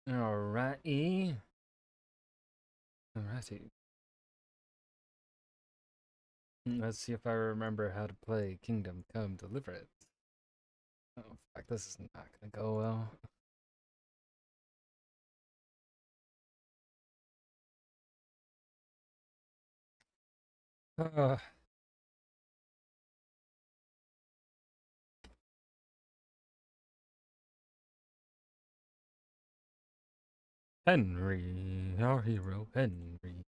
Alrighty. Alrighty. Let's see if I remember how to play Kingdom Come Deliverance. Oh, fuck, this is not gonna go well. Uh, Henry, our hero, Henry.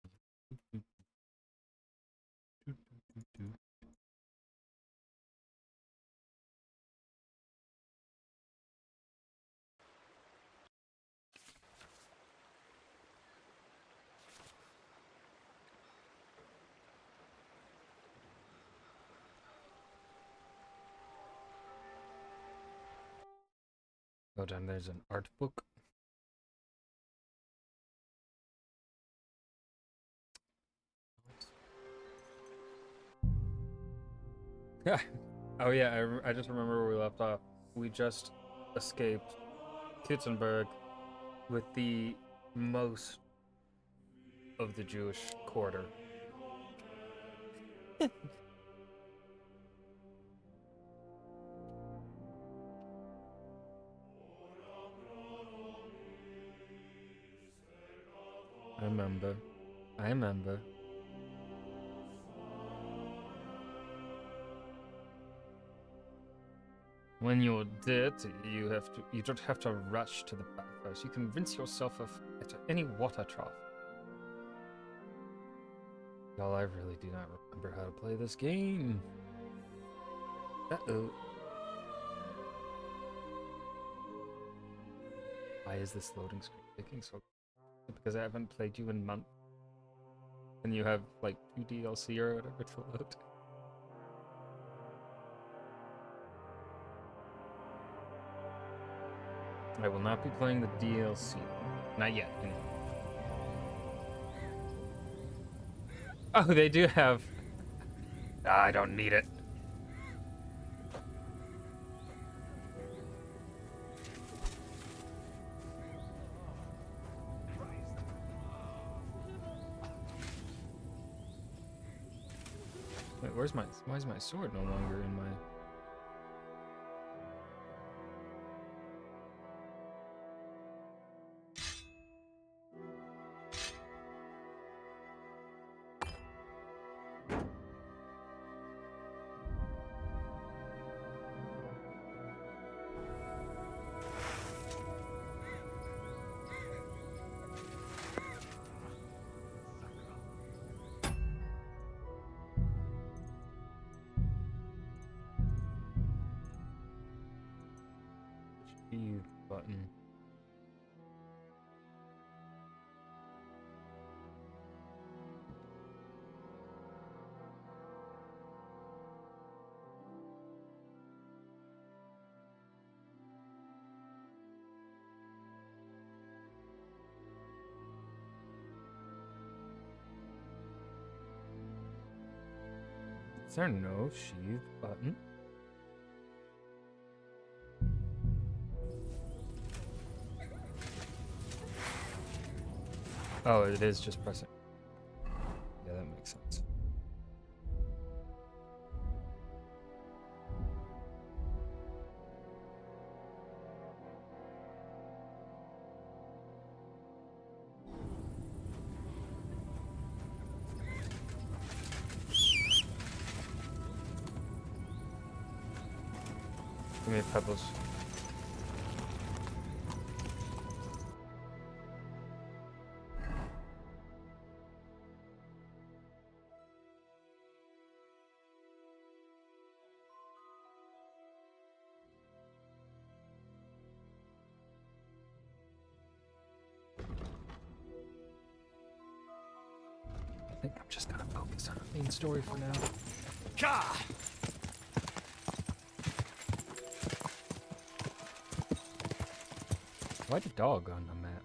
Oh, damn, there's an art book. Oh, yeah, I just remember where we left off. We just escaped Kitzenberg with the most of the Jewish quarter. I remember. I remember. When you're dirty, you don't have to rush to the bathhouse. You can rinse yourself off at any water trough. Y'all, I really do not remember how to play this game. Uh-oh. Why is this loading screen taking so long? Because I haven't played you in months. And you have like 2 DLC or whatever to load. I will not be playing the DLC. Not yet, anyway. Oh, they do have... I don't need it. Wait, why is my sword no longer in my... button. Is there no sheath button? Oh, it is just pressing. Yeah, that makes sense. Give me pebbles. I think I'm just gonna focus on the main story for now. Ka! Why the dog on the map?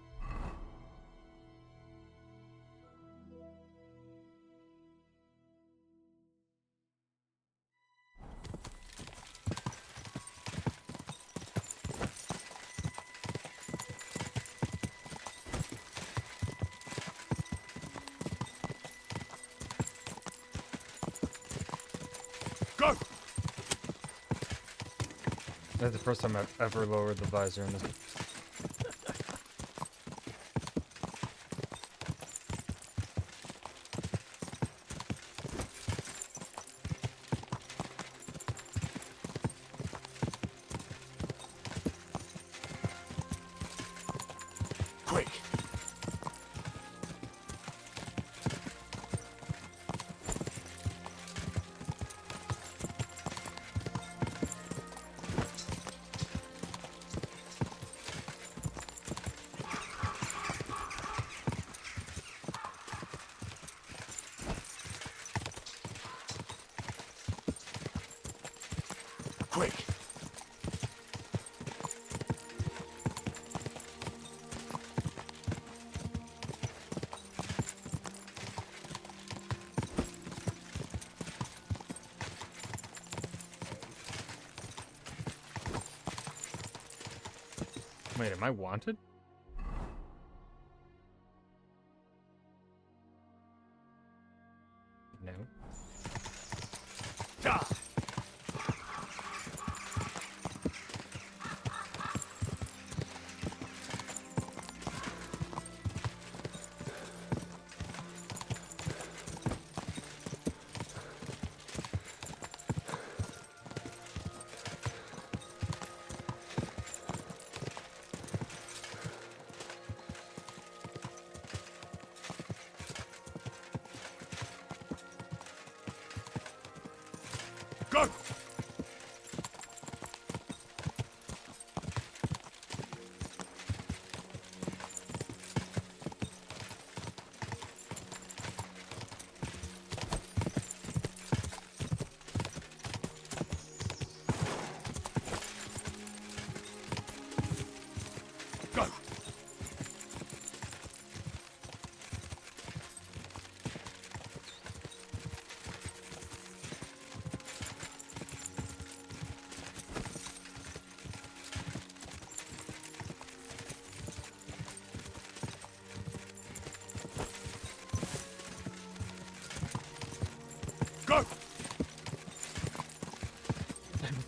That's the first time I've ever lowered the visor in this. Quick! Quick! Wait, am I wanted? No. Ah! Go! Go! Go!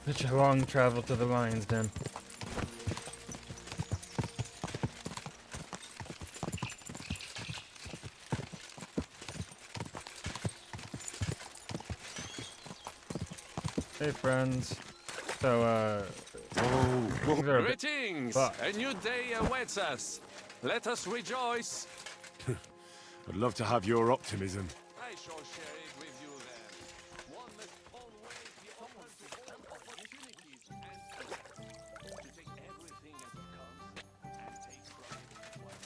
Such a long travel to the lion's den. Hey friends. So things are a bit Greetings! fucked. A new day awaits us. Let us rejoice. I'd love to have your optimism. I shall share it with you then. One must always be open to all opportunities and to take everything as it comes and take pride in what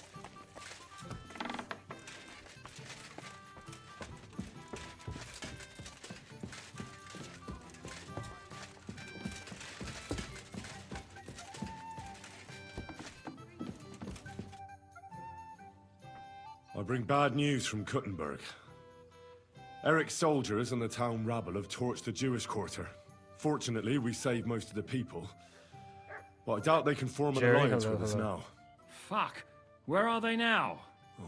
I bring bad news from Kuttenberg. Eric's soldiers and the town rabble have torched the Jewish quarter. Fortunately, we saved most of the people. But I doubt they can form an Jerry, alliance hello, with us hello. now. Fuck. Where are they now?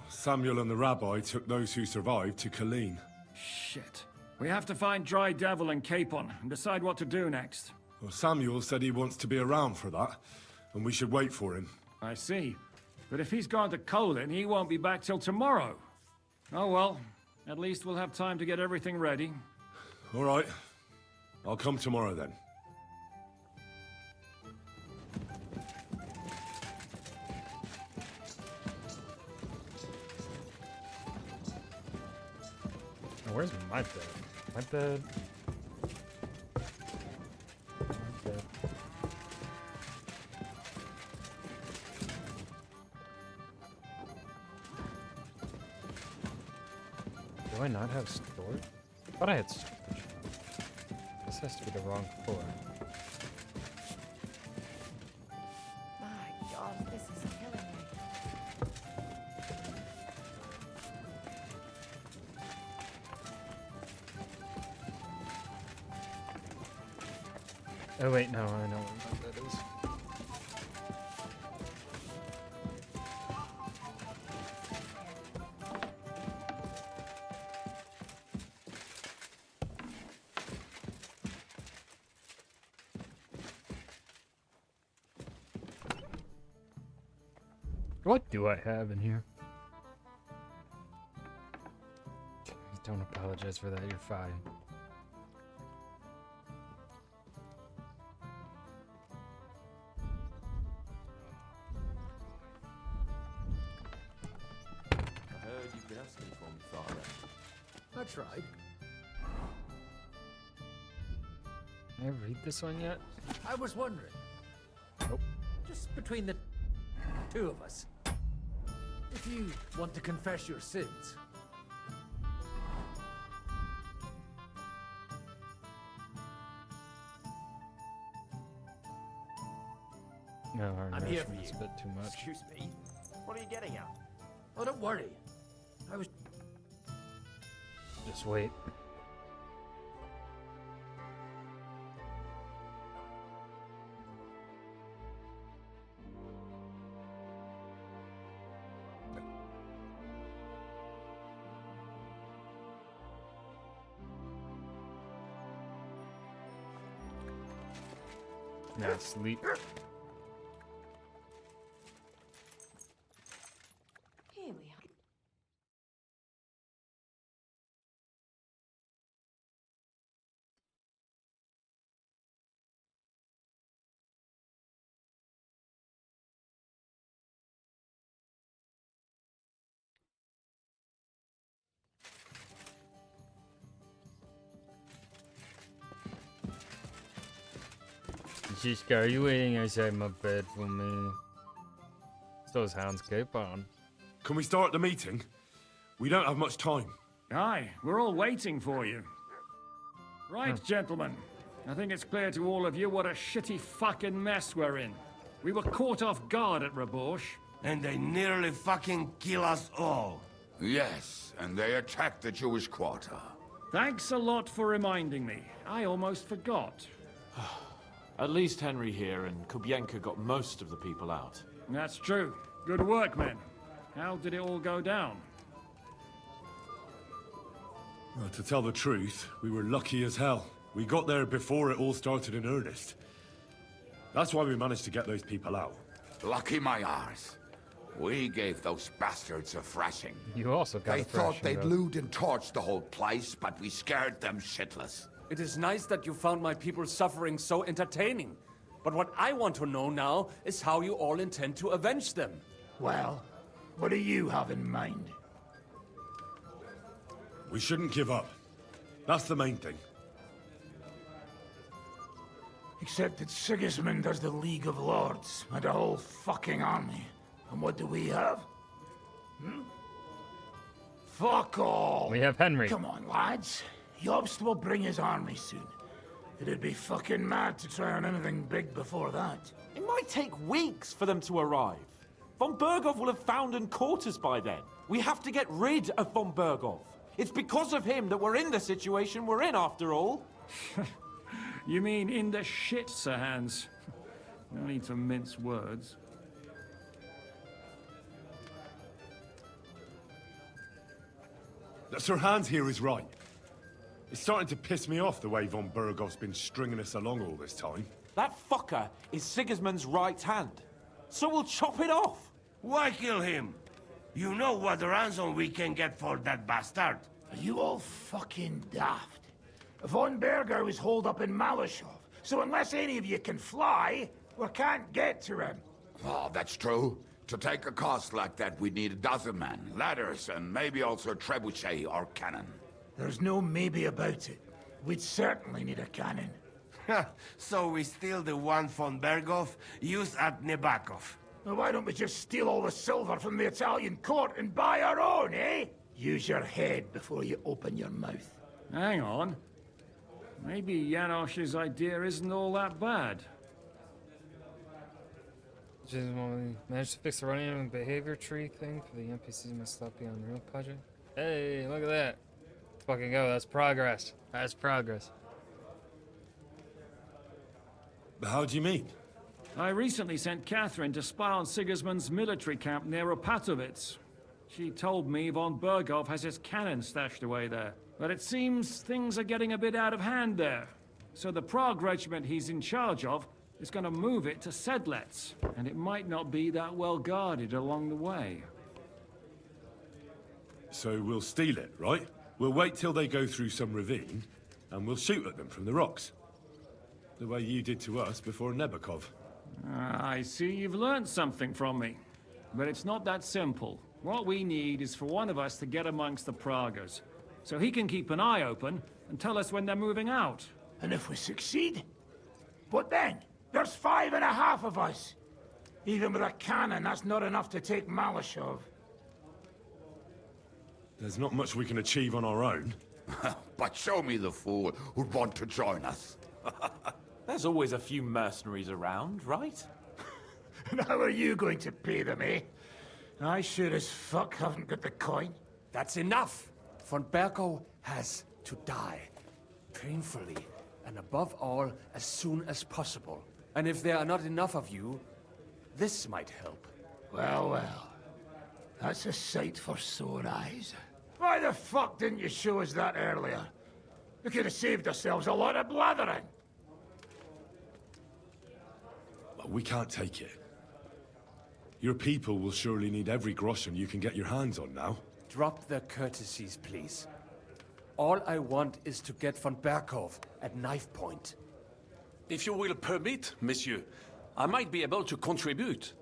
Samuel and the rabbi took those who survived to Colleen. Shit. We have to find Dry Devil and Capon and decide what to do next. Well, Samuel said he wants to be around for that, and we should wait for him. I see. But if he's gone to Colin, he won't be back till tomorrow. Oh well. At least we'll have time to get everything ready. All right. I'll come tomorrow then. Oh, where's my bed? My bed. My bed. Do I not have storage? I thought I had storage. This has to be the wrong floor. My God, this is killing me. Oh wait, no, I know where my bed is. What do I have in here? Don't apologize for that, you're fine. I heard you've been asking for me, Father. That's right. Can I read this one yet? I was wondering. Nope. Just between the two of us. If you want to confess your sins. No, our I'm here for nourishment's you. a bit too much. Excuse me? What are you getting at? Oh, don't worry. I was... Just wait. Now sleep. Here we are. Shishka, are you waiting outside my bed for me? It's those hounds keep on. Can we start the meeting? We don't have much time. Aye, we're all waiting for you. Right, gentlemen. I think it's clear to all of you what a shitty fucking mess we're in. We were caught off guard at Rabosh. And they nearly fucking kill us all. Yes, and they attacked the Jewish quarter. Thanks a lot for reminding me. I almost forgot. At least Henry here and Kubienka got most of the people out. That's true. Good work, men. How did it all go down? Well, to tell the truth, we were lucky as hell. We got there before it all started in earnest. That's why we managed to get those people out. Lucky my arse. We gave those bastards a thrashing. You also got They a thought thrashing, they'd though. loot and torch the whole place, but we scared them shitless. It is nice that you found my people's suffering so entertaining. But what I want to know now is how you all intend to avenge them. Well, what do you have in mind? We shouldn't give up. That's the main thing. Except that Sigismund has the League of Lords and a whole fucking army. And what do we have? Fuck all! We have Henry. Come on, lads. Jobst will bring his army soon. It'd be fucking mad to try on anything big before that. It might take weeks for them to arrive. Von Berghoff will have found and caught us by then. We have to get rid of Von Berghoff. It's because of him that we're in the situation we're in, after all. You mean in the shit, Sir Hans? No need to mince words. Sir Hans here is right. It's starting to piss me off the way von Berghoff's been stringing us along all this time. That fucker is Sigismund's right hand. So we'll chop it off. Why kill him? You know what ransom we can get for that bastard. Are you all fucking daft? Von Berger is holed up in Malashov, so unless any of you can fly, we can't get to him. Oh, that's true. To take a cost like that, we'd need a dozen men, ladders, and maybe also a trebuchet or cannon. There's no maybe about it. We'd certainly need a cannon. So we steal the one von Berghoff used at Nebakov. Well, why don't we just steal all the silver from the Italian court and buy our own, eh? Use your head before you open your mouth. Hang on. Maybe Janosch's idea isn't all that bad. Just when we managed to fix the running and behavior tree thing for the NPCs must stop the Unreal project. Hey, look at that. Let's fucking go. That's progress. That's progress. How do you mean? I recently sent Catherine to spy on Sigismund's military camp near Opatovitz. She told me von Berghoff has his cannon stashed away there. But it seems things are getting a bit out of hand there. So the Prague regiment he's in charge of is going to move it to Sedlets, and it might not be that well guarded along the way. So we'll steal it, right? We'll wait till they go through some ravine, and we'll shoot at them from the rocks. The way you did to us before Nebakov. I see you've learned something from me. But it's not that simple. What we need is for one of us to get amongst the Pragas, so he can keep an eye open and tell us when they're moving out. And if we succeed? What then? There's 5.5 of us. Even with a cannon, that's not enough to take Malashov. There's not much we can achieve on our own. But show me the fool who'd want to join us. There's always a few mercenaries around, right? And how are you going to pay them, eh? I sure as fuck haven't got the coin. That's enough! Von Berkow has to die. Painfully, and above all, as soon as possible. And if there are not enough of you, this might help. Well, well. That's a sight for sore eyes. Why the fuck didn't you show us that earlier? We could have saved ourselves a lot of blathering. But we can't take it. Your people will surely need every groschen you can get your hands on now. Drop the courtesies, please. All I want is to get von Berkow at knife point. If you will permit, monsieur, I might be able to contribute.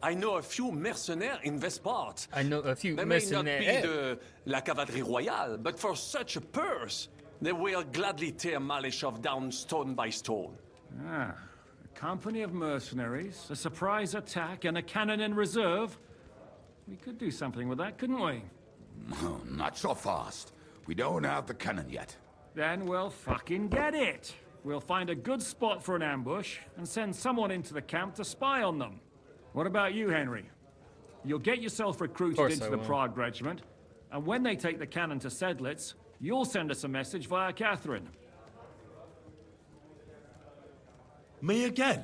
I know a few mercenaires in this part. I know a few They may not be mercenaires. la cavalerie royale, but for such a purse, they will gladly tear Maleshov down stone by stone. Ah, a company of mercenaries, a surprise attack, and a cannon in reserve. We could do something with that, couldn't we? No, not so fast. We don't have the cannon yet. Then we'll fucking get it. We'll find a good spot for an ambush and send someone into the camp to spy on them. What about you, Henry? You'll get yourself recruited into the Prague regiment, and when they take the cannon to Sedlitz, you'll send us a message via Catherine. Me again?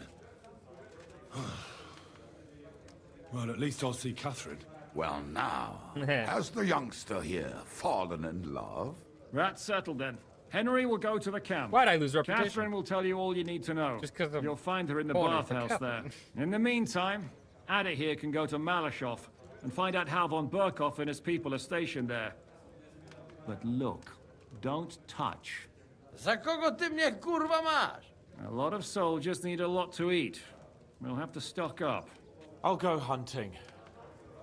Well, at least I'll see Catherine. Well now, has the youngster here fallen in love? That's settled then. Henry will go to the camp. Why'd I lose reputation? Catherine will tell you all you need to know. Just 'cause I'm You'll find her in the born with the bathhouse there. In the meantime, Ada here can go to Malashov and find out how von Berkow and his people are stationed there. But look, don't touch. Za kogo ty mnie kurwa masz? A lot of soldiers need a lot to eat. We'll have to stock up. I'll go hunting.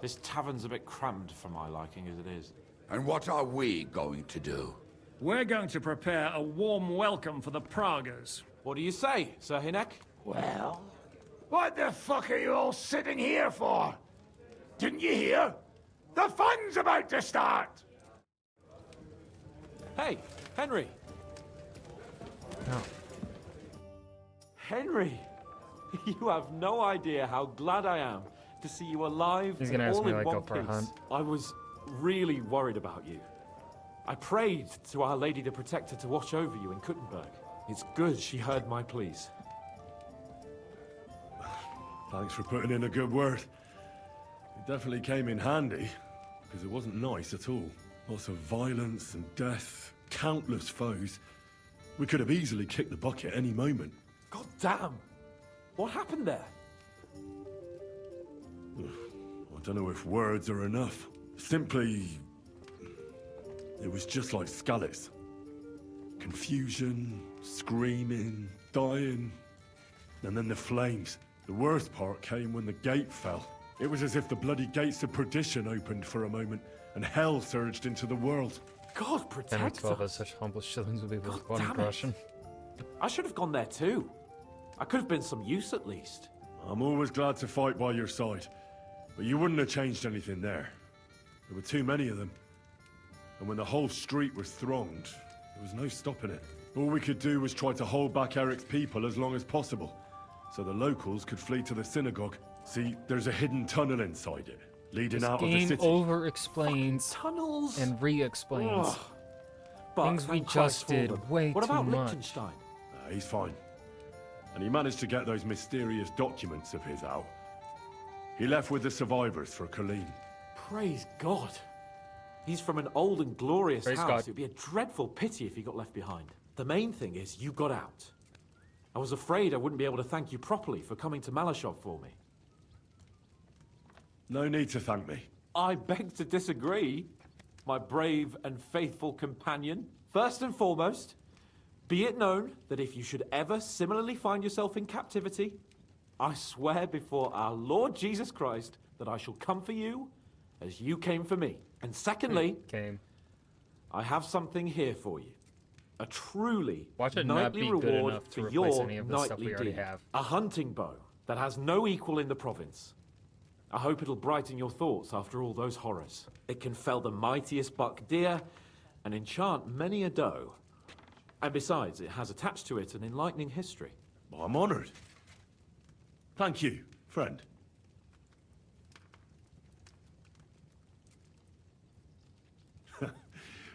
This tavern's a bit crammed for my liking as it is. And what are we going to do? We're going to prepare a warm welcome for the Pragas. What do you say, Sir Hinek? Well, what the fuck are you all sitting here for? Didn't you hear? The fun's about to start! Hey, Henry! No. Henry! You have no idea how glad I am to see you alive He's and gonna ask all me, in like, one go for a piece. hunt. I was really worried about you. I prayed to Our Lady the Protector to watch over you in Kuttenberg. It's good she heard my pleas. Thanks for putting in a good word. It definitely came in handy, because it wasn't nice at all. Lots of violence and death, countless foes. We could have easily kicked the bucket any moment. God damn! What happened there? I don't know if words are enough. Simply... it was just like Skalitz. Confusion, screaming, dying, and then the flames. The worst part came when the gate fell. It was as if the bloody gates of perdition opened for a moment, and hell surged into the world. God 10 or protect 12 as us! such humble shillings would be worth one damn it. groschen. I should have gone there too. I could have been some use at least. I'm always glad to fight by your side, but you wouldn't have changed anything there. There were too many of them. And when the whole street was thronged, there was no stopping it. All we could do was try to hold back Eric's people as long as possible, so the locals could flee to the synagogue. See, there's a hidden tunnel inside it, leading out of the Game city. over-explains Tunnels? and re-explains. Ugh. But Things we thank Christ just for did them. way What too about much. Liechtenstein? He's fine. And he managed to get those mysterious documents of his out. He left with the survivors for Colleen. Praise God. He's from an old and glorious Praise house. God. It'd be a dreadful pity if he got left behind. The main thing is you got out. I was afraid I wouldn't be able to thank you properly for coming to Malashov for me. No need to thank me. I beg to disagree, my brave and faithful companion. First and foremost, be it known that if you should ever similarly find yourself in captivity, I swear before our Lord Jesus Christ that I shall come for you as you came for me. And secondly, I have something here for you. A truly knightly reward for your knightly deed. A hunting bow that has no equal in the province. I hope it'll brighten your thoughts after all those horrors. It can fell the mightiest buck deer and enchant many a doe. And besides, it has attached to it an enlightening history. Well, I'm honored. Thank you, friend.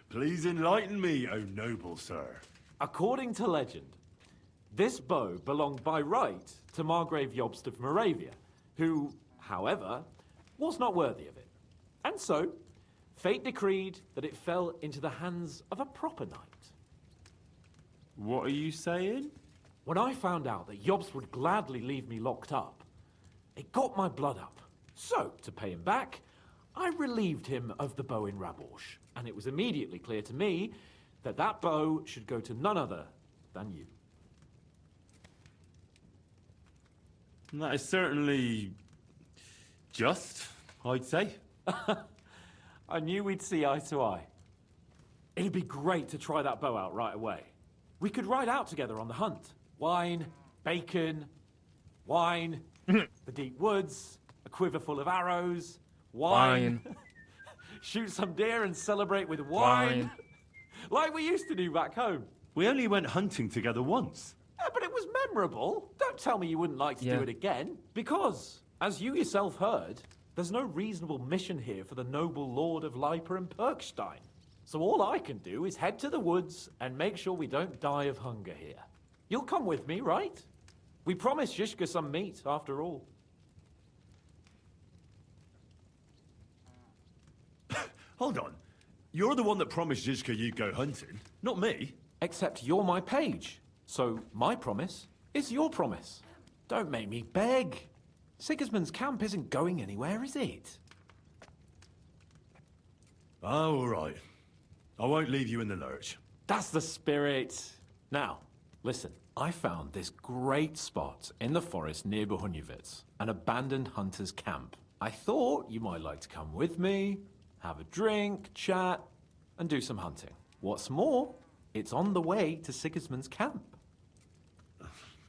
Please enlighten me, O noble sir. According to legend, this bow belonged by right to Margrave Jobst of Moravia, who, however, was not worthy of it. And so, fate decreed that it fell into the hands of a proper knight. What are you saying? When I found out that Jobst would gladly leave me locked up, it got my blood up. So, to pay him back, I relieved him of the bow in Raborsh, and it was immediately clear to me that that bow should go to none other than you. That is certainly just, I'd say. I knew we'd see eye to eye. It'd be great to try that bow out right away. We could ride out together on the hunt. Wine, bacon, wine, the deep woods, a quiver full of arrows, wine. Shoot some deer and celebrate with wine. Like we used to do back home. We only went hunting together once. Yeah, but it was memorable. Don't tell me you wouldn't like to do it again. Because, as you yourself heard, there's no reasonable mission here for the noble lord of Leiper and Perkstein. So all I can do is head to the woods and make sure we don't die of hunger here. You'll come with me, right? We promised Zizka some meat, after all. Hold on. You're the one that promised Zizka you'd go hunting, not me. Except you're my page. So my promise is your promise. Don't make me beg. Sigismund's camp isn't going anywhere, is it? Oh, all right. I won't leave you in the lurch. That's the spirit. Now, listen. I found this great spot in the forest near Bohunjevitz, an abandoned hunter's camp. I thought you might like to come with me, have a drink, chat, and do some hunting. What's more, it's on the way to Sigismund's camp.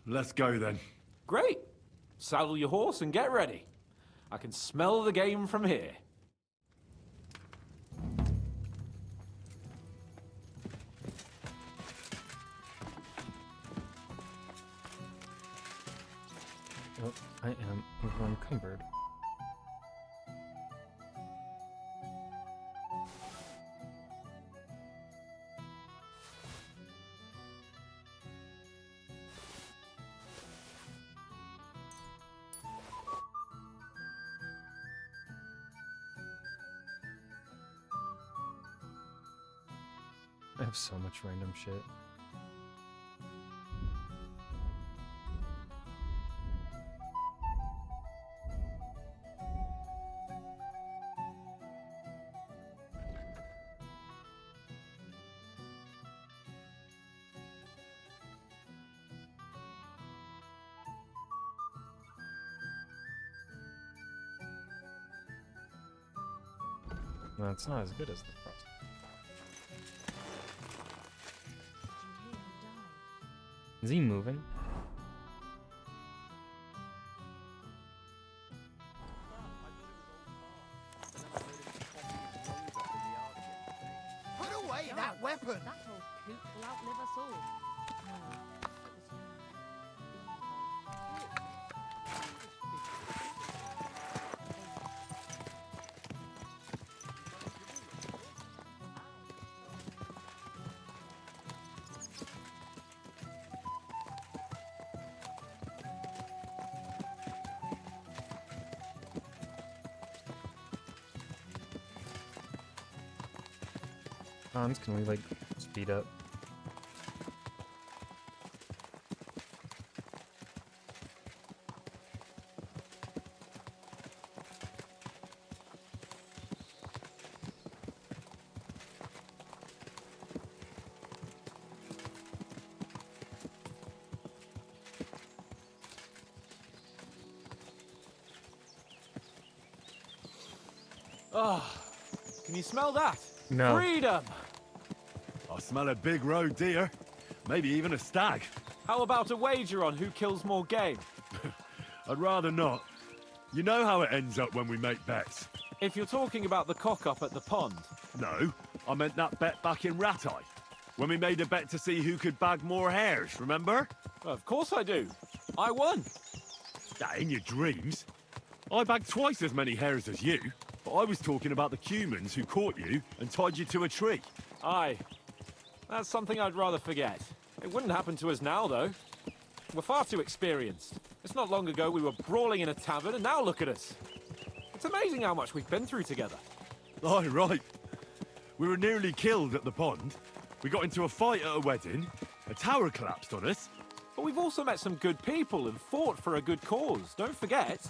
Let's go then. Great. Saddle your horse and get ready. I can smell the game from here. Oh, I am over-encumbered. I have so much random shit. No, it's not as good as the frost. Is he moving? Put away that weapon! That old coot will outlive us all. Hans, can we like speed up? Can you smell that? No. Freedom! I smell a big roe deer. Maybe even a stag. How about a wager on who kills more game? I'd rather not. You know how it ends up when we make bets. If you're talking about the cock-up at the pond. No, I meant that bet back in Ratai. When we made a bet to see who could bag more hares, remember? Of course I do. I won. That in your dreams. I bagged twice as many hares as you, but I was talking about the humans who caught you and tied you to a tree. Aye. That's something I'd rather forget. It wouldn't happen to us now, though. We're far too experienced. It's not long ago we were brawling in a tavern, and now look at us. It's amazing how much we've been through together. Aye, right. We were nearly killed at the pond. We got into a fight at a wedding. A tower collapsed on us. But we've also met some good people and fought for a good cause. Don't forget.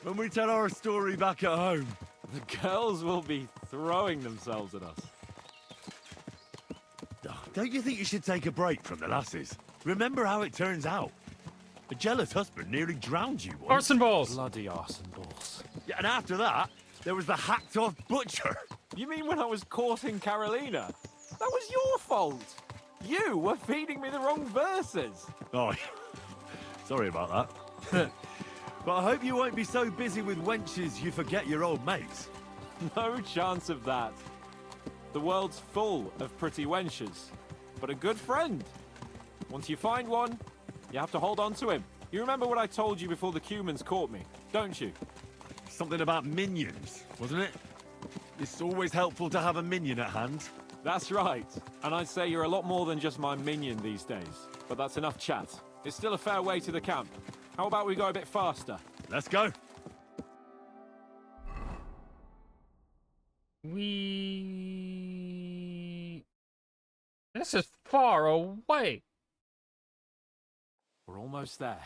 When we tell our story back at home. The girls will be throwing themselves at us. Don't you think you should take a break from the lasses? Remember how it turns out. A jealous husband nearly drowned you once. Arson balls! Bloody arson balls. Yeah, and after that, there was the hacked-off butcher. You mean when I was courting Carolina? That was your fault. You were feeding me the wrong verses. Oh, sorry about that. But I hope you won't be so busy with wenches you forget your old mates. No chance of that. The world's full of pretty wenches, but a good friend. Once you find one, you have to hold on to him. You remember what I told you before the Cumans caught me, don't you? Something about minions, wasn't it? It's always helpful to have a minion at hand. That's right. And I'd say you're a lot more than just my minion these days. But that's enough chat. It's still a fair way to the camp. How about we go a bit faster? Let's go. This is far away. We're almost there.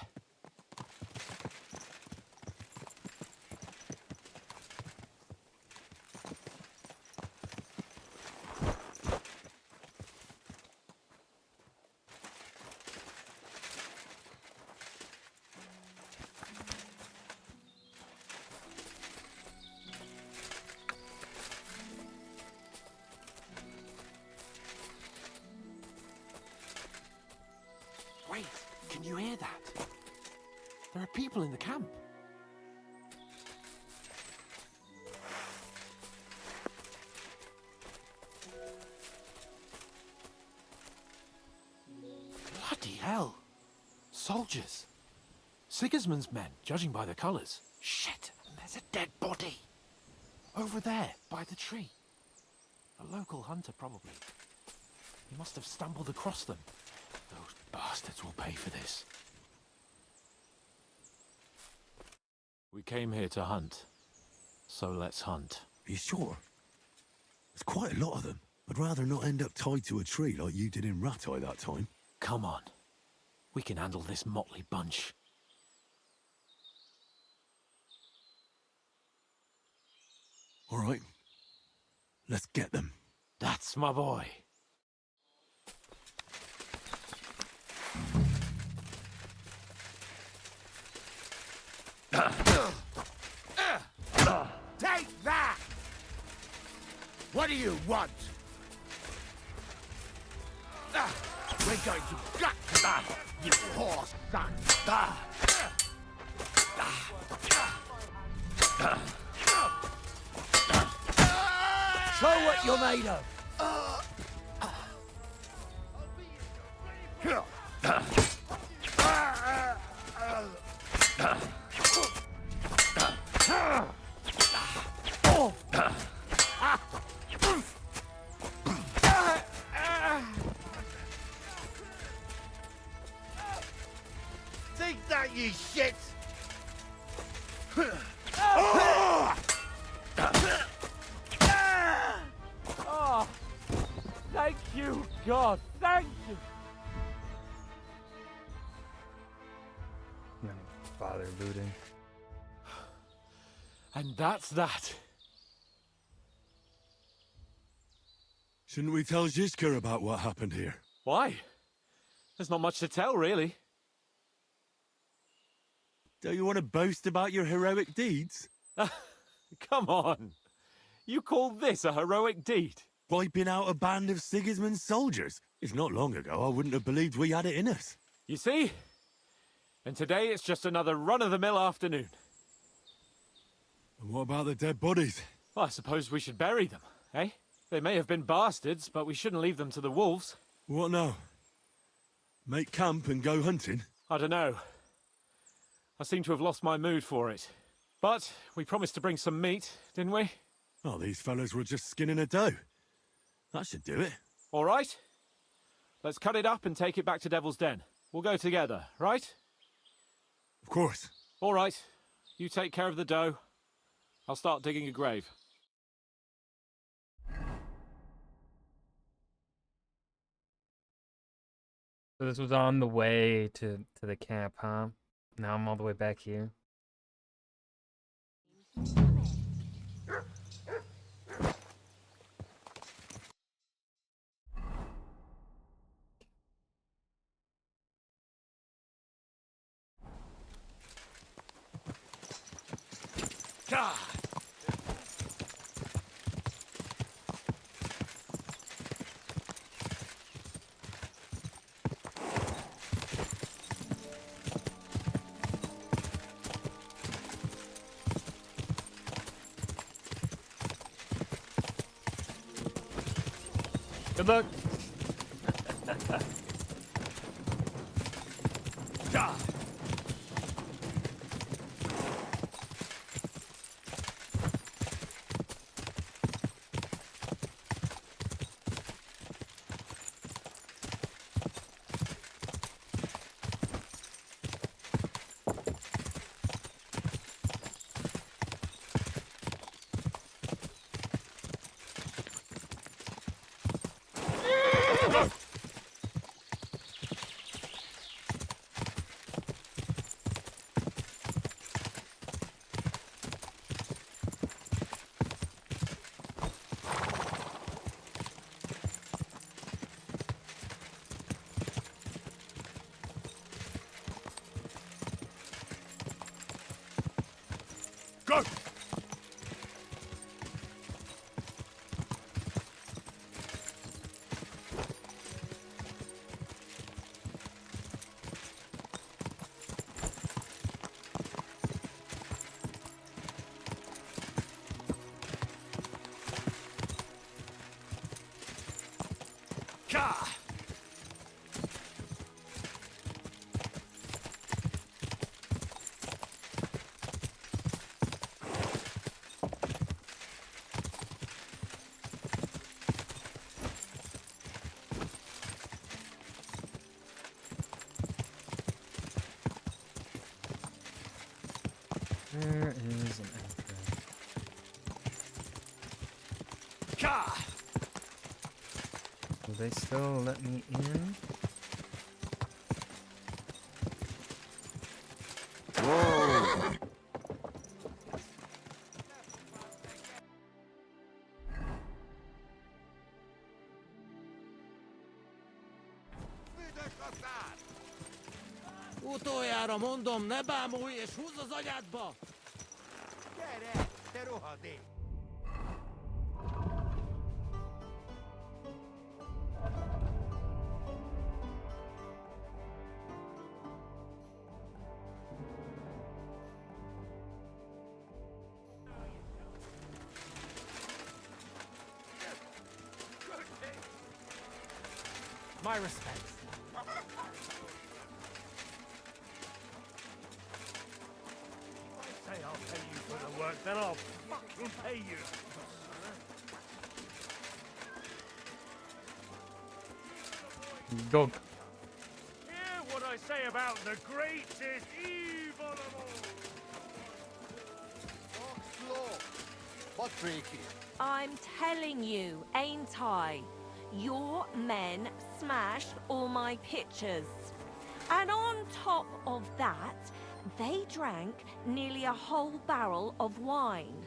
Wait, can you hear that? There are people in the camp. Bloody hell. Soldiers. Sigismund's men, judging by the colours. Shit, and there's a dead body. Over there, by the tree. A local hunter, probably. He must have stumbled across them. Those bastards will pay for this. We came here to hunt. So let's hunt. Are you sure? There's quite a lot of them. I'd rather not end up tied to a tree like you did in Ratai that time. Come on. We can handle this motley bunch. All right. Let's get them. That's my boy. Take that! What do you want? We're going to gut that, you horse son! Show what you're made of! Take that, you shit! Oh, thank you, God, thank you! No, bother looting. And that's that. Shouldn't we tell Zizka about what happened here? Why? There's not much to tell, really. Don't you want to boast about your heroic deeds? Come on. You call this a heroic deed? Wiping out a band of Sigismund's soldiers. If not long ago, I wouldn't have believed we had it in us. You see? And today it's just another run-of-the-mill afternoon. And what about the dead bodies? Well, I suppose we should bury them, eh? They may have been bastards, but we shouldn't leave them to the wolves. What now? Make camp and go hunting? I don't know. I seem to have lost my mood for it. But we promised to bring some meat, didn't we? Oh, these fellas were just skinning a doe. That should do it. All right. Let's cut it up and take it back to Devil's Den. We'll go together, right? Of course. All right. You take care of the doe. I'll start digging a grave. So this was on the way to the camp, huh? Now I'm all the way back here. God! Good luck. Go! There is an entrance. Will they still let me in? Utoljára mondom, ne bámulj és húzz az agyádba! Gyere, te rohadék! My respects. Say I'll pay you for the work, then I'll fucking pay you. Go. Hear what I say about the greatest evil of all. Talk slow. What break here? I'm telling you, ain't I? Your men smashed all my pictures. And on top of that, they drank nearly a whole barrel of wine.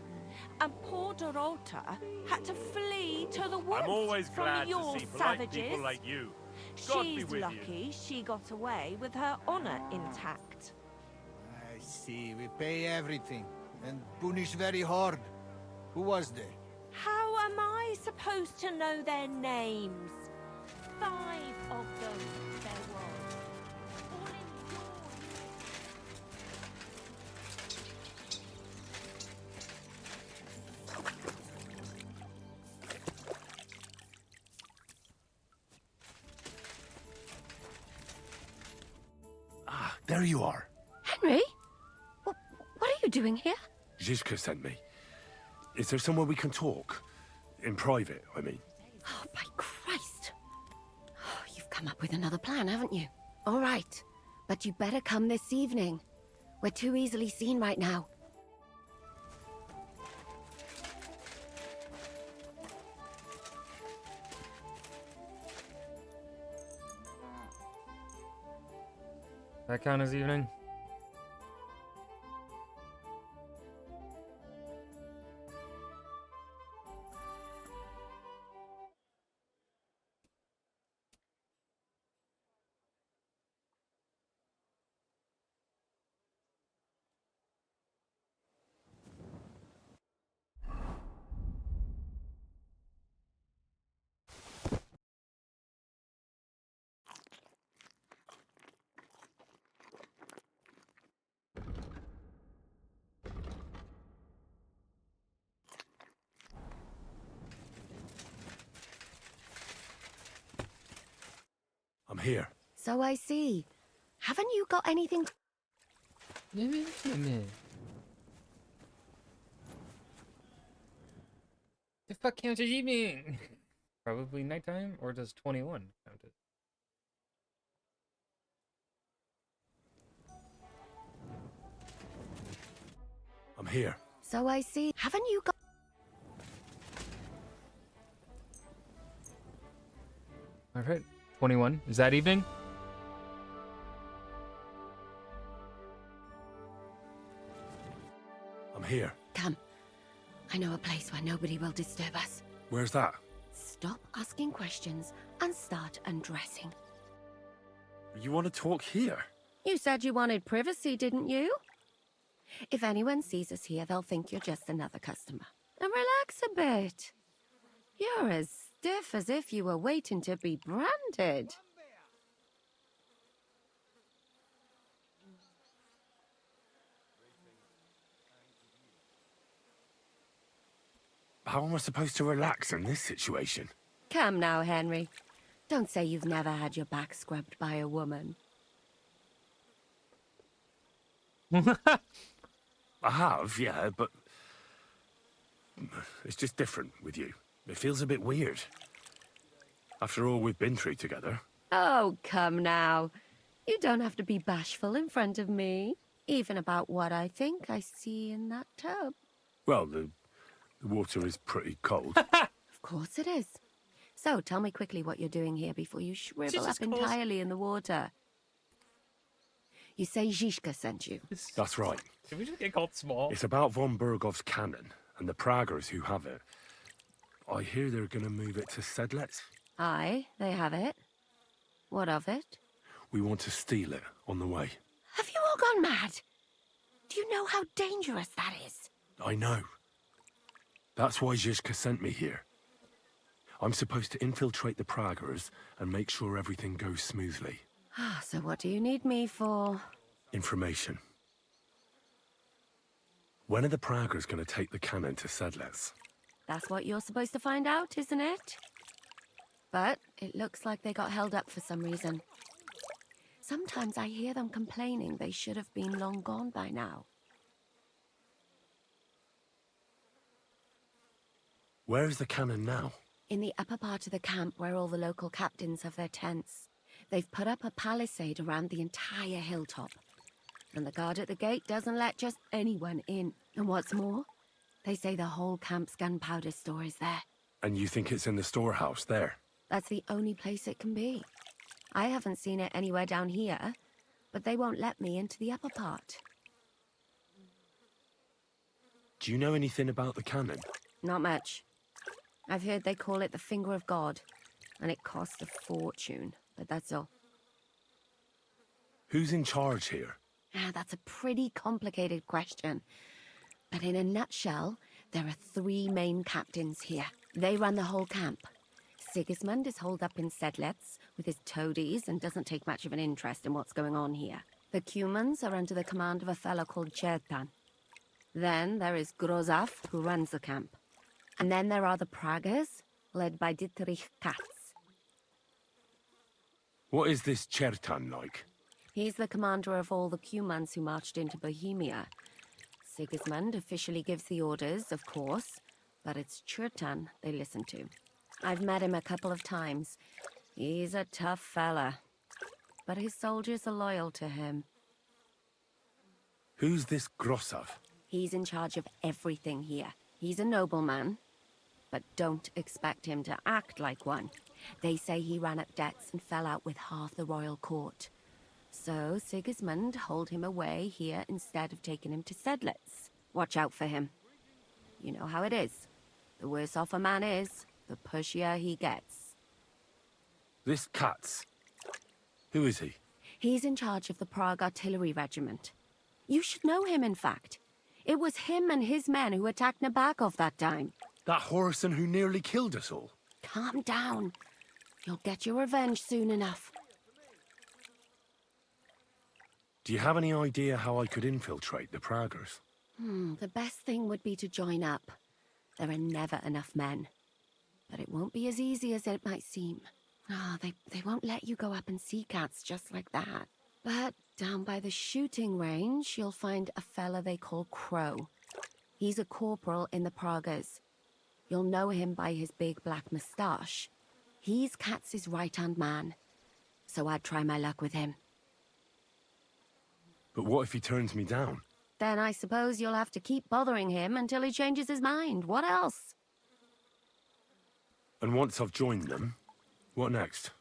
And poor Dorota had to flee to the woods I'm always from glad your to see polite savages. people like you. God be She's with lucky she got away with her honor intact. I see. We pay everything and punish very hard. Who was there? How am I supposed to know their names? 5 of them there was. All in your... Ah, there you are. Henry? What are you doing here? Zizka sent me. Is there somewhere we can talk? In private, I mean. Oh, by Christ. Oh, you've come up with another plan, haven't you? All right. But you better come this evening. We're too easily seen right now. That count as evening? I'm here. So I see. Haven't you got anything... The fuck counts as evening? Probably nighttime, or does 21 count it? I'm here. So I see. Haven't you got... Alright, 21. Is that evening? I'm here. Come. I know a place where nobody will disturb us. Where's that? Stop asking questions and start undressing. You want to talk here? You said you wanted privacy, didn't you? If anyone sees us here, they'll think you're just another customer. And relax a bit. You're as stiff as if you were waiting to be branded. How am I supposed to relax in this situation? Come now, Henry. Don't say you've never had your back scrubbed by a woman. I have, yeah, but... it's just different with you. It feels a bit weird. After all we've been through together. Oh, come now. You don't have to be bashful in front of me. Even about what I think I see in that tub. Well, the water is pretty cold. Of course it is. So, tell me quickly what you're doing here before you shrivel up entirely in the water. You say Zizka sent you? That's right. Did we just get called small? It's about von Bergov's cannon and the Praggers who have it. I hear they're going to move it to Sedlets. Aye, they have it. What of it? We want to steal it on the way. Have you all gone mad? Do you know how dangerous that is? I know. That's why Zizka sent me here. I'm supposed to infiltrate the Praggers and make sure everything goes smoothly. So what do you need me for? Information. When are the Praggers going to take the cannon to Sedlets? That's what you're supposed to find out, isn't it? But it looks like they got held up for some reason. Sometimes I hear them complaining they should have been long gone by now. Where is the cannon now? In the upper part of the camp where all the local captains have their tents. They've put up a palisade around the entire hilltop. And the guard at the gate doesn't let just anyone in. And what's more, they say the whole camp's gunpowder store is there. And you think it's in the storehouse there? That's the only place it can be. I haven't seen it anywhere down here, but they won't let me into the upper part. Do you know anything about the cannon? Not much. I've heard they call it the Finger of God, and it costs a fortune, but that's all. Who's in charge here? That's a pretty complicated question. But in a nutshell, There are 3 main captains here. They run the whole camp. Sigismund is holed up in Sedlitz with his toadies and doesn't take much of an interest in what's going on here. The Cumans are under the command of a fellow called Chertan. Then there is Grozaf, who runs the camp. And then there are the Pragas, led by Dietrich Katz. What is this Chertan like? He's the commander of all the Cumans who marched into Bohemia. Sigismund officially gives the orders, of course, but it's Chertan they listen to. I've met him a couple of times. He's a tough fella, but his soldiers are loyal to him. Who's this Grosov? He's in charge of everything here. He's a nobleman, but don't expect him to act like one. They say he ran up debts and fell out with half the royal court. So Sigismund holed him away here instead of taking him to Sedlitz. Watch out for him. You know how it is. The worse off a man is, the pushier he gets. This Katz. Who is he? He's in charge of the Prague Artillery Regiment. You should know him, in fact. It was him and his men who attacked Nabokov that time. That Horson who nearly killed us all. Calm down. You'll get your revenge soon enough. Do you have any idea how I could infiltrate the Praggers? The best thing would be to join up. There are never enough men. But it won't be as easy as it might seem. They won't let you go up and see cats just like that. But down by the shooting range, you'll find a fella they call Crow. He's a corporal in the Pragas. You'll know him by his big black moustache. He's Katz's right-hand man. So I'd try my luck with him. But what if he turns me down? Then I suppose you'll have to keep bothering him until he changes his mind. What else? And once I've joined them, what next?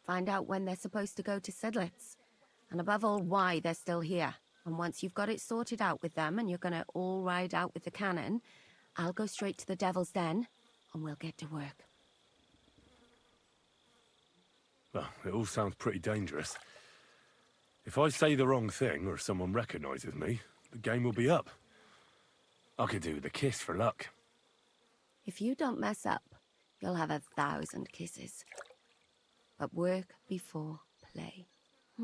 Find out when they're supposed to go to Sedlitz. And above all, why they're still here. And once you've got it sorted out with them and you're gonna all ride out with the cannon, I'll go straight to the Devil's Den and we'll get to work. Well, it all sounds pretty dangerous. If I say the wrong thing or someone recognizes me, the game will be up. I could do with a kiss for luck. If you don't mess up, you'll have 1,000 kisses. But work before play.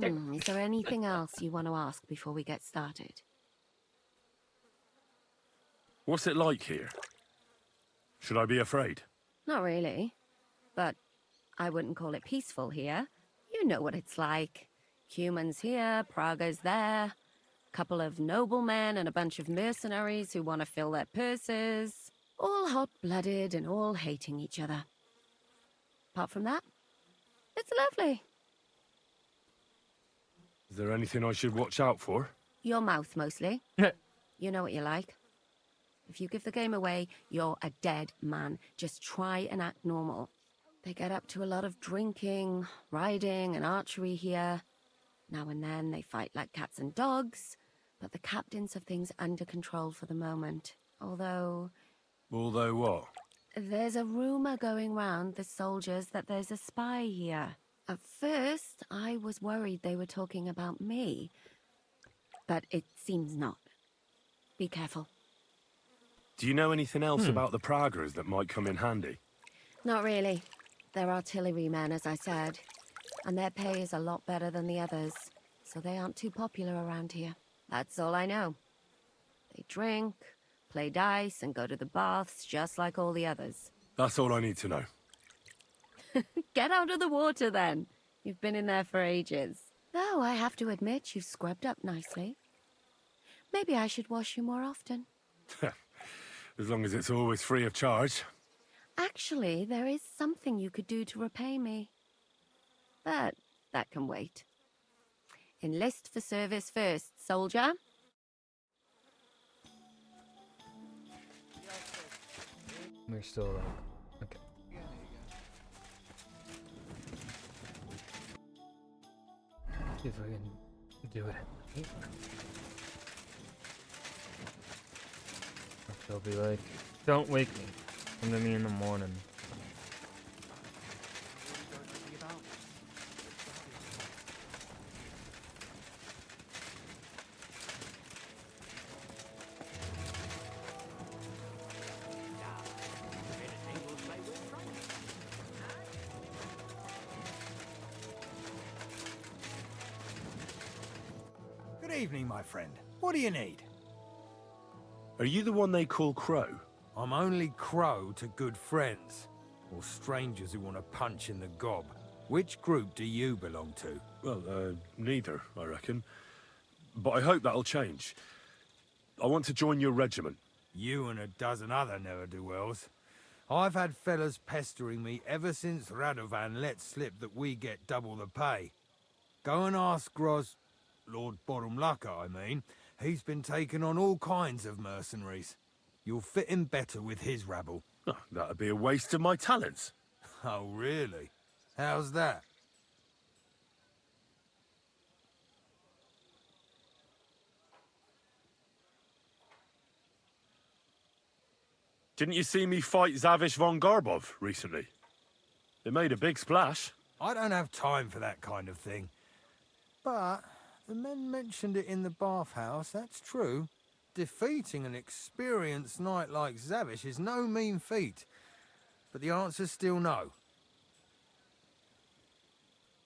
Is there anything else you want to ask before we get started? What's it like here? Should I be afraid? Not really. But I wouldn't call it peaceful here. You know what it's like. Humans here, Praga's there. Couple of noblemen and a bunch of mercenaries who want to fill their purses. All hot-blooded and all hating each other. Apart from that, it's lovely. Is there anything I should watch out for? Your mouth, mostly. You know what you like. If you give the game away, you're a dead man. Just try and act normal. They get up to a lot of drinking, riding, and archery here. Now and then they fight like cats and dogs, but the captains have things under control for the moment. Although what? There's a rumor going round the soldiers that there's a spy here. At first, I was worried they were talking about me. But it seems not. Be careful. Do you know anything else about the Praggers that might come in handy? Not really. They're artillerymen, as I said. And their pay is a lot better than the others. So they aren't too popular around here. That's all I know. They drink, play dice, and go to the baths just like all the others. That's all I need to know. Get out of the water, then. You've been in there for ages. Though I have to admit, you've scrubbed up nicely. Maybe I should wash you more often. As long as it's always free of charge. Actually, there is something you could do to repay me. But that can wait. Enlist for service first, soldier. We're still alive. Okay. See if I can do it. They'll be like, don't wake me. Come to me in the morning. Evening, my friend. What do you need? Are you the one they call Crow? I'm only Crow to good friends. Or strangers who want to punch in the gob. Which group do you belong to? Well, neither, I reckon. But I hope that'll change. I want to join your regiment. You and a dozen other ne'er-do-wells. I've had fellas pestering me ever since Radovan let slip that we get double the pay. Go and ask Lord Borumlaka, I mean. He's been taking on all kinds of mercenaries. You'll fit in better with his rabble. Oh, that'd be a waste of my talents. Oh, really? How's that? Didn't you see me fight Zavish von Garbov recently? It made a big splash. I don't have time for that kind of thing. But the men mentioned it in the bathhouse, that's true. Defeating an experienced knight like Zavish is no mean feat. But the answer's still no.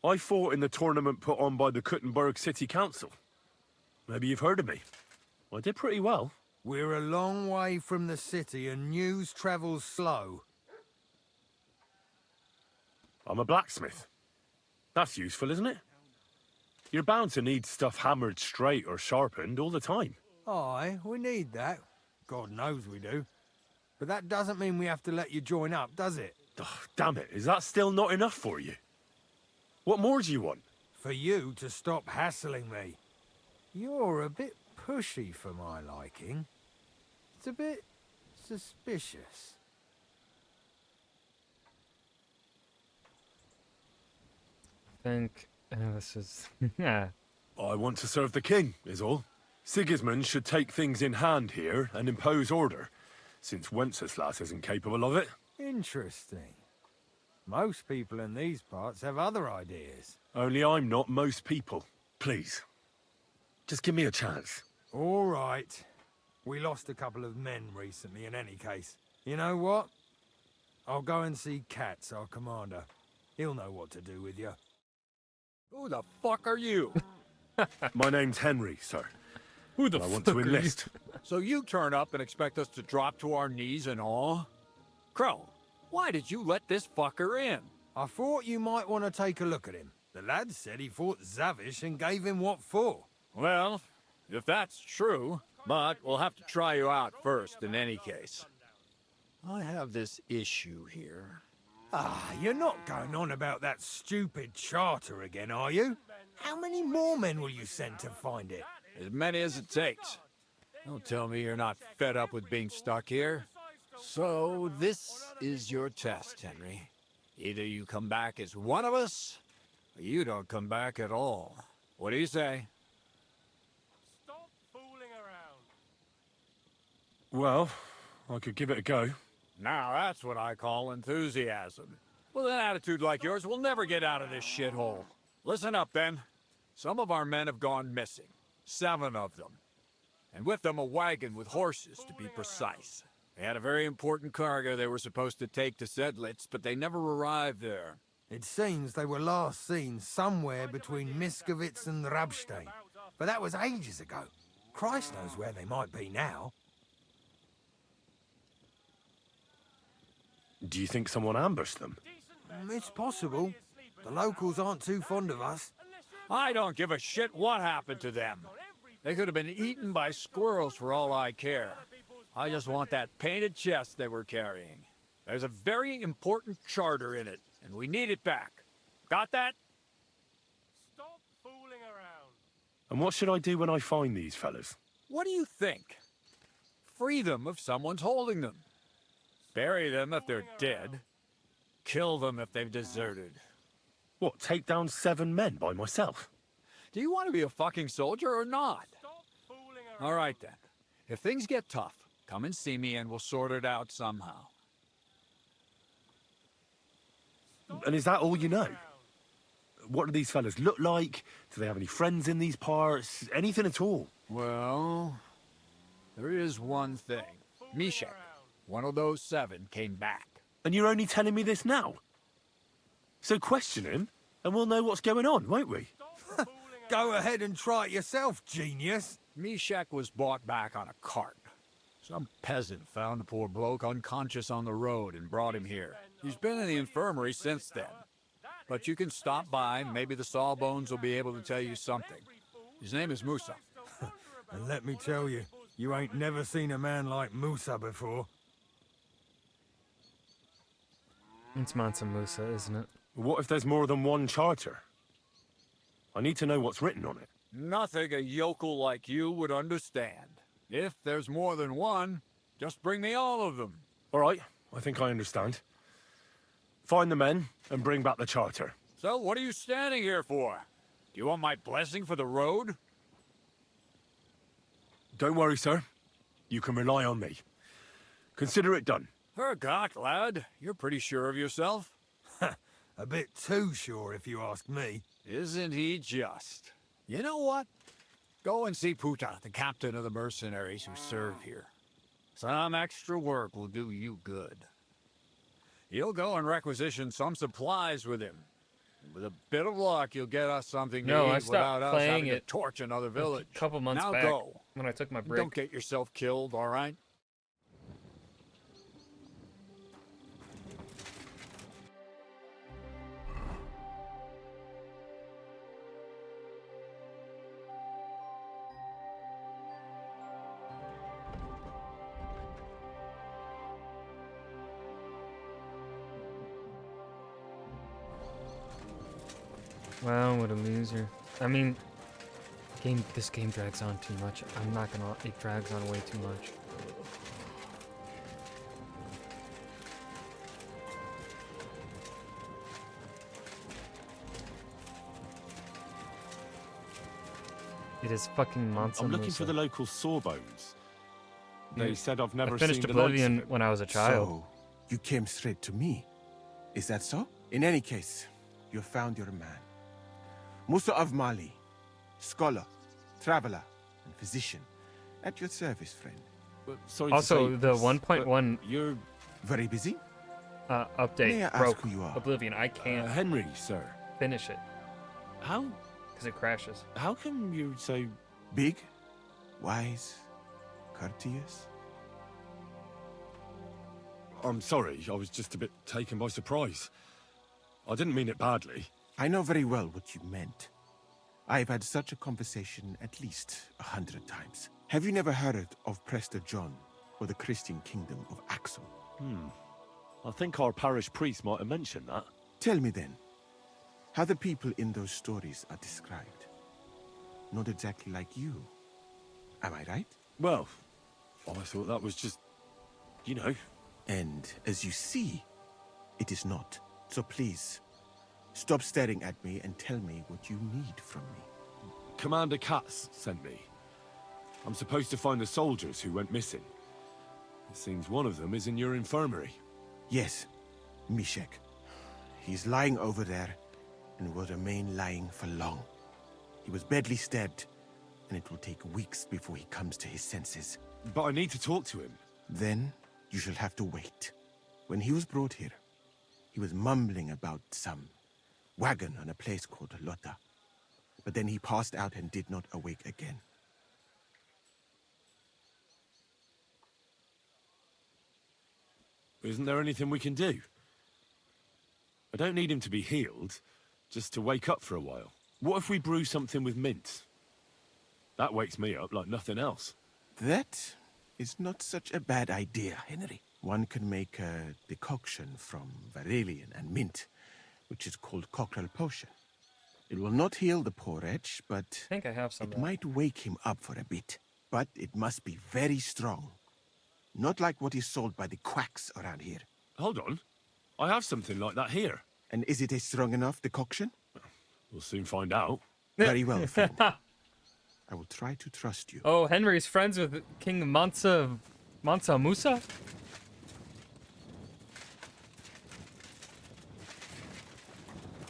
I fought in the tournament put on by the Kuttenberg City Council. Maybe you've heard of me. I did pretty well. We're a long way from the city and news travels slow. I'm a blacksmith. That's useful, isn't it? You're bound to need stuff hammered straight or sharpened all the time. Aye, we need that. God knows we do. But that doesn't mean we have to let you join up, does it? Oh, damn it, is that still not enough for you? What more do you want? For you to stop hassling me. You're a bit pushy for my liking. It's a bit suspicious. I think this is... yeah. I want to serve the king, is all. Sigismund should take things in hand here and impose order, since Wenceslas isn't capable of it. Interesting. Most people in these parts have other ideas. Only I'm not most people. Please. Just give me a chance. All right. We lost a couple of men recently in any case. You know what? I'll go and see Katz, our commander. He'll know what to do with you. Who the fuck are you? My name's Henry, sir. Who the I want fuck to are enlist. So you turn up and expect us to drop to our knees in awe? Crow, why did you let this fucker in? I thought you might want to take a look at him. The lad said he fought Zavish and gave him what for. Well, if that's true, but we'll have to try you out first in any case. I have this issue here. Ah, you're not going on about that stupid charter again, are you? How many more men will you send to find it? As many as it takes. Don't tell me you're not fed up with being stuck here. So, this is your test, Henry. Either you come back as one of us, or you don't come back at all. What do you say? Stop fooling around. Well, I could give it a go. Now that's what I call enthusiasm. With an attitude like yours, we'll never get out of this shithole. Listen up, then. Some of our men have gone missing. 7 of them. And with them a wagon with horses, to be precise. They had a very important cargo they were supposed to take to Sedlitz, but they never arrived there. It seems they were last seen somewhere between Miskovitz and Rabstein. But that was ages ago. Christ knows where they might be now. Do you think someone ambushed them? It's possible. The locals aren't too fond of us. I don't give a shit what happened to them. They could have been eaten by squirrels for all I care. I just want that painted chest they were carrying. There's a very important charter in it, and we need it back. Got that? Stop fooling around. And what should I do when I find these fellas? What do you think? Free them if someone's holding them. Bury them if they're dead. Kill them if they've deserted. What, take down 7 men by myself? Do you want to be a fucking soldier or not? All right, then. If things get tough, come and see me and we'll sort it out somehow. And is that all you know? What do these fellas look like? Do they have any friends in these parts? Anything at all? Well, there is one thing. Mishek, one of those 7, came back. And you're only telling me this now? So question him, and we'll know what's going on, won't we? go ahead and try it yourself, genius. Mishek was brought back on a cart. Some peasant found the poor bloke unconscious on the road and brought him here. He's been in the infirmary since then. But you can stop by, maybe the Sawbones will be able to tell you something. His name is Musa. And let me tell you, you ain't never seen a man like Musa before. It's Mansa Musa, isn't it? What if there's more than one charter? I need to know what's written on it. Nothing a yokel like you would understand. If there's more than one, just bring me all of them. All right, I think I understand. Find the men and bring back the charter. So what are you standing here for? Do you want my blessing for the road? Don't worry, sir. You can rely on me. Consider it done. Hergott, lad. You're pretty sure of yourself. A bit too sure, if you ask me. Isn't he just? You know what? Go and see Puta, the captain of the mercenaries who serve here. Some extra work will do you good. He'll go and requisition some supplies with him. With a bit of luck, you'll get us something to eat without us having to torch another village. A couple months now back, go. when I took my break. Don't get yourself killed, all right? Wow, what a loser. I mean, this game drags on too much. I'm not gonna, it drags on way too much. It is fucking Mansa I'm looking Musa. for the local Sawbones. They said I've never I finished seen the likes of Oblivion it. when I was a child. So, you came straight to me. Is that so? In any case, you found your man. Musa of Mali, scholar, traveler, and physician. At your service, friend. Sorry Also, to say, the 1.1 You're very busy? Update May I ask broke who you are? Oblivion. I can't Henry, sir. finish it How because it crashes. how come you're so big, wise, courteous? I'm sorry, I was just a bit taken by surprise. I didn't mean it badly. I know very well what you meant. I've had such a conversation at least 100 times. Have you never heard of Prester John or the Christian kingdom of Axum? I think our parish priest might have mentioned that. Tell me then, how the people in those stories are described. Not exactly like you. Am I right? Well, I thought that was just, you know. And as you see, it is not. So please, stop staring at me and tell me what you need from me. Commander Katz sent me. I'm supposed to find the soldiers who went missing. It seems one of them is in your infirmary. Yes, Mishek. He's lying over there and will remain lying for long. He was badly stabbed, and it will take weeks before he comes to his senses. But I need to talk to him. Then you shall have to wait. When he was brought here, he was mumbling about some wagon on a place called Lota. But then he passed out and did not awake again. Isn't there anything we can do? I don't need him to be healed, just to wake up for a while. What if we brew something with mint? That wakes me up like nothing else. That is not such a bad idea, Henry. One can make a decoction from Varelian and mint, which is called cockerel potion. It will not heal the poor wretch, but I think I have some of it that. might wake him up for a bit. But it must be very strong. Not like what is sold by the quacks around here. Hold on. I have something like that here. And is it a strong enough decoction? We'll soon find out. Very well, friend. I will try to trust you. Oh, Henry's friends with King Mansa Musa?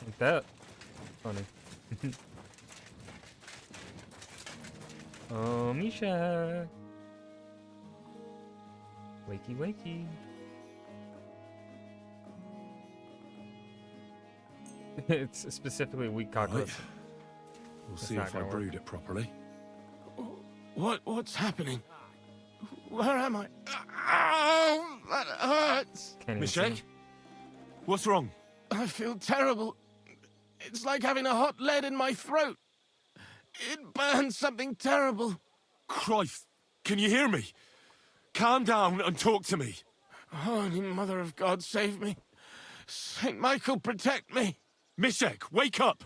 Like that. Funny. Oh, Misha. Wakey, wakey. It's specifically weak cockroach. We'll It's see not if I gonna work. brewed it properly. What's happening? Where am I? Ow! That hurts! Can't even see Mishek? him. What's wrong? I feel terrible. It's like having a hot lead in my throat. It burns something terrible. Christ, can you hear me? Calm down and talk to me. Holy Mother of God, save me. Saint Michael, protect me. Mishek, wake up!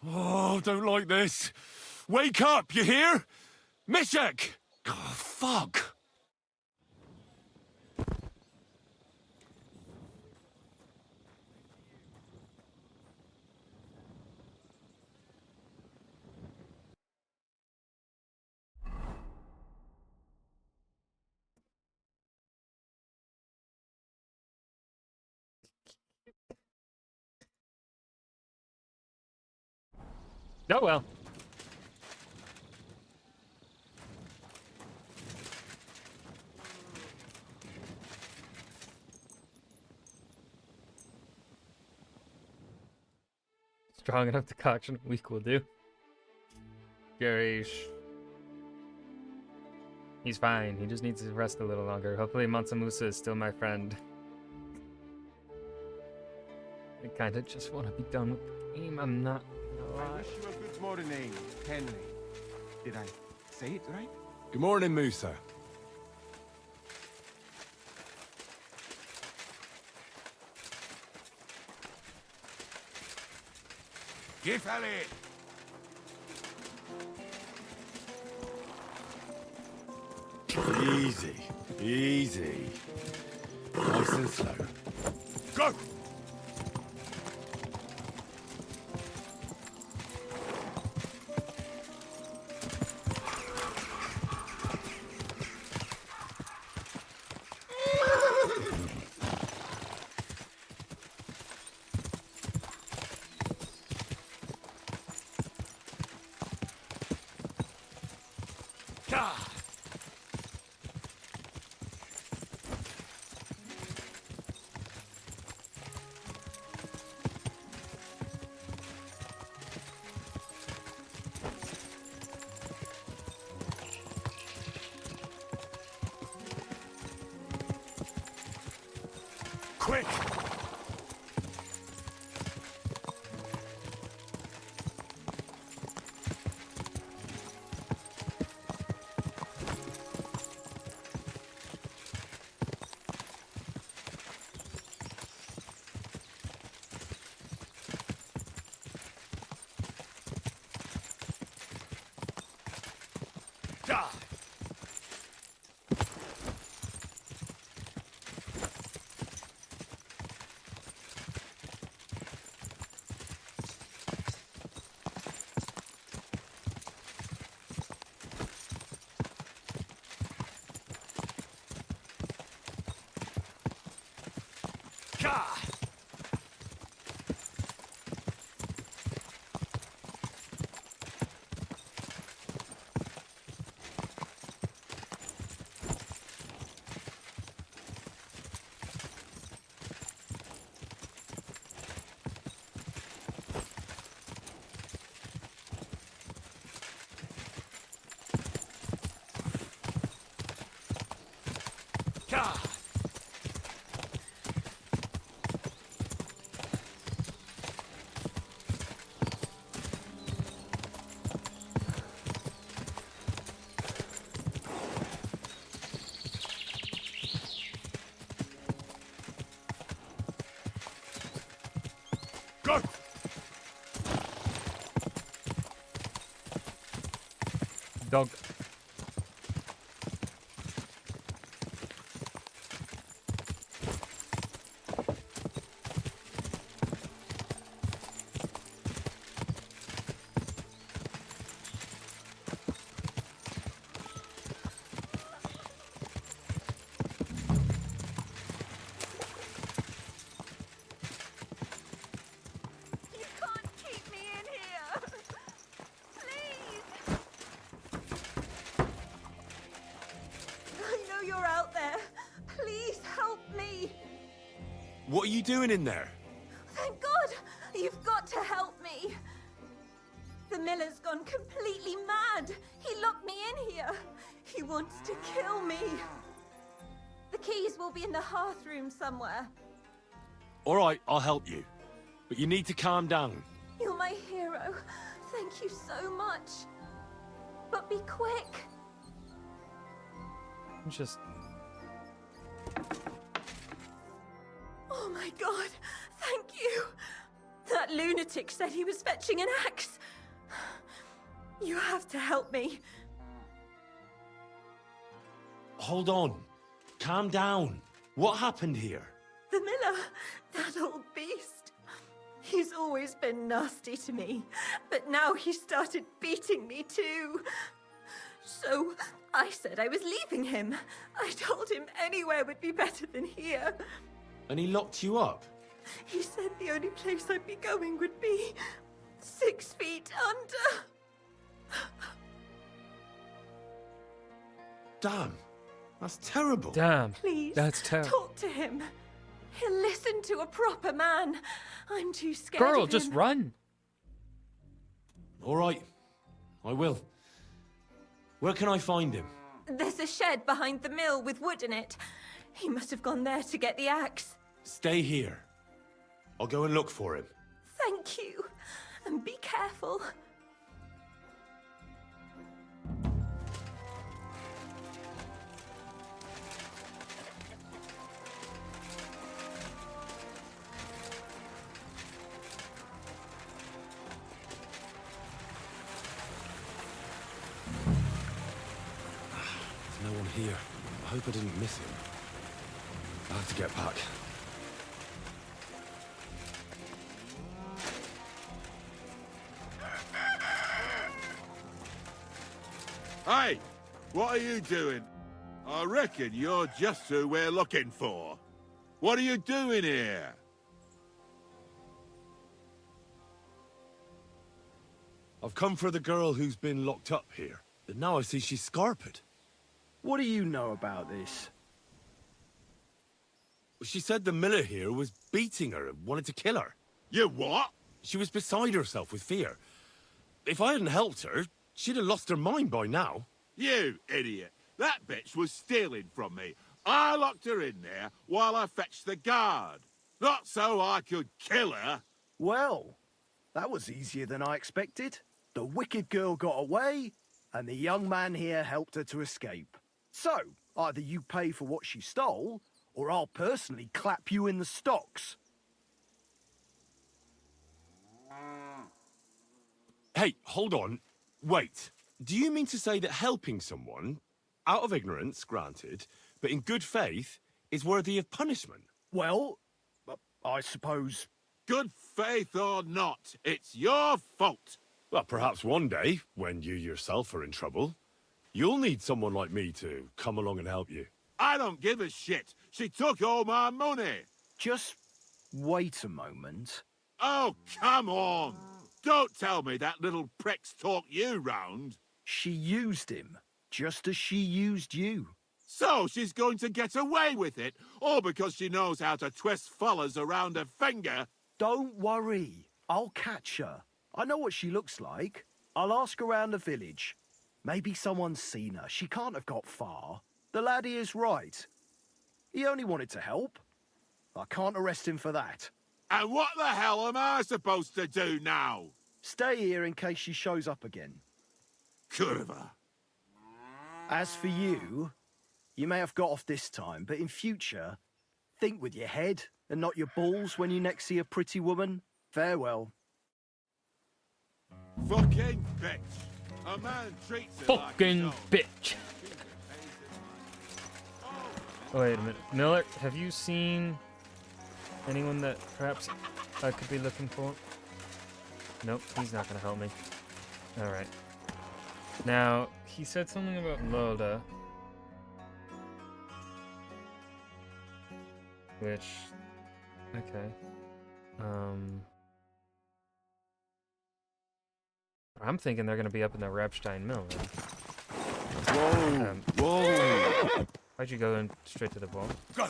Oh, don't like this. Wake up, you hear? Mishek! Oh, fuck! Oh well. Strong enough decoction, weak will do. Garish. He's fine. He just needs to rest a little longer. Hopefully Mansa Musa is still my friend. I kinda just want to be done with the game. I'm not gonna I lie. wish you a good morning, Henry. Did I say it right? Good morning, Musa. Gifali! Easy, easy. Nice and slow. Go! Quick! Go! Dog. You can't keep me in here! Please! I know you're out there. Please help me! What are you doing in there? Thank God! You've got to help me! The miller's gone completely mad. He locked me in here. He wants to kill me. The keys will be in the hearth room somewhere. All right, I'll help you. But you need to calm down. You're my hero. Thank you so much. But be quick. Just... Oh my god, thank you. That lunatic said he was fetching an axe. You have to help me. Hold on. Calm down. What happened here? The miller, that old beast. He's always been nasty to me, but now he started beating me too. So I said I was leaving him. I told him anywhere would be better than here. And he locked you up? He said the only place I'd be going would be 6 feet under. Damn. That's terrible. Damn. Please, that's terrible. talk to him. He'll listen to a proper man. I'm too scared Girl, of him. just run. All right. I will. Where can I find him? There's a shed behind the mill with wood in it. He must have gone there to get the axe. Stay here. I'll go and look for him. Thank you. And be careful. There's no one here. I hope I didn't miss him. I have to get back. Hey, what are you doing? I reckon you're just who we're looking for. What are you doing here? I've come for the girl who's been locked up here. But now I see she's scarpered. What do you know about this? She said the miller here was beating her and wanted to kill her. You what? She was beside herself with fear. If I hadn't helped her, she'd have lost her mind by now. You idiot. That bitch was stealing from me. I locked her in there while I fetched the guard. Not so I could kill her. Well, that was easier than I expected. The wicked girl got away, and the young man here helped her to escape. So, either you pay for what she stole, or I'll personally clap you in the stocks. Hey, hold on. Wait. Do you mean to say that helping someone, out of ignorance, granted, but in good faith, is worthy of punishment? Well, I suppose... Good faith or not, it's your fault. Well, perhaps one day, when you yourself are in trouble, you'll need someone like me to come along and help you. I don't give a shit. She took all my money. Just wait a moment. Oh, come on. Don't tell me that little prick's talked you round. She used him, just as she used you. So she's going to get away with it, all because she knows how to twist fellas around her finger? Don't worry. I'll catch her. I know what she looks like. I'll ask around the village. Maybe someone's seen her. She can't have got far. The laddie is right. He only wanted to help. I can't arrest him for that. And what the hell am I supposed to do now? Stay here in case she shows up again. Curva. As for you, you may have got off this time, but in future, think with your head and not your balls when you next see a pretty woman. Farewell. Fucking bitch. A man treats her Fucking like bitch. Wait a minute. Miller, have you seen anyone that perhaps I could be looking for? Nope, he's not gonna help me. Alright. Now, he said something about Loda. Which... Okay. I'm thinking they're gonna be up in the Repstein Mill, then. Whoa! Whoa! Why'd you go in straight to the ball? Go!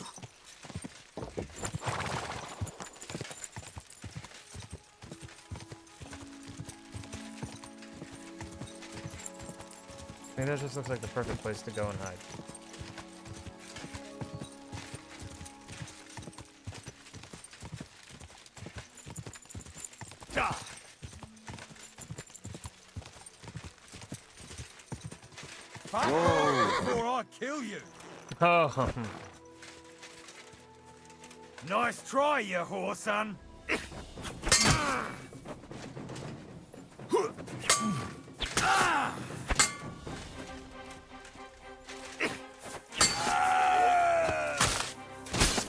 Maybe that just looks like the perfect place to go and hide. Before I kill you. Oh. Nice try, you whoreson.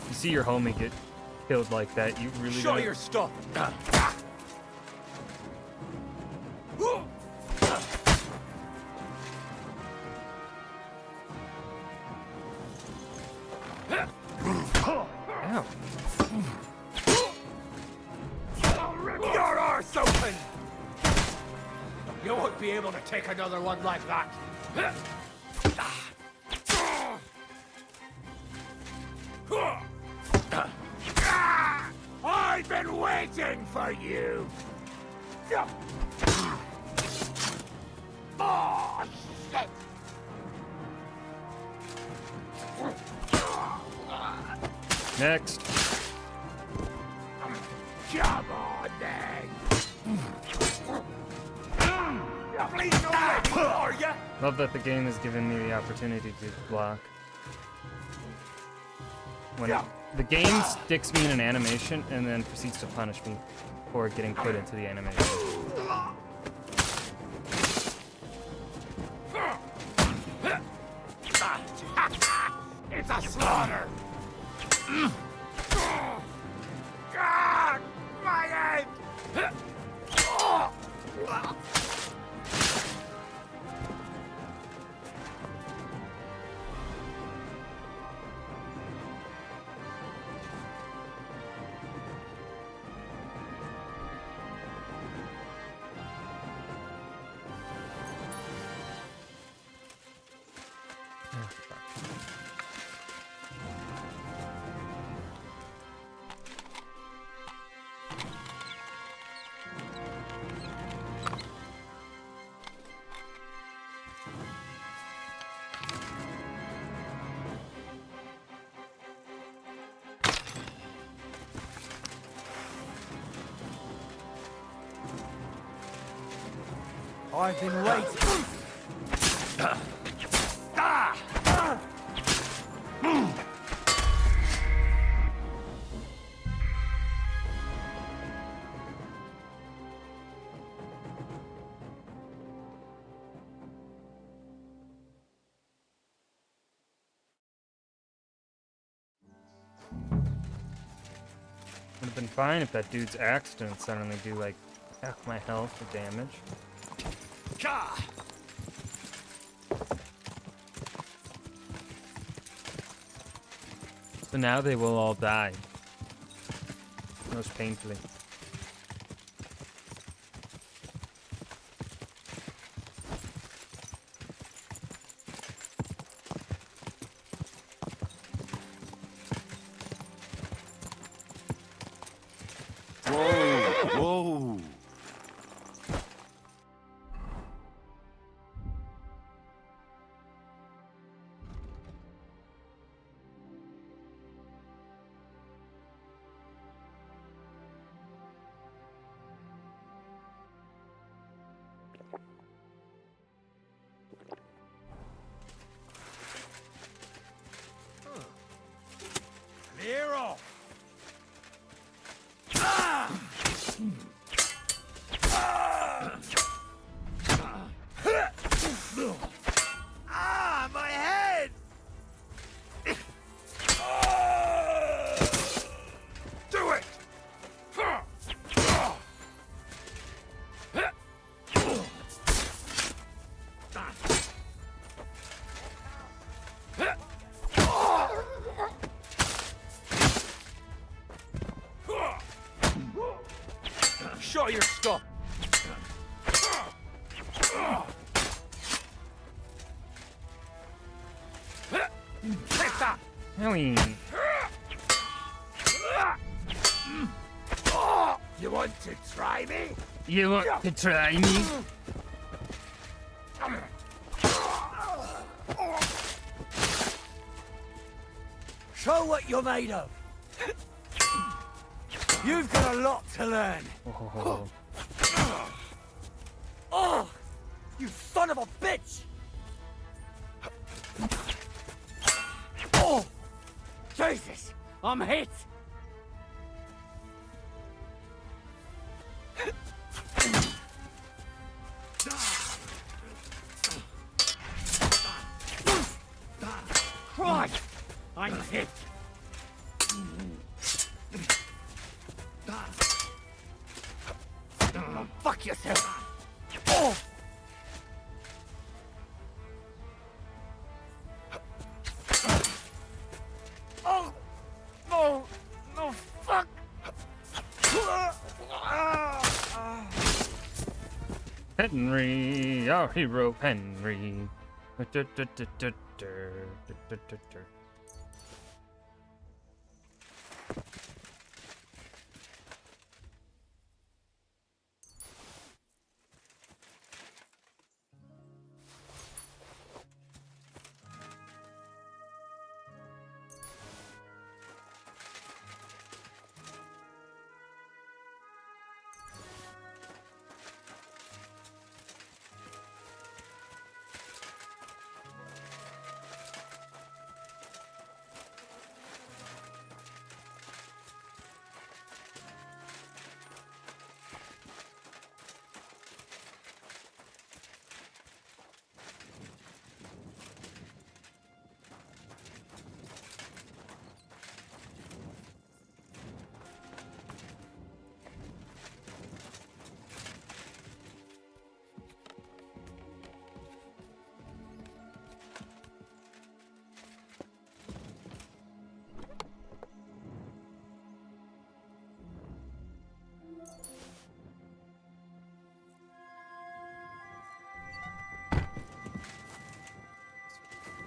You see your homie get killed like that, you really Show gotta... your stuff. Ow. Your arse open! You won't be able to take another one like that. I've been waiting for you! Oh, shit! Next. Come on, then! Please don't let me, are ya? Love that the game is giving me the opportunity to block. When the game sticks me in an animation and then proceeds to punish me for getting put into the animation. It's a slaughter! God, my head! I've been waiting. Would have been fine if that dude's axe didn't suddenly do like half my health of damage. So now they will all die. Most painfully. Whoa! Clear off. Ah, my head! Do it! Show your stuff. Howie. You want to try me? You want to try me? what you're made of. You've got a lot to learn. Oh, you son of a bitch! Oh, Jesus, I'm hit. Christ, I'm hit. Oh, fuck yourself. Oh. Oh, no, no, fuck. Henry, our hero Henry.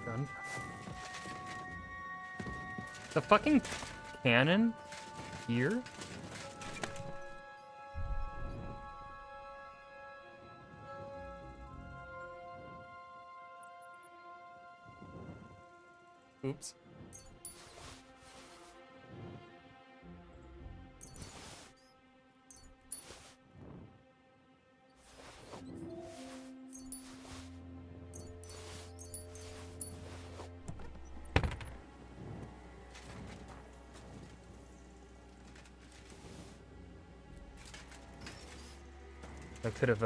Gun. The fucking cannon here? Oops. I could have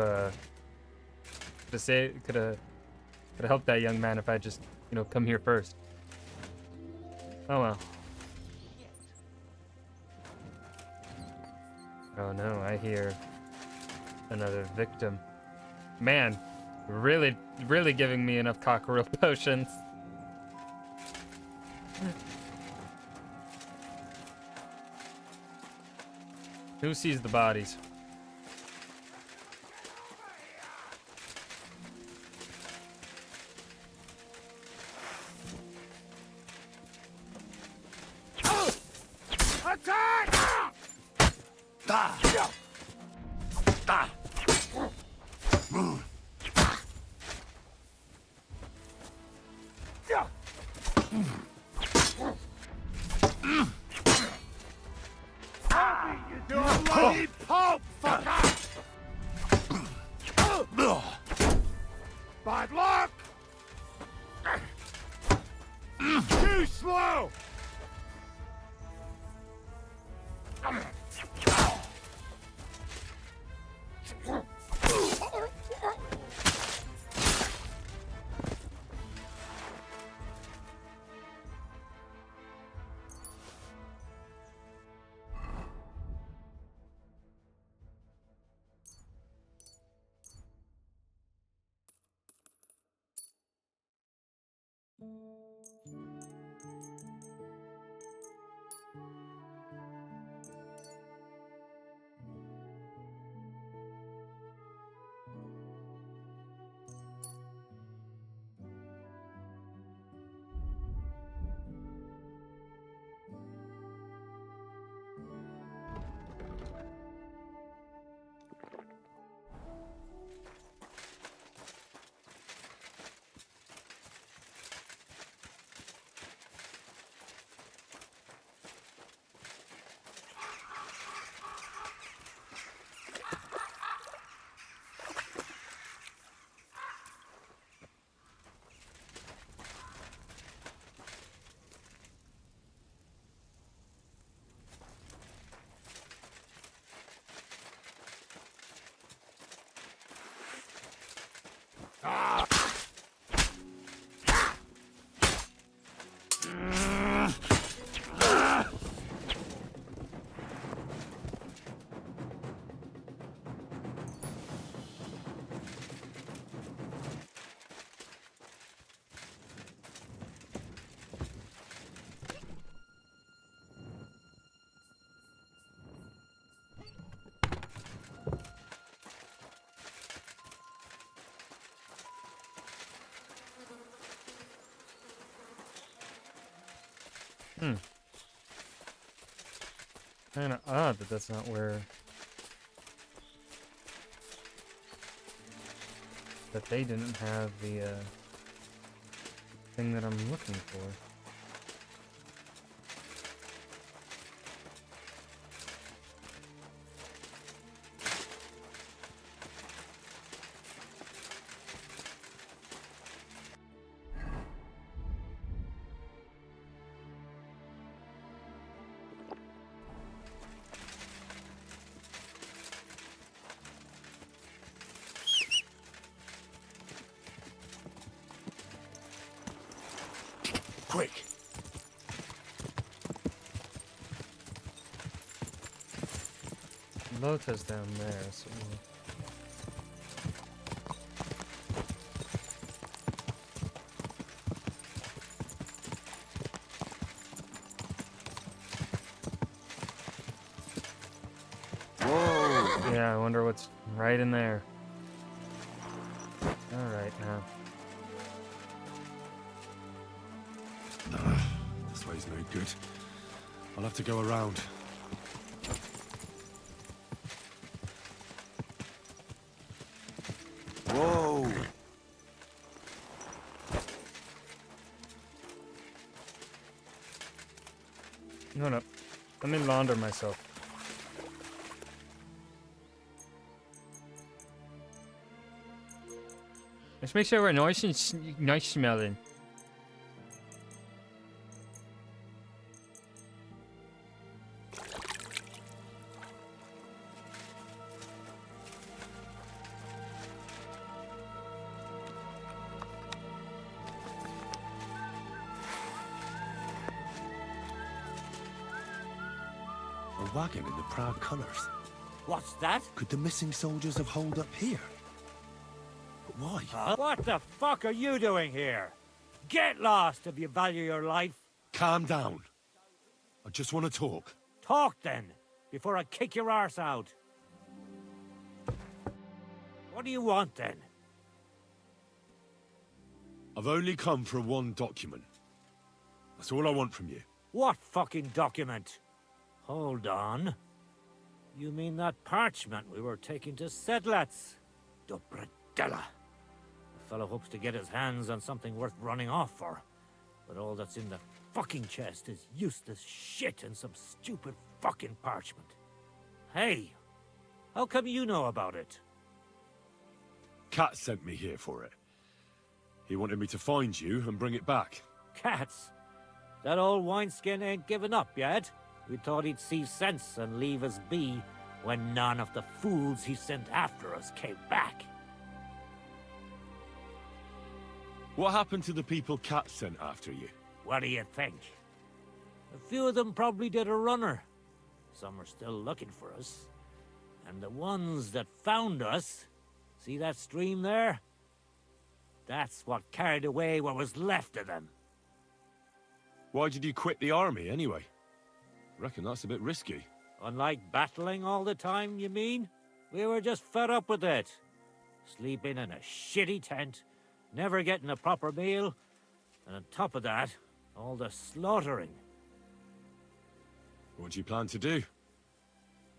could have helped that young man if I just, you know, come here first. Oh well. Oh no, I hear another victim. Man, really giving me enough cockerel potions. Who sees the bodies? Bad luck! Too slow! Kinda odd that that's not where... that they didn't have the, thing that I'm looking for. Quick! Lota's down there, so... Whoa! Yeah, I wonder what's right in there. Alright, now. This way's no good. I'll have to go around. Whoa! No. Let me launder myself. Let's make sure we're nice and nice smelling. A wagon in the proud colours. What's that? Could the missing soldiers have holed up here? But why? Huh? What the fuck are you doing here? Get lost if you value your life. Calm down. I just want to talk. Talk then, before I kick your arse out. What do you want then? I've only come for one document. That's all I want from you. What fucking document? Hold on. You mean that parchment we were taking to Sedlets? Dobradella. The fellow hopes to get his hands on something worth running off for. But all that's in the fucking chest is useless shit and some stupid fucking parchment. Hey, how come you know about it? Cat sent me here for it. He wanted me to find you and bring it back. Cats? That old wineskin ain't given up yet. We thought he'd see sense and leave us be when none of the fools he sent after us came back. What happened to the people Cat sent after you? What do you think? A few of them probably did a runner. Some are still looking for us. And the ones that found us, see that stream there? That's what carried away what was left of them. Why did you quit the army, anyway? Reckon that's a bit risky. Unlike battling all the time, you mean? We were just fed up with it. Sleeping in a shitty tent, never getting a proper meal, and on top of that, all the slaughtering. What do you plan to do?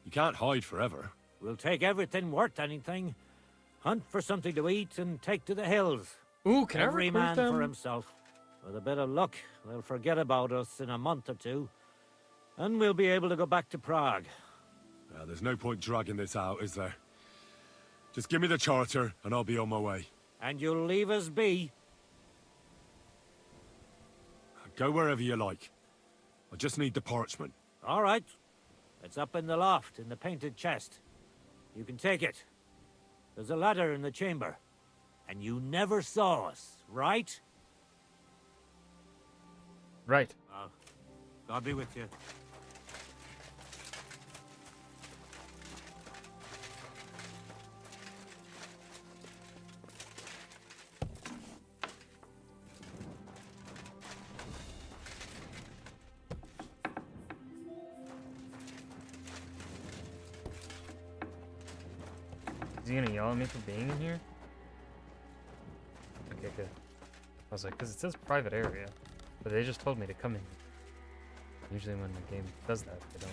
You can't hide forever. We'll take everything worth anything, hunt for something to eat, and take to the hills. Ooh, can Every I recruit man them? for himself. With a bit of luck, they'll forget about us in a month or two, and we'll be able to go back to Prague. There's no point dragging this out, is there? Just give me the charter, and I'll be on my way. And you'll leave us be? Go wherever you like. I just need the parchment. All right. It's up in the loft, in the painted chest. You can take it. There's a ladder in the chamber. And you never saw us, right? Right. God be with you. Is he gonna yell at me for being in here? Okay, good. I was like, because it says private area, but they just told me to come in. Usually when the game does that, they don't.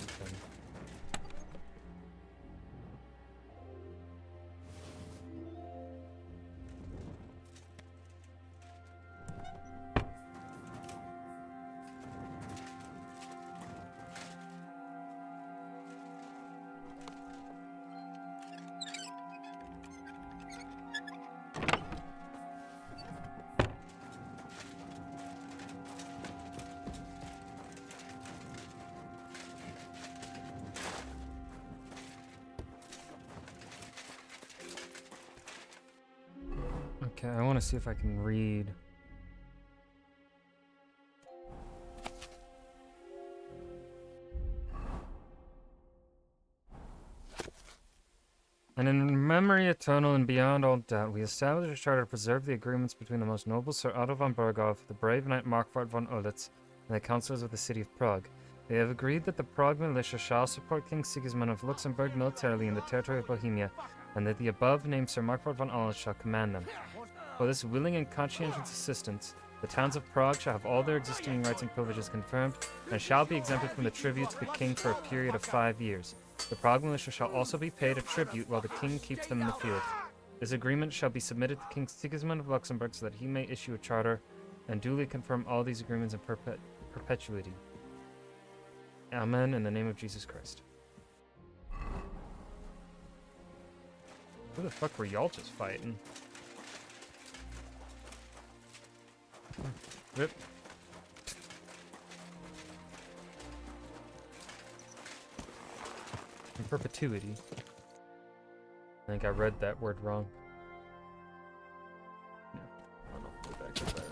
Okay, I want to see if I can read. And in memory eternal and beyond all doubt, we establish a charter to preserve the agreements between the most noble Sir Otto von Berghoff, the brave knight Markvart von Ullitz, and the councillors of the city of Prague. They have agreed that the Prague militia shall support King Sigismund of Luxembourg militarily in the territory of Bohemia, and that the above-named Sir Markvart von Ullitz shall command them. For this willing and conscientious assistance, the towns of Prague shall have all their existing rights and privileges confirmed, and shall be exempted from the tribute to the king for a period of 5 years. The Prague militia shall also be paid a tribute while the king keeps them in the field. This agreement shall be submitted to King Sigismund of Luxembourg so that he may issue a charter and duly confirm all these agreements in perpetuity. Amen, in the name of Jesus Christ. Who the fuck were y'all just fighting? Rip. In perpetuity. I think I read that word wrong. Yeah, I'll go back to there.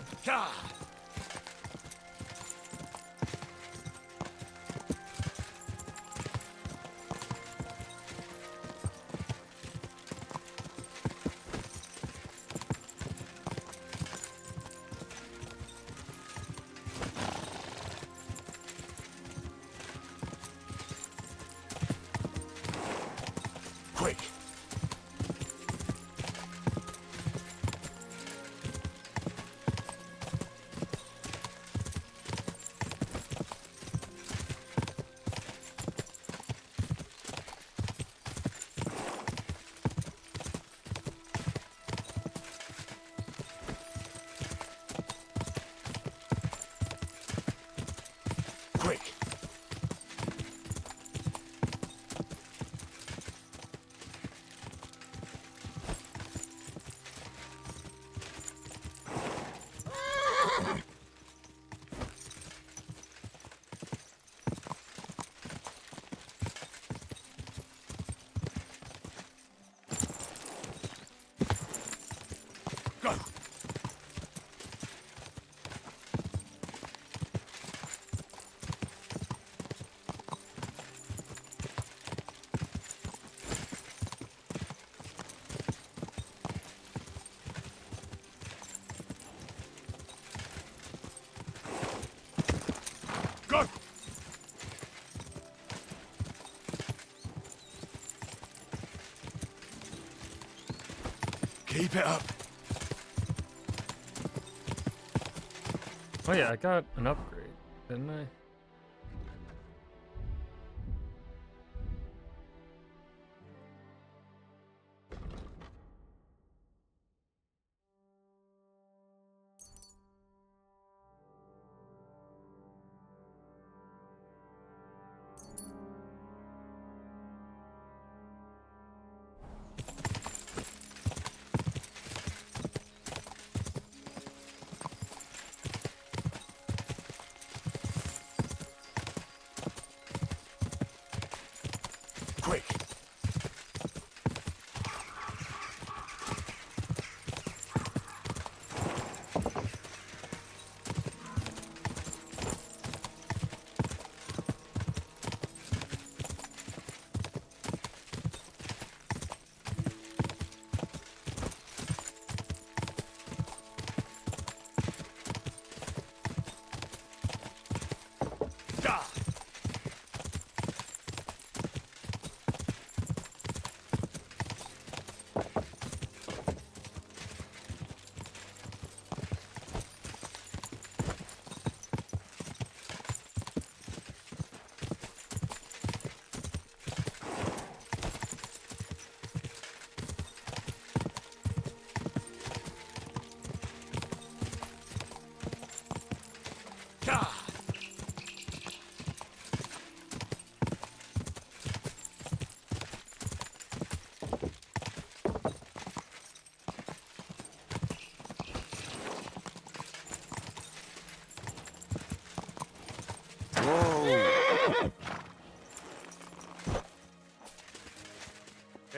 Keep it up. Oh yeah, I got an upgrade, didn't I?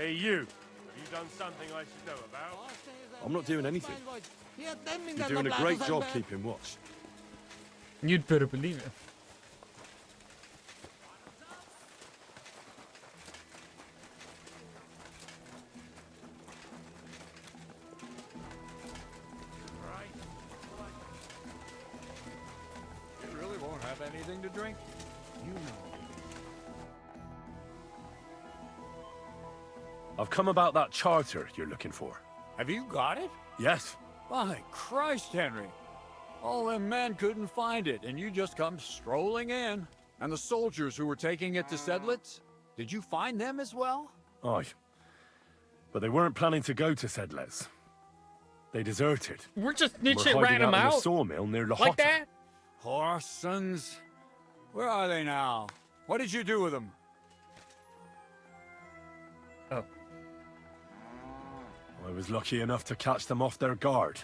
Hey, you. Have you done something I should know about? I'm not doing anything. You're doing a great job keeping watch. You'd better believe it. You really won't have anything to drink? You know. I've come about that charter you're looking for. Have you got it? Yes. My Christ, Henry. All them men couldn't find it, and you just come strolling in. And the soldiers who were taking it to Sedlitz? Did you find them as well? Aye. But they weren't planning to go to Sedlitz. They deserted. We're just We're ran hiding them out in out. a sawmill near La Like Hotta. that? Horsons. Where are they now? What did you do with them? Oh. I was lucky enough to catch them off their guard.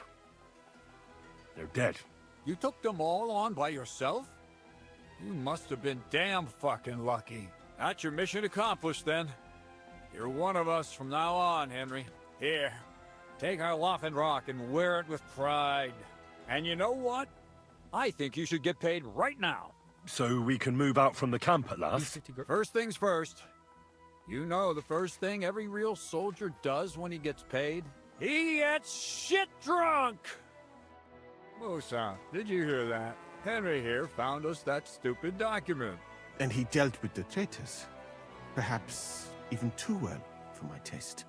They're dead. You took them all on by yourself? You must have been damn fucking lucky. That's your mission accomplished, then. You're one of us from now on, Henry. Here, take our Laughing Rock and wear it with pride. And you know what? I think you should get paid right now. So we can move out from the camp at last? First things first. You know the first thing every real soldier does when he gets paid? He gets shit drunk! Musa, did you hear that? Henry here found us that stupid document. And he dealt with the traitors. Perhaps even too well for my taste.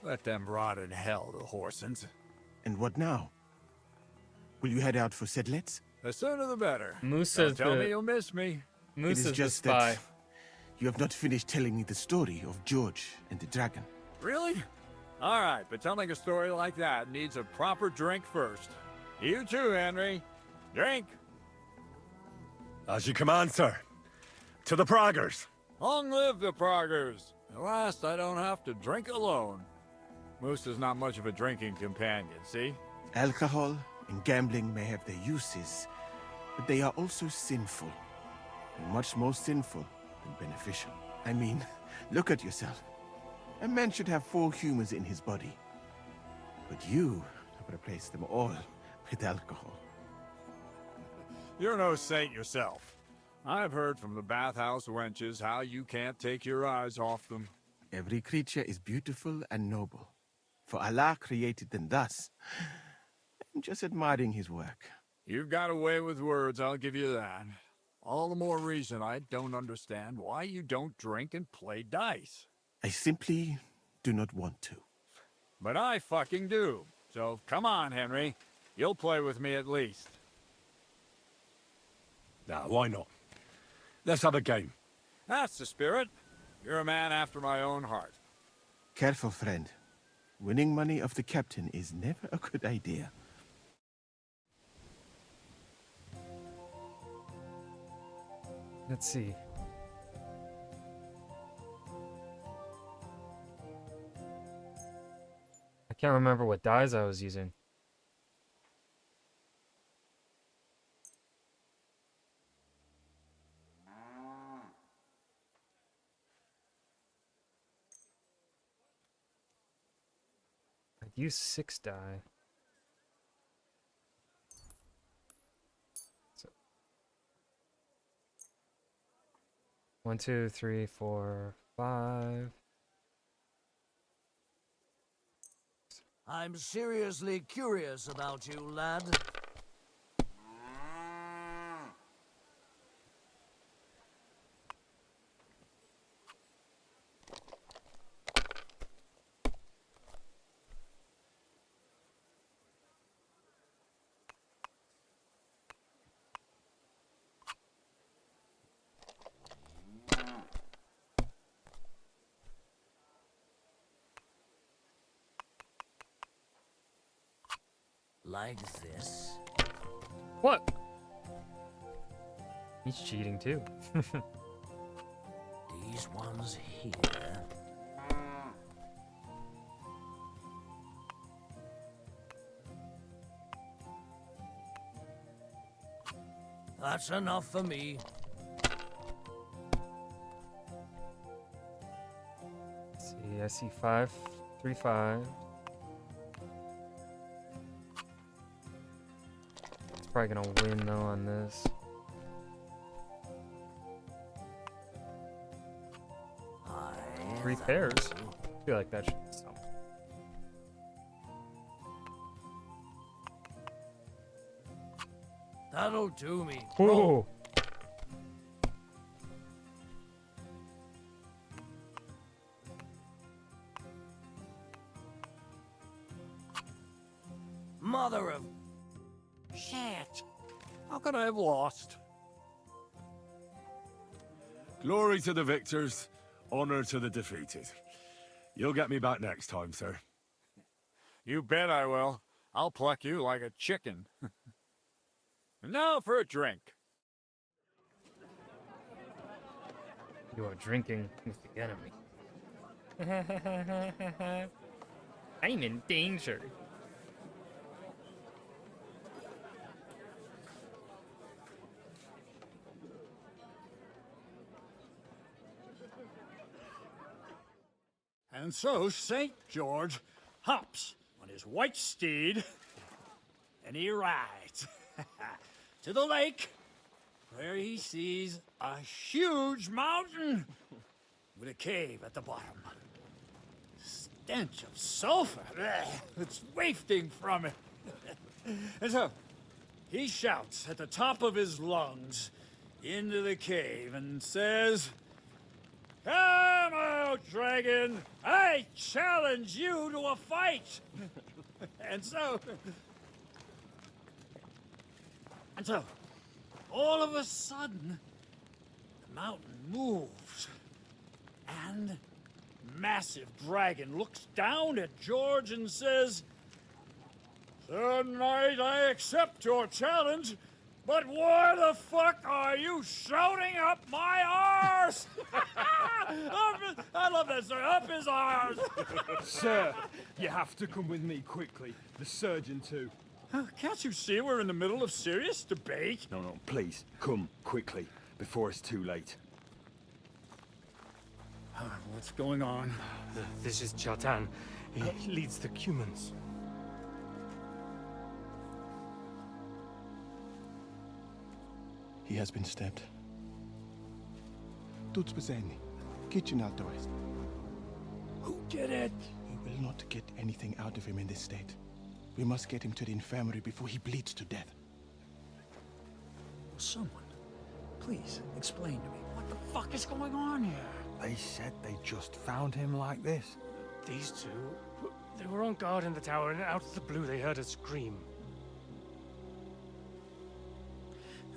Let them rot in hell, the Horsons. And what now? Will you head out for Sedlitz? The sooner the better. Musa's Don't tell the- me you'll miss me. Moose It is just that you have not finished telling me the story of George and the dragon. Really? All right, but telling a story like that needs a proper drink first. You too, Henry. Drink. As you command, sir. To the Praggers. Long live the Praggers. At last, I don't have to drink alone. Moose is not much of a drinking companion, see? Alcohol and gambling may have their uses, but they are also sinful. And much more sinful than beneficial. I mean, look at yourself. A man should have 4 humors in his body. But you have replaced them all with alcohol. You're no saint yourself. I've heard from the bathhouse wenches how you can't take your eyes off them. Every creature is beautiful and noble. For Allah created them thus. I'm just admiring his work. You've got a way with words, I'll give you that. All the more reason I don't understand why you don't drink and play dice. I simply do not want to. But I fucking do. So come on, Henry. You'll play with me at least. Nah, why not? Let's have a game. That's the spirit. You're a man after my own heart. Careful, friend. Winning money of the captain is never a good idea. Let's see. I can't remember what dyes I was using. I'd use 6 dye. So 1, 2, 3, 4, 5. I'm seriously curious about you, lad. Like this? What? He's cheating too. These ones here. That's enough for me. See, see. I see 535. It's probably gonna win though on this. Three pairs. I feel like that should be something. That'll do me. Whoa. Mother of... Shit. How could I have lost? Glory to the victors, honor to the defeated. You'll get me back next time, sir. You bet I will. I'll pluck you like a chicken. And now for a drink. You are drinking with the enemy. I'm in danger. And so St. George hops on his white steed, and he rides to the lake, where he sees a huge mountain with a cave at the bottom. Stench of sulfur, it's wafting from it. And so he shouts at the top of his lungs into the cave and says, "Come out, dragon! I challenge you to a fight!" And so, all of a sudden, the mountain moves, and massive dragon looks down at George and says, "Sir Knight, I accept your challenge, but why the fuck are you shouting up my arse?" I love that, sir. Up his arse. Sir, you have to come with me quickly. The surgeon too. Can't you see we're in the middle of serious debate? No, please, come quickly, before it's too late. What's going on? This is Chatan. He leads the Cumans. He has been stabbed. Tuts bezeni. Kitchen out the west. Who did it? We will not get anything out of him in this state. We must get him to the infirmary before he bleeds to death. Someone, please explain to me what the fuck is going on here. They said they just found him like this. These two, they were on guard in the tower, and out of the blue they heard a scream.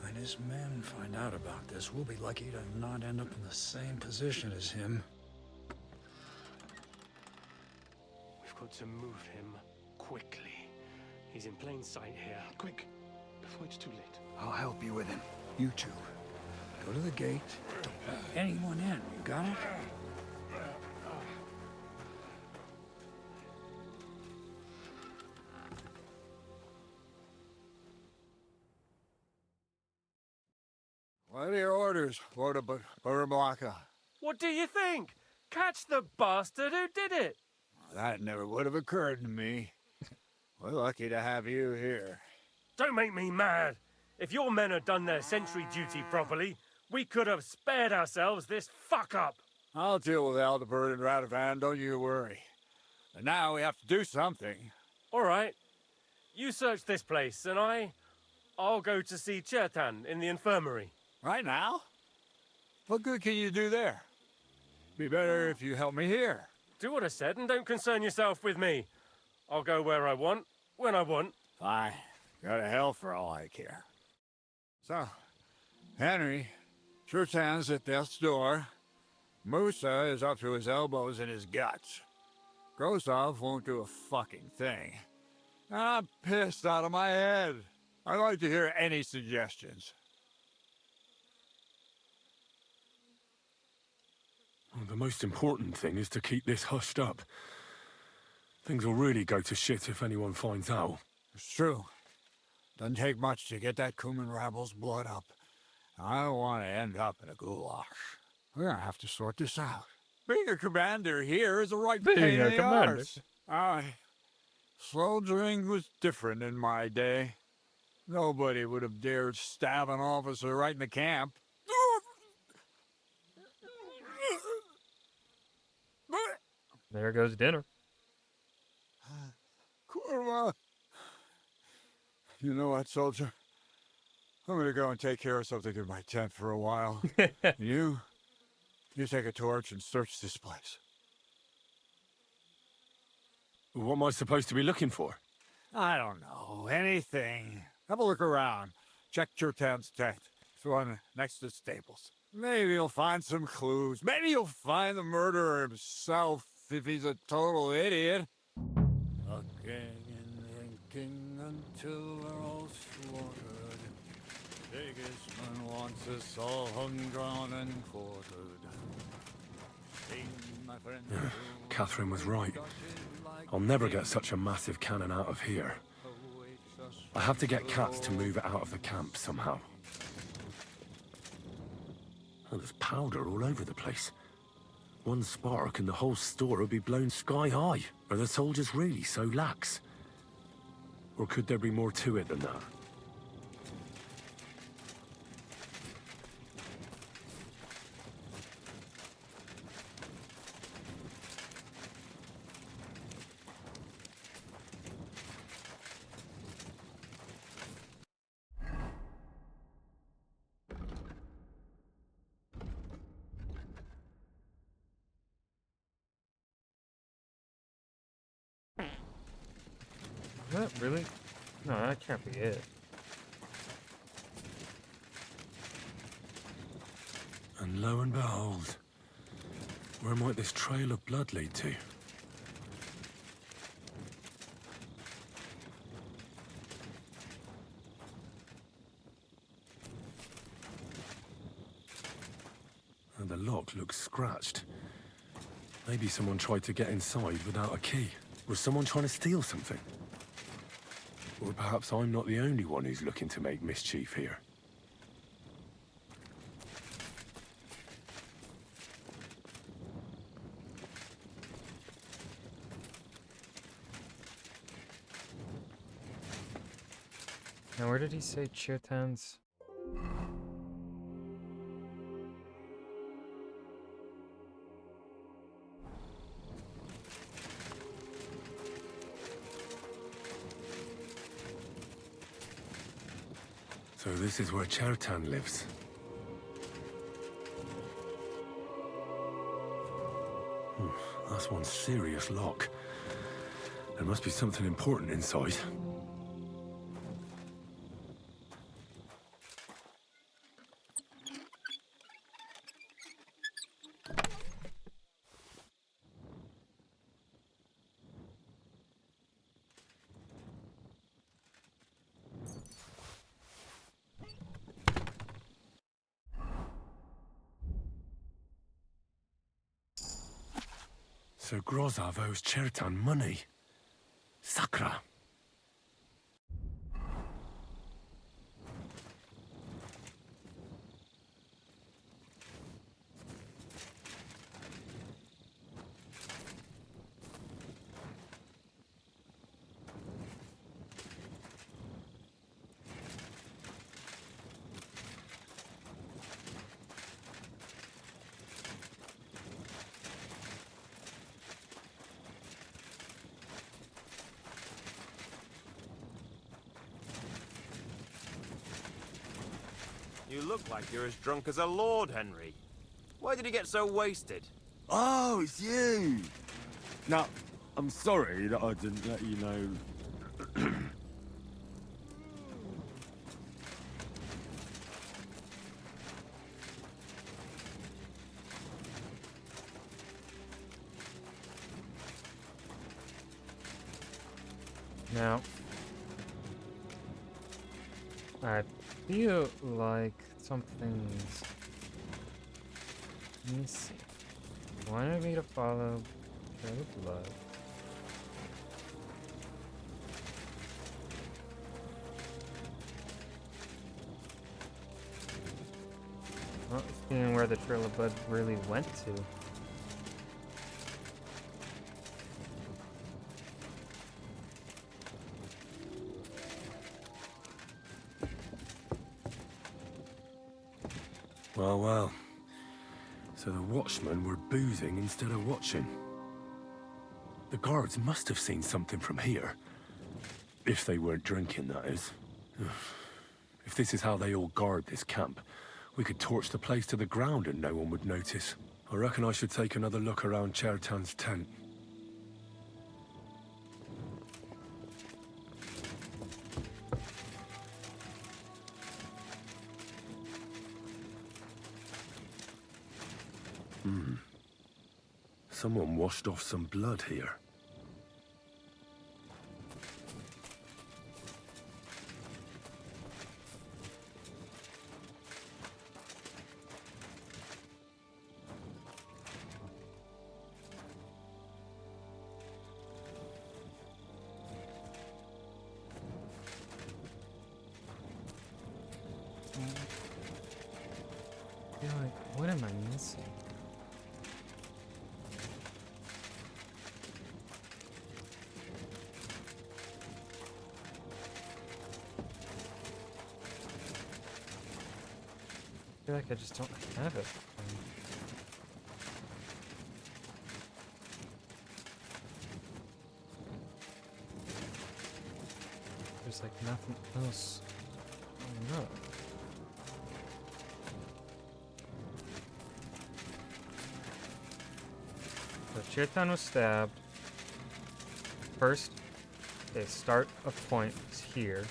When his men find out about this, we'll be lucky to not end up in the same position as him. We've got to move him quickly. He's in plain sight here. Quick, before it's too late. I'll help you with him. You two, go to the gate. Don't let anyone in. You got it? What are your orders, Lord of Burablaka? What do you think? Catch the bastard who did it! That never would have occurred to me. We're lucky to have you here. Don't make me mad. If your men had done their sentry duty properly, we could have spared ourselves this fuck-up. I'll deal with Aldebert and Radovan, don't you worry. And now we have to do something. All right. You search this place, and I'll go to see Chertan in the infirmary. Right now? What good can you do there? Be better if you help me here. Do what I said, and don't concern yourself with me. I'll go where I want, when I want. Fine. Go to hell for all I care. So, Henry, Chertan's at death's door. Musa is up to his elbows in his guts. Grosov won't do a fucking thing. I'm pissed out of my head. I'd like to hear any suggestions. Well, the most important thing is to keep this hushed up. Things will really go to shit if anyone finds out. It's true. Doesn't take much to get that Cuman rabble's blood up. I don't want to end up in a goulash. We're gonna have to sort this out. Being a commander here is a right Being pain a in the commander. arse. Soldiering was different in my day. Nobody would have dared stab an officer right in the camp. There goes dinner. Kurwa. You know what, soldier? I'm gonna go and take care of something in my tent for a while. You take a torch and search this place. What am I supposed to be looking for? I don't know. Anything. Have a look around. Check Chertan's tent. It's the one next to the stables. Maybe you'll find some clues. Maybe you'll find the murderer himself if he's a total idiot. Looking and thinking until we're all slaughtered. Sigismund wants us all hung, drawn, and quartered. Sing, my friend. Catherine was right. I'll never get such a massive cannon out of here. I have to get cats to move it out of the camp somehow. Oh, there's powder all over the place. One spark and the whole store would be blown sky high. Are the soldiers really so lax? Or could there be more to it than that? What? Really? No, that can't be it. And lo and behold, where might this trail of blood lead to? And the lock looks scratched. Maybe someone tried to get inside without a key. Was someone trying to steal something? Or perhaps I'm not the only one who's looking to make mischief here. Now, where did he say Chertan's? So this is where Chertan lives. That's one serious lock. There must be something important inside. So Grozov owes Chertan money. Sakra. You look like you're as drunk as a lord, Henry. Why did you get so wasted? Oh, it's you! Now, I'm sorry that I didn't let you know. Now, I feel like something's missing. Wanted me to follow Trail of Blood. Not seeing where the Trail of Blood really went to. Oh well. So the watchmen were boozing instead of watching. The guards must have seen something from here. If they weren't drinking, that is. If this is how they all guard this camp, we could torch the place to the ground and no one would notice. I reckon I should take another look around Chertan's tent. Someone washed off some blood here. I feel like, what am I missing? I feel like I just don't have it. There's like nothing else. I don't know. So Chertan was stabbed. First, they start a point here.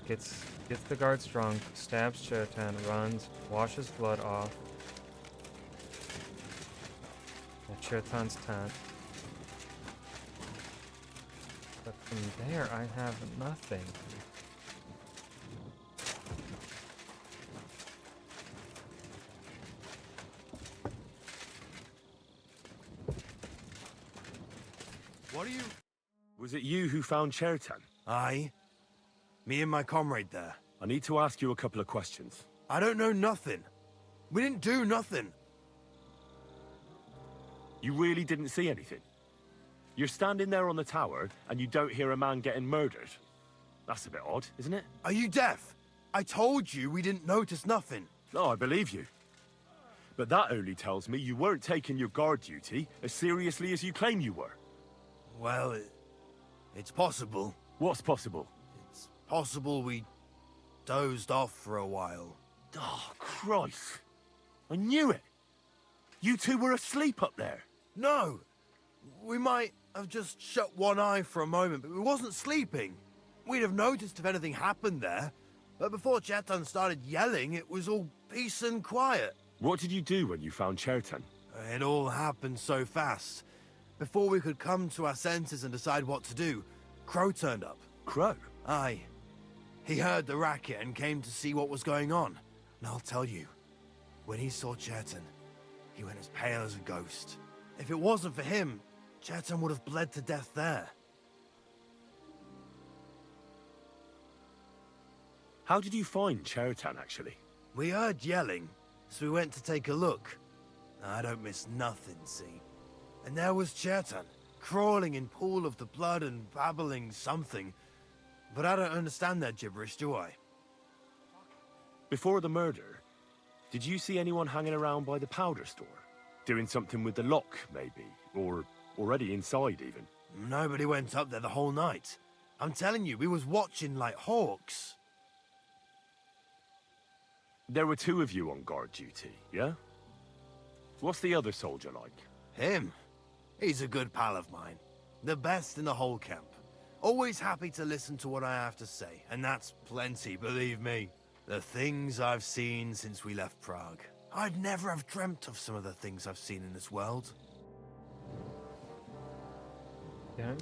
Gets the guards drunk, stabs Chertan, runs, washes blood off. At Chertan's tent. But from there, I have nothing. What are you... Was it you who found Chertan? Aye. Me and my comrade there. I need to ask you a couple of questions. I don't know nothing. We didn't do nothing. You really didn't see anything? You're standing there on the tower, and you don't hear a man getting murdered? That's a bit odd, isn't it? Are you deaf? I told you we didn't notice nothing. No, I believe you. But that only tells me you weren't taking your guard duty as seriously as you claim you were. Well, it's possible. What's possible? It's possible we dozed off for a while. Oh, Christ. I knew it. You two were asleep up there. No. We might have just shut one eye for a moment, but we wasn't sleeping. We'd have noticed if anything happened there. But before Chertan started yelling, it was all peace and quiet. What did you do when you found Chertan? It all happened so fast. Before we could come to our senses and decide what to do, Crow turned up. Crow? Aye. He heard the racket and came to see what was going on. And I'll tell you, when he saw Chertan, he went as pale as a ghost. If it wasn't for him, Chertan would have bled to death there. How did you find Chertan, actually? We heard yelling, so we went to take a look. I don't miss nothing, see? And there was Chertan, crawling in pool of the blood and babbling something. But I don't understand that gibberish, do I? Before the murder, did you see anyone hanging around by the powder store? Doing something with the lock, maybe? Or already inside, even? Nobody went up there the whole night. I'm telling you, we was watching like hawks. There were two of you on guard duty, yeah? What's the other soldier like? Him? He's a good pal of mine. The best in the whole camp. Always happy to listen to what I have to say, and that's plenty, believe me. The things I've seen since we left Prague. I'd never have dreamt of some of the things I've seen in this world. Yeah.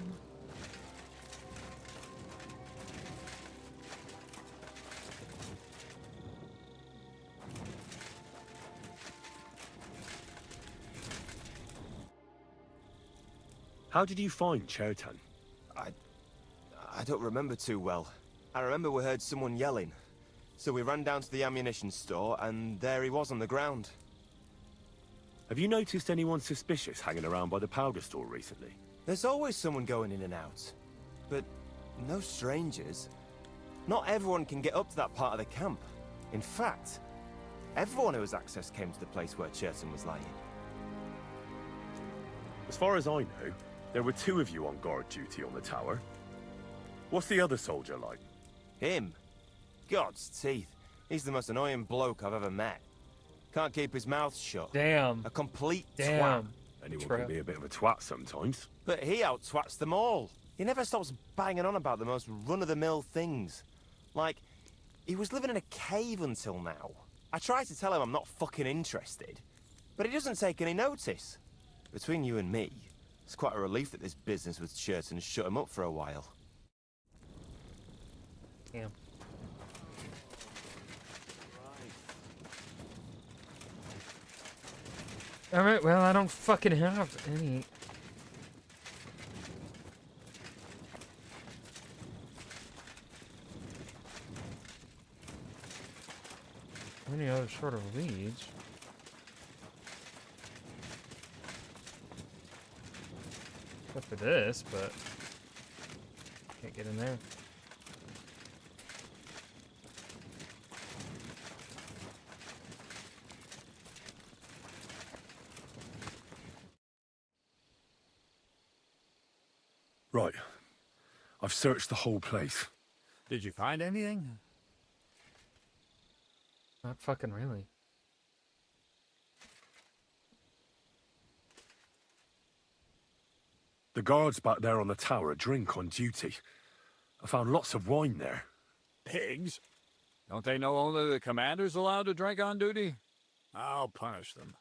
How did you find Chertan? I don't remember too well. I remember we heard someone yelling. So we ran down to the ammunition store, and there he was on the ground. Have you noticed anyone suspicious hanging around by the powder store recently? There's always someone going in and out. But no strangers. Not everyone can get up to that part of the camp. In fact, Everyone who has access came to the place where Churton was lying. As far as I know, there were 2 of you on guard duty on the tower. What's the other soldier like? Him? God's teeth. He's the most annoying bloke I've ever met. Can't keep his mouth shut. Damn. A complete Damn. twat. Anyone can be a bit of a twat sometimes. But he out-twats them all. He never stops banging on about the most run-of-the-mill things. Like, he was living in a cave until now. I try to tell him I'm not fucking interested, but he doesn't take any notice. Between you and me, it's quite a relief that this business with Churton shut him up for a while. Damn. Alright, well, I don't fucking have any. Any other sort of leads. Except for this, but can't get in there. Right. I've searched the whole place. Did you find anything? Not fucking really. The guards back there on the tower drink on duty. I found lots of wine there. Pigs? Don't they know only the commander's allowed to drink on duty? I'll punish them.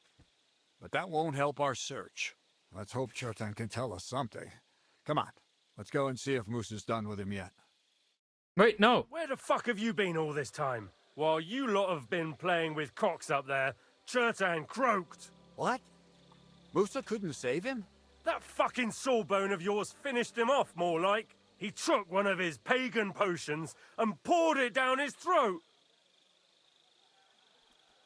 But that won't help our search. Let's hope Churton can tell us something. Come on, let's go and see if Moose is done with him yet. Wait, no! Where the fuck have you been all this time? While you lot have been playing with cocks up there, Churton croaked. What? Musa couldn't save him? That fucking sawbone of yours finished him off, more like. He took one of his pagan potions and poured it down his throat.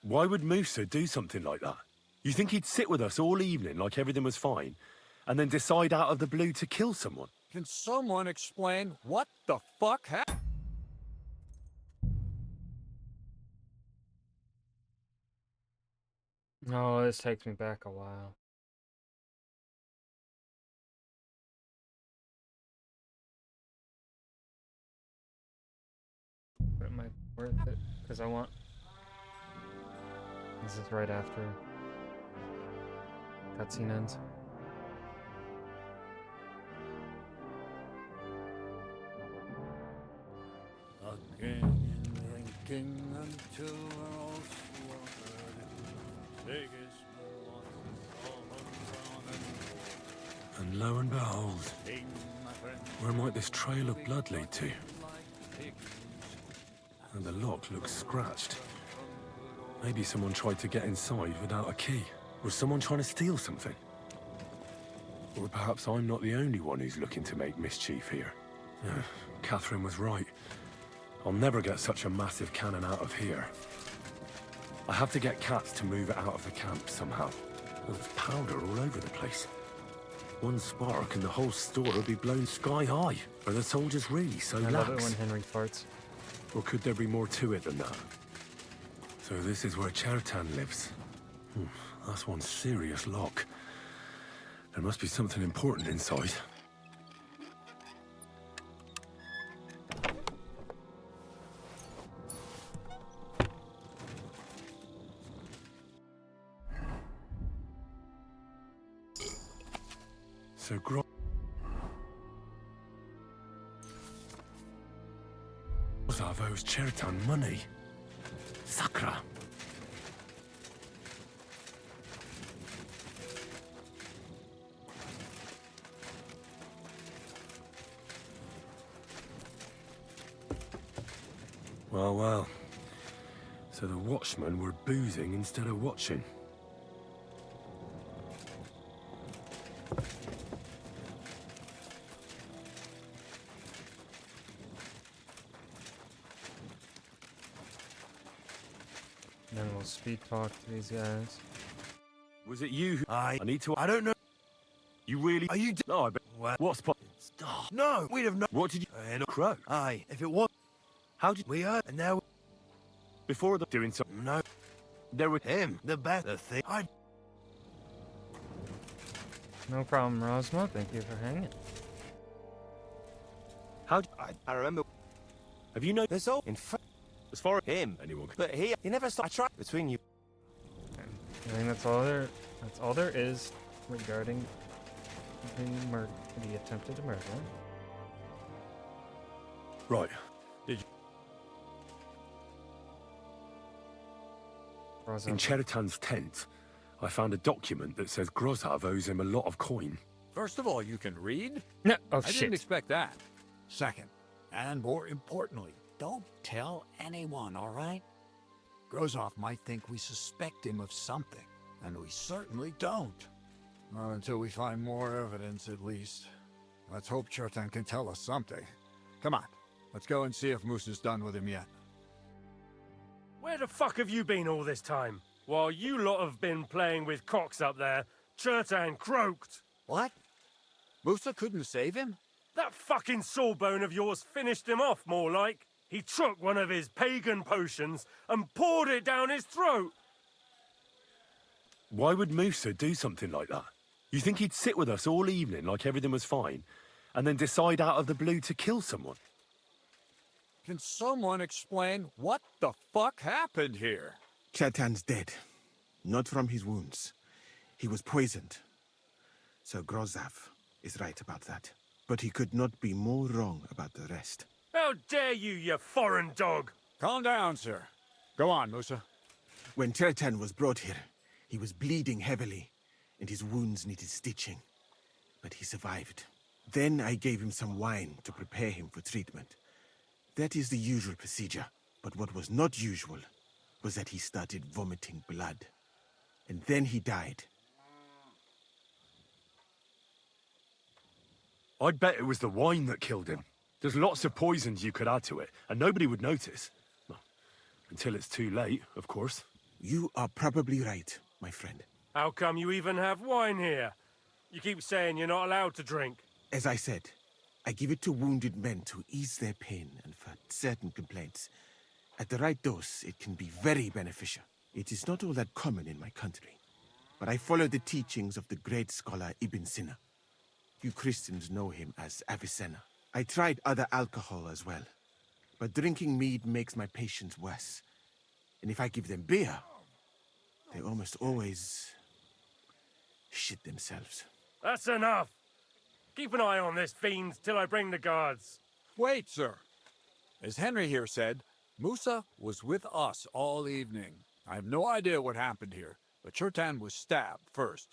Why would Musa do something like that? You think he'd sit with us all evening like everything was fine, and then decide out of the blue to kill someone? Can someone explain what the fuck happened? No, this takes me back a while. But am I worth it? Because I want... This is right after cutscene ends. Again, drinking until we're all slaughtered. Take his And lo and behold, where might this trail of blood lead to? And the lock looks scratched. Maybe someone tried to get inside without a key. Was someone trying to steal something? Or perhaps I'm not the only one who's looking to make mischief here. Catherine was right. I'll never get such a massive cannon out of here. I have to get Cats to move it out of the camp somehow. There's powder all over the place. One spark and the whole store will be blown sky high. Are the soldiers really so lax? I love it when Henry farts. Or could there be more to it than that? So this is where Churton lives. That's one serious lock. There must be something important inside. So Groza owes Churton money. Sakra. Well, well. So the watchmen were boozing instead of watching. And then we'll speed talk to these guys. Was it you who... I need to... I don't know. You really... Are you... No, I bet... What's... Oh, no, we'd have known. What did you... Crow? Aye, if it was... How did... We heard, and now... Before the... Doing something... No. There with him, the better thing. No problem, Rosmo. Thank you for hanging. I remember. Have you know? There's all in front. As far as him, anyone. But he never stopped. I tried between you. I think that's all there is regarding the attempted murder. Right. Did you? In Cheritan's tent, I found a document that says Grozav owes him a lot of coin. First of all, you can read? No. Oh, I didn't expect that. Second, and more importantly, don't tell anyone, all right? Grozov might think we suspect him of something, and we certainly don't. Not until we find more evidence, at least. Let's hope Chertan can tell us something. Come on, let's go and see if Moose is done with him yet. Where the fuck have you been all this time? While you lot have been playing with cocks up there, Chertan croaked. What? Musa couldn't save him? That fucking sawbone of yours finished him off, more like. He took one of his pagan potions and poured it down his throat. Why would Musa do something like that? You think he'd sit with us all evening like everything was fine, and then decide out of the blue to kill someone? Can someone explain what the fuck happened here? Chetan's dead. Not from his wounds. He was poisoned. So Grozav is right about that. But he could not be more wrong about the rest. How dare you, you foreign dog! Calm down, sir. Go on, Musa. When Chetan was brought here, he was bleeding heavily, and his wounds needed stitching. But he survived. Then I gave him some wine to prepare him for treatment. That is the usual procedure. But what was not usual was that he started vomiting blood. And then he died. I'd bet it was the wine that killed him. There's lots of poisons you could add to it, and nobody would notice. Well, until it's too late, of course. You are probably right, my friend. How come you even have wine here? You keep saying you're not allowed to drink. As I said, I give it to wounded men to ease their pain and for certain complaints. At the right dose, it can be very beneficial. It is not all that common in my country, but I follow the teachings of the great scholar Ibn Sina. You Christians know him as Avicenna. I tried other alcohol as well, but drinking mead makes my patients worse. And if I give them beer, they almost always shit themselves. That's enough! Keep an eye on this fiend till I bring the guards. Wait, sir. As Henry here said, Musa was with us all evening. I have no idea what happened here, but Chertan was stabbed first.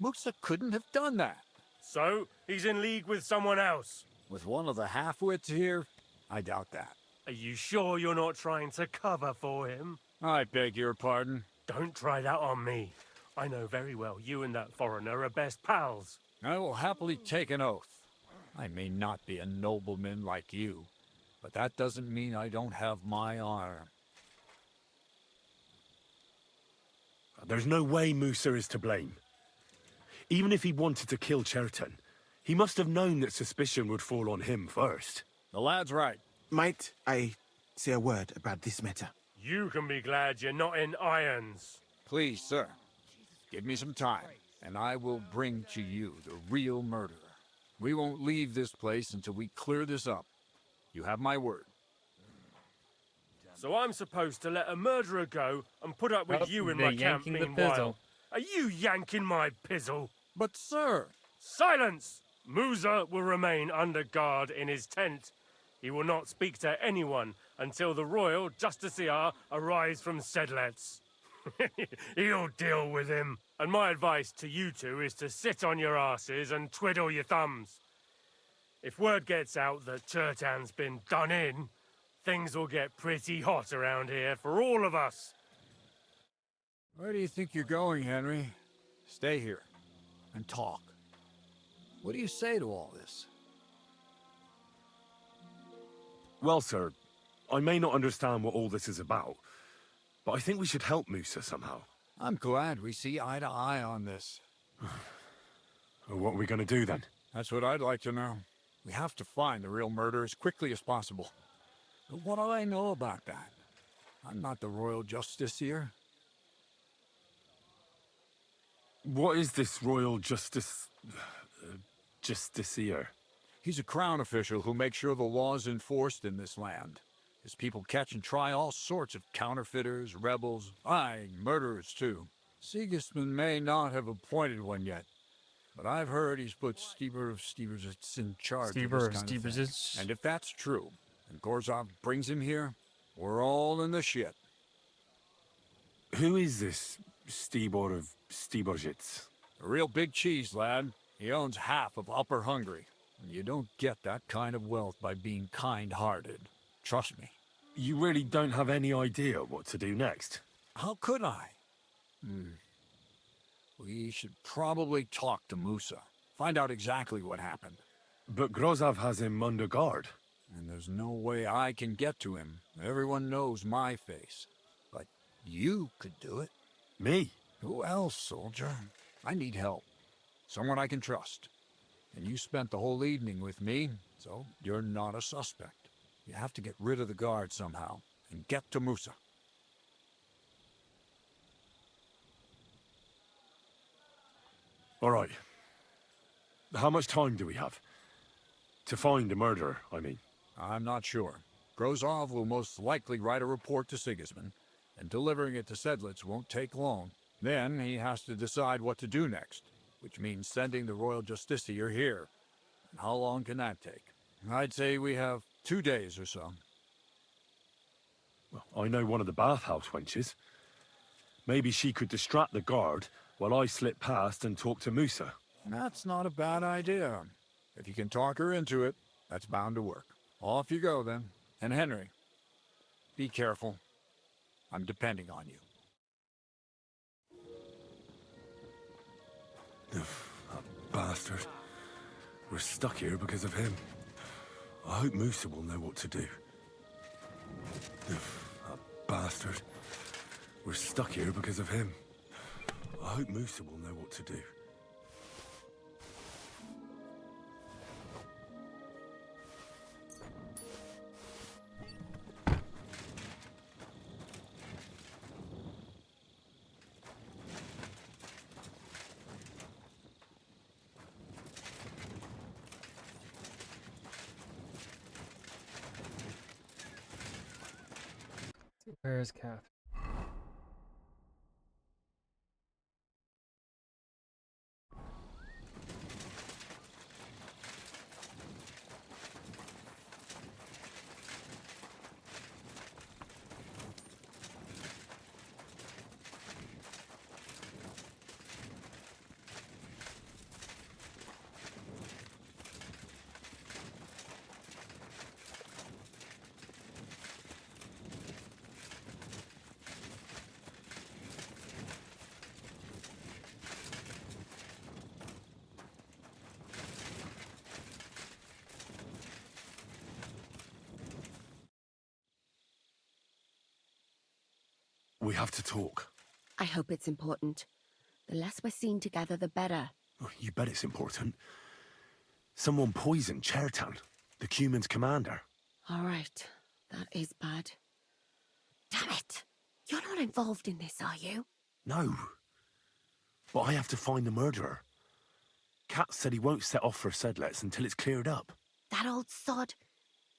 Musa couldn't have done that. So, he's in league with someone else? With one of the half-wits here? I doubt that. Are you sure you're not trying to cover for him? I beg your pardon. Don't try that on me. I know very well you and that foreigner are best pals. I will happily take an oath. I may not be a nobleman like you, but that doesn't mean I don't have my honor. There's no way Musa is to blame. Even if he wanted to kill Chertan, he must have known that suspicion would fall on him first. The lad's right. Might I say a word about this matter? You can be glad you're not in irons. Please, sir. Give me some time, and I will bring to you the real murderer. We won't leave this place until we clear this up. You have my word. So I'm supposed to let a murderer go and put up with you in they're my camp yanking the meanwhile? pizzle. Are you yanking my pizzle? But, sir... Silence! Musa will remain under guard in his tent. He will not speak to anyone until the royal justiciar arrives from Sedlets. He'll deal with him. And my advice to you two is to sit on your asses and twiddle your thumbs. If word gets out that Chertan's been done in, things will get pretty hot around here for all of us. Where do you think you're going, Henry? Stay here and talk. What do you say to all this? Well, sir, I may not understand what all this is about, but I think we should help Musa somehow. I'm glad we see eye to eye on this. Well, what are we going to do then? That's what I'd like to know. We have to find the real murderer as quickly as possible. But what do I know about that? I'm not the royal justiciar. What is this royal justiciar? He's a crown official who makes sure the law's enforced in this land. His people catch and try all sorts of counterfeiters, rebels, aye, murderers too. Sigismund may not have appointed one yet, but I've heard he's put Stieber of Stieberzitz in charge of this kind of thing. And if that's true, and Gorzov brings him here, we're all in the shit. Who is this Stibor of Stieberzitz? A real big cheese, lad. He owns half of Upper Hungary. And you don't get that kind of wealth by being kind-hearted. Trust me. You really don't have any idea what to do next? How could I? We should probably talk to Musa. Find out exactly what happened. But Grozov has him under guard. And there's no way I can get to him. Everyone knows my face. But you could do it. Me? Who else, soldier? I need help. Someone I can trust. And you spent the whole evening with me, so you're not a suspect. You have to get rid of the guard somehow, and get to Musa. All right. How much time do we have? To find a murderer, I mean. I'm not sure. Grozov will most likely write a report to Sigismund, and delivering it to Sedlitz won't take long. Then he has to decide what to do next, which means sending the royal justiciar here. And how long can that take? I'd say we have 2 days or so. Well, I know one of the bathhouse wenches. Maybe she could distract the guard while I slip past and talk to Musa. That's not a bad idea. If you can talk her into it, that's bound to work. Off you go, then. And Henry, be careful. I'm depending on you. That bastard. We're stuck here because of him. I hope Musa will know what to do. That bastard. We're stuck here because of him. I hope Musa will know what to do. Where is Kath? We have to talk. I hope it's important. The less we're seen together, the better. Oh, you bet it's important. Someone poisoned Chertan, the Cuman's commander. All right. That is bad. Damn it! You're not involved in this, are you? No. But I have to find the murderer. Kat said he won't set off for Sedlitz until it's cleared up. That old sod.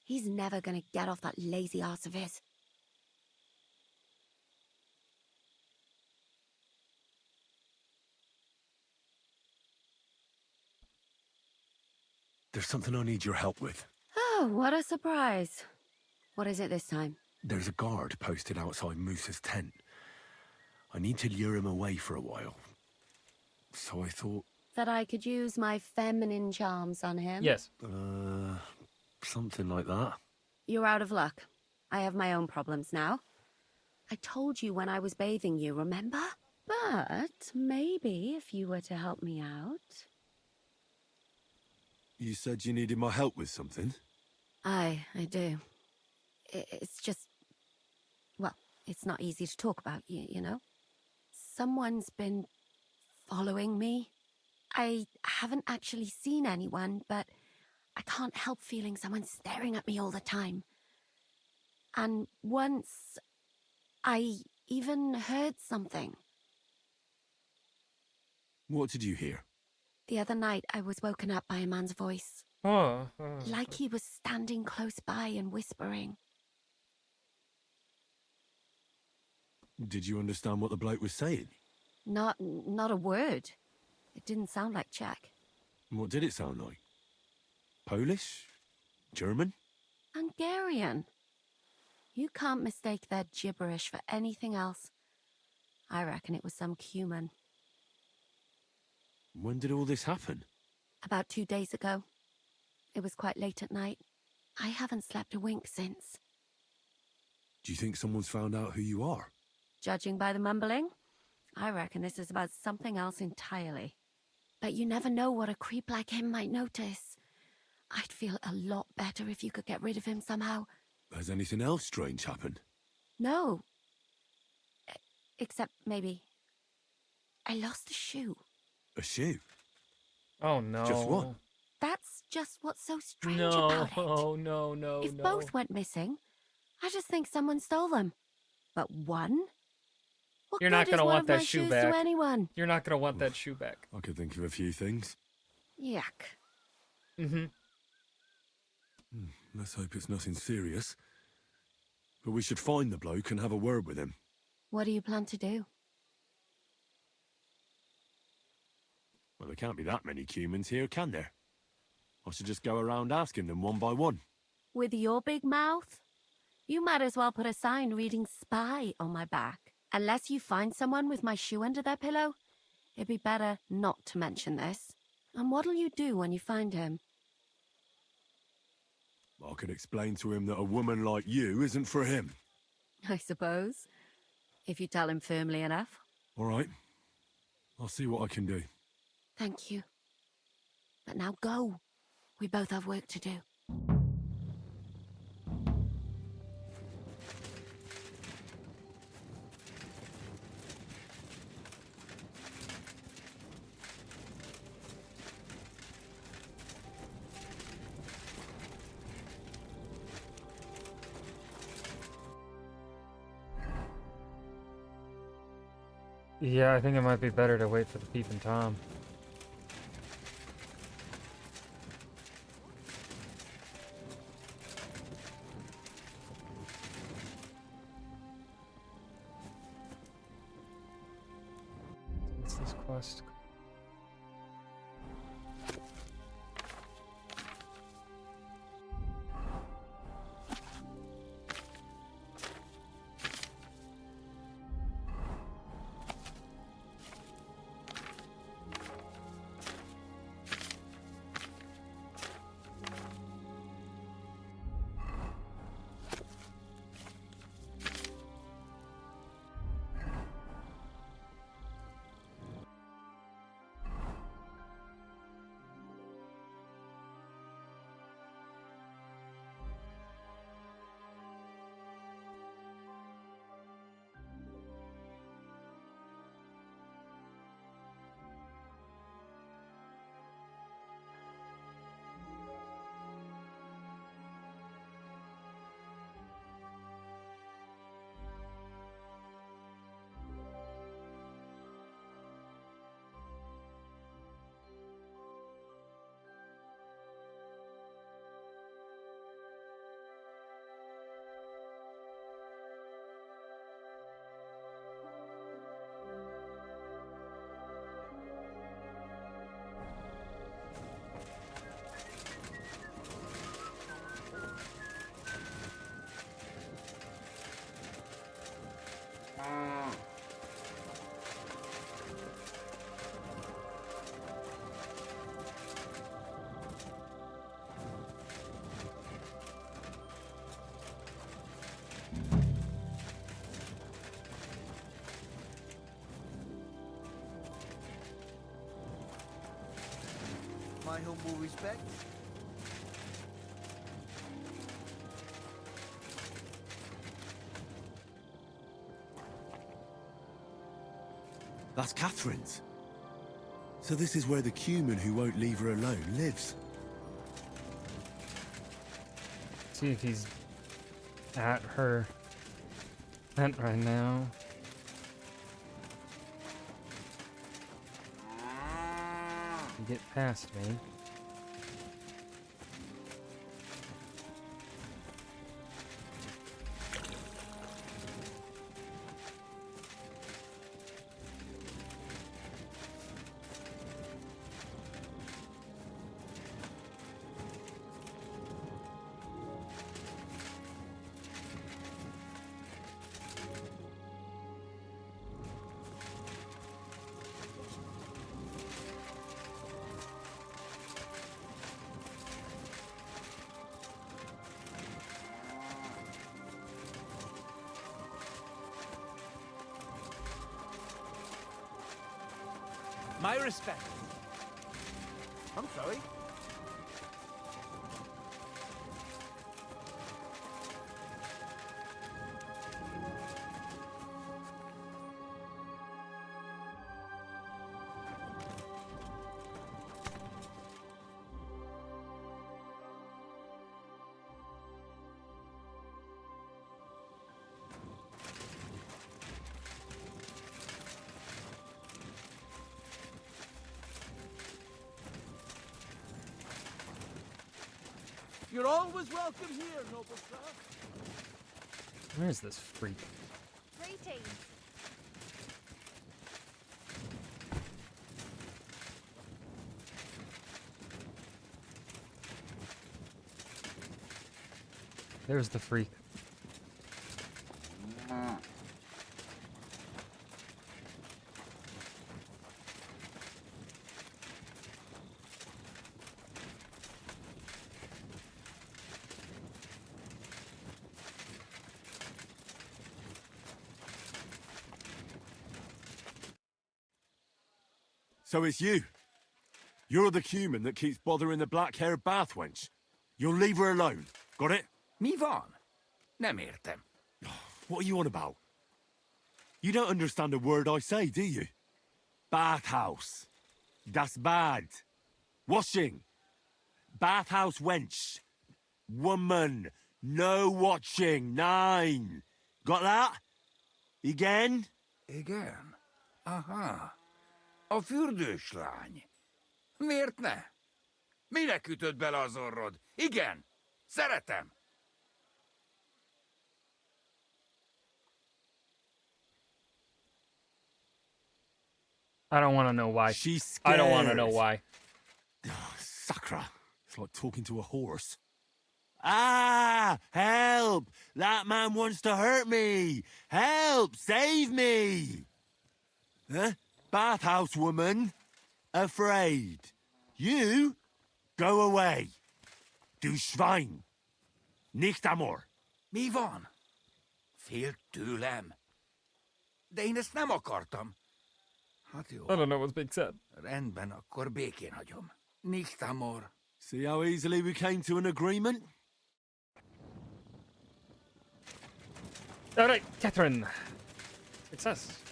He's never gonna get off that lazy arse of his. There's something I need your help with. Oh, what a surprise. What is it this time? There's a guard posted outside Musa's tent. I need to lure him away for a while. So I thought... That I could use my feminine charms on him? Yes. Something like that. You're out of luck. I have my own problems now. I told you when I was bathing you, remember? But maybe if you were to help me out... You said you needed my help with something? I do. It's just... Well, it's not easy to talk about, you know? Someone's been following me. I haven't actually seen anyone, but I can't help feeling someone staring at me all the time. And once I even heard something. What did you hear? The other night, I was woken up by a man's voice. Like he was standing close by and whispering. Did you understand what the bloke was saying? Not a word. It didn't sound like Czech. What did it sound like? Polish? German? Hungarian. You can't mistake their gibberish for anything else. I reckon it was some Cuman. When did all this happen? About 2 days ago. It was quite late at night. I haven't slept a wink since. Do you think someone's found out who you are? Judging by the mumbling, I reckon this is about something else entirely. But you never know what a creep like him might notice. I'd feel a lot better if you could get rid of him somehow. Has anything else strange happened? No. Except maybe I lost a shoe. A shoe? Oh no. Just one? That's just what's so strange about it. No. If both went missing, I just think someone stole them. But one? What You're not good gonna is one want of my that shoe shoes back. to anyone? You're not gonna want that shoe back. I could think of a few things. Yuck. Let's hope it's nothing serious. But we should find the bloke and have a word with him. What do you plan to do? Well, there can't be that many humans here, can there? I should just go around asking them one by one. With your big mouth? You might as well put a sign reading spy on my back. Unless you find someone with my shoe under their pillow, it'd be better not to mention this. And what'll you do when you find him? I could explain to him that a woman like you isn't for him. I suppose. If you tell him firmly enough. All right. I'll see what I can do. Thank you. But now go. We both have work to do. Yeah, I think it might be better to wait for the peeping Tom. What's this quest? My humble respects. That's Catherine's. So this is where the Cuman who won't leave her alone lives. See if he's at her Vent right now. You get past me. My respect. I'm sorry. You're always welcome here, noble sir. Where is this freak? Greetings. There's the freak. So it's you. You're the human that keeps bothering the black-haired bath wench. You'll leave her alone. Got it? Mi van. Nem értem. What are you on about? You don't understand a word I say, do you? Bathhouse. Das bad. Washing. Bathhouse wench. Woman. No watching. 9. Got that? Again? Igen. Aha. A fürdős lány. Miért ne? Minek ütöd bele az orrod? Igen. Szeretem. I don't want to know why. She's scared. I don't want to know why. Sakra. It's like talking to a horse. Ah! Help! That man wants to hurt me! Help! Save me! Huh? Bathhouse woman? Afraid. You? Go away. Du Schwein. Nicht amor. Mi van? Félt tőlem. De én ezt nem akartam. Hát jó. I don't know what's being said. Rendben, akkor békén hagyom. Nicht amor. See how easily we came to an agreement? All right, Catherine. Success.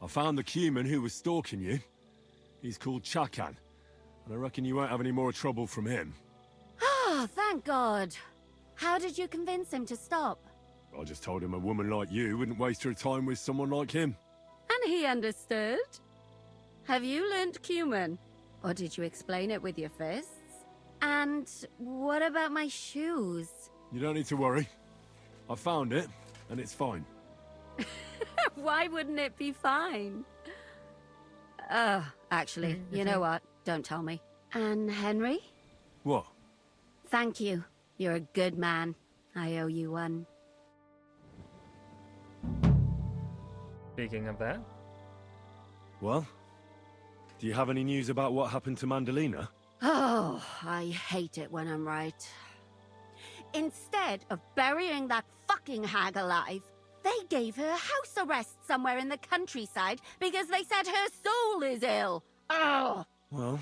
I found the human who was stalking you. He's called Chakan, and I reckon you won't have any more trouble from him. Oh, thank God. How did you convince him to stop? I just told him a woman like you wouldn't waste her time with someone like him. And he understood? Have you learnt Cuman? Or did you explain it with your fists? And what about my shoes? You don't need to worry. I found it, and it's fine. Why wouldn't it be fine? Actually, you know what? Don't tell me. And Henry? What? Thank you. You're a good man. I owe you one. Speaking of that. Well? Do you have any news about what happened to Mandalina? Oh, I hate it when I'm right. Instead of burying that fucking hag alive, they gave her house arrest somewhere in the countryside because they said her soul is ill. Oh! Well,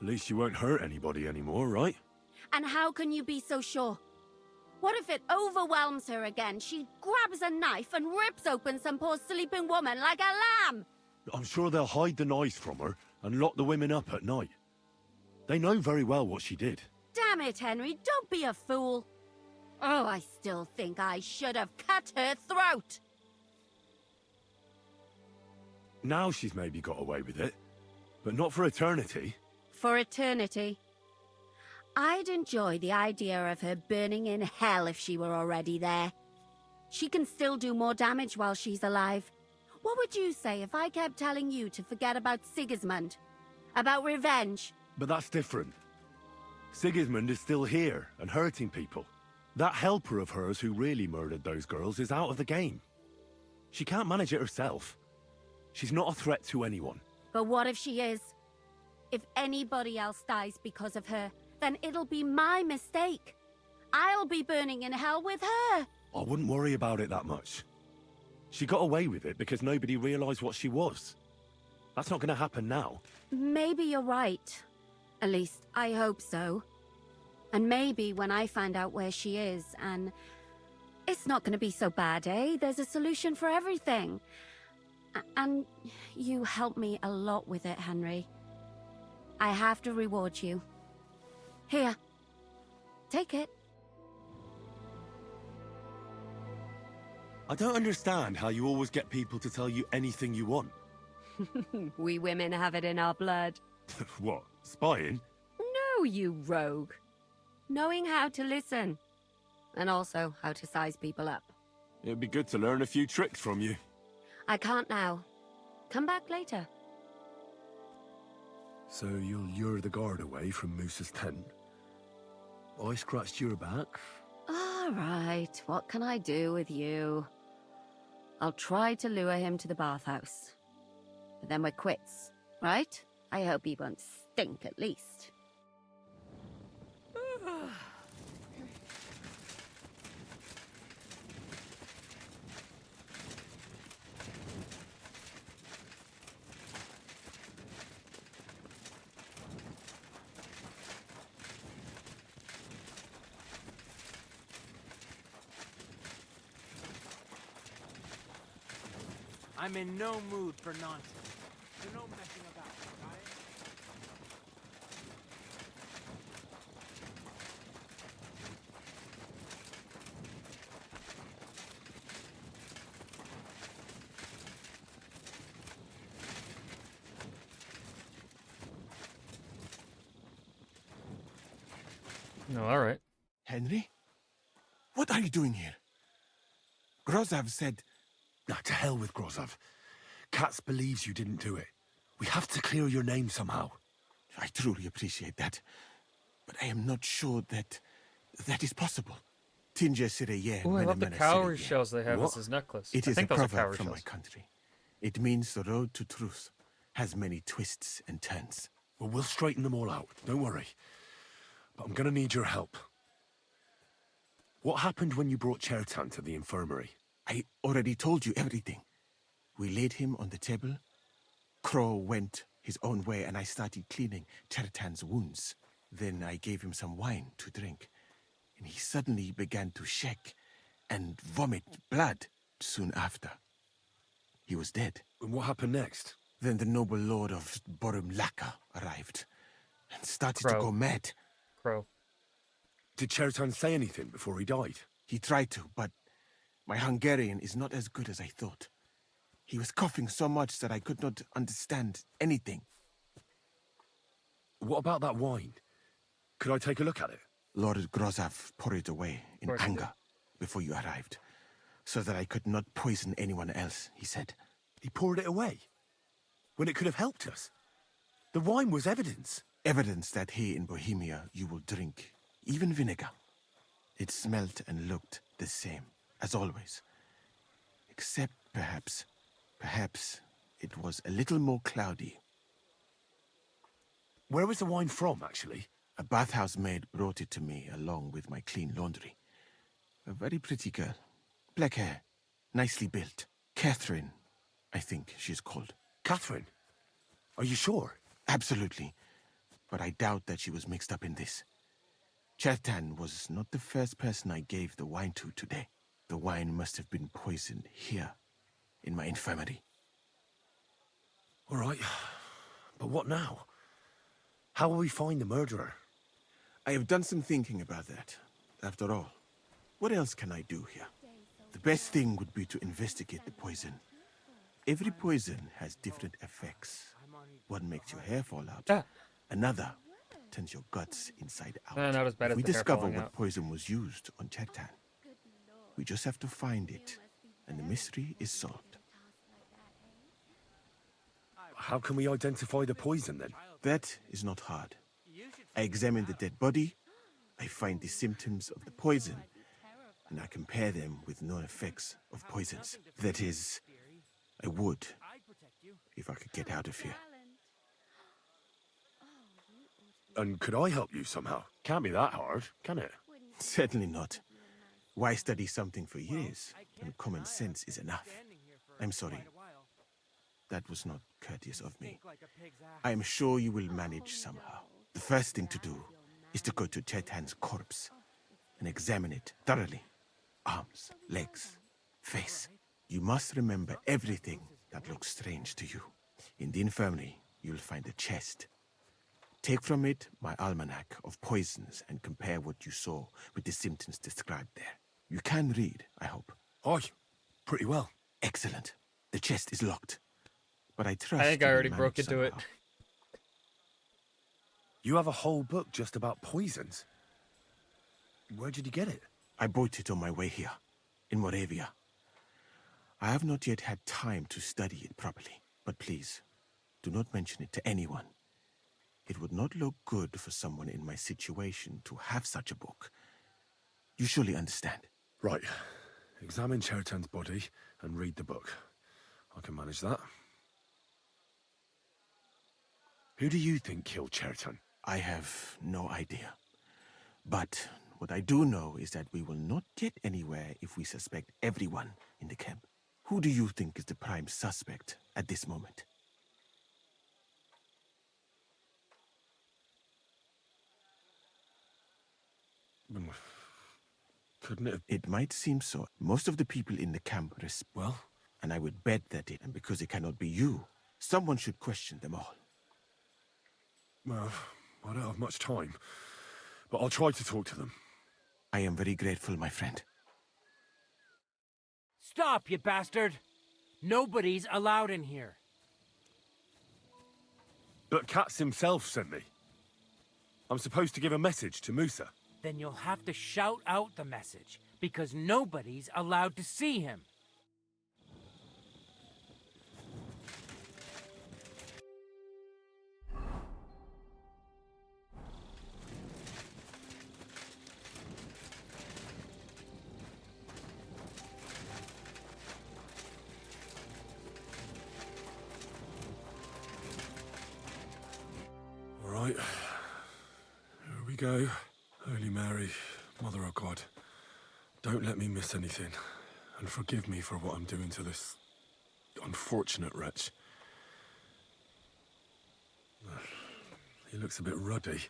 At least you won't hurt anybody anymore, right? And how can you be so sure? What if it overwhelms her again? She grabs a knife and rips open some poor sleeping woman like a lamb! I'm sure they'll hide the knives from her and lock the women up at night. They know very well what she did. Damn it, Henry, don't be a fool. Oh, I still think I should have cut her throat. Now she's maybe got away with it, but not for eternity. For eternity. I'd enjoy the idea of her burning in hell if she were already there. She can still do more damage while she's alive. What would you say if I kept telling you to forget about Sigismund? About revenge? But that's different. Sigismund is still here and hurting people. That helper of hers who really murdered those girls is out of the game. She can't manage it herself. She's not a threat to anyone. But what if she is? If anybody else dies because of her, then it'll be my mistake. I'll be burning in hell with her. I wouldn't worry about it that much. She got away with it because nobody realized what she was. That's not going to happen now. Maybe you're right. At least, I hope so. And maybe when I find out where she is, and... It's not going to be so bad, eh? There's a solution for everything. And you helped me a lot with it, Henry. I have to reward you. Here. Take it. I don't understand how you always get people to tell you anything you want. We women have it in our blood. What? Spying? No, you rogue. Knowing how to listen. And also how to size people up. It'd be good to learn a few tricks from you. I can't now. Come back later. So you'll lure the guard away from Moose's tent? I scratched your back. All right, what can I do with you? I'll try to lure him to the bathhouse. But then we're quits, right? I hope he won't stink at least. I'm in no mood for nonsense. There's no messing about, got it? No, all right. Henry? What are you doing here? Grozov said... Now, to hell with Grozov. Katz believes you didn't do it. We have to clear your name somehow. I truly appreciate that. But I am not sure that is possible. Tinja Sireye. Oh, I love the cowrie shells they have as his necklace. It I is think a those are proverb cowrie from shells. my country. It means the road to truth has many twists and turns. Well, we'll straighten them all out. Don't worry. But I'm gonna need your help. What happened when you brought Chertan to the infirmary? I already told you everything. We laid him on the table. Crow went his own way and I started cleaning Chertan's wounds. Then I gave him some wine to drink. And he suddenly began to shake and vomit blood soon after. He was dead. And what happened next? Then the noble lord of Borumlaka arrived and started to go mad. Crow. Did Chertan say anything before he died? He tried to, but my Hungarian is not as good as I thought. He was coughing so much that I could not understand anything. What about that wine? Could I take a look at it? Lord Grozov poured it away in anger before you arrived, so that I could not poison anyone else, he said. He poured it away? When it could have helped us? The wine was evidence. Evidence that here in Bohemia you will drink, even vinegar. It smelt and looked the same, as always. Except perhaps it was a little more cloudy. Where was the wine from, actually? A bathhouse maid brought it to me along with my clean laundry. A very pretty girl. Black hair. Nicely built. Catherine, I think she's called. Catherine? Are you sure? Absolutely. but I doubt that she was mixed up in this. Chertan was not the first person I gave the wine to today. The wine must have been poisoned here, in my infirmary. All right, but what now? How will we find the murderer? I have done some thinking about that. After all, what else can I do here? The best thing would be to investigate the poison. Every poison has different effects. One makes your hair fall out. Another turns your guts inside out. Not as bad as we the hair discover falling what out. poison was used on Chertan. We just have to find it, and the mystery is solved. How can we identify the poison, then? That is not hard. I examine the dead body, I find the symptoms of the poison, and I compare them with known effects of poisons. That is, I would, if I could get out of here. And could I help you somehow? Can't be that hard, can it? Certainly not. Why study something for years when common sense is enough? I'm sorry. That was not courteous of me. I am sure you will manage somehow. The first thing to do is to go to Chertan's corpse and examine it thoroughly. Arms, legs, face. You must remember everything that looks strange to you. In the infirmary, you'll find a chest. Take from it my almanac of poisons and compare what you saw with the symptoms described there. You can read, I hope. Aye, pretty well. Excellent. The chest is locked. But I trust I think I already broke into it. You have a whole book just about poisons? Where did you get it? I bought it on my way here, in Moravia. I have not yet had time to study it properly, but please, do not mention it to anyone. It would not look good for someone in my situation to have such a book. You surely understand. Right. Examine Chertan's body and read the book. I can manage that. Who do you think killed Chertan? I have no idea. But what I do know is that we will not get anywhere if we suspect everyone in the camp. Who do you think is the prime suspect at this moment? Couldn't it have... It might seem so. Most of the people in the camp Well? And I would bet that and because it cannot be you, someone should question them all. Well, I don't have much time, but I'll try to talk to them. I am very grateful, my friend. Stop, you bastard! Nobody's allowed in here. But Katz himself sent me. I'm supposed to give a message to Musa. Then you'll have to shout out the message, because nobody's allowed to see him. All right. Here we go. Holy Mary, Mother of God, don't let me miss anything, and forgive me for what I'm doing to this unfortunate wretch. He looks a bit ruddy,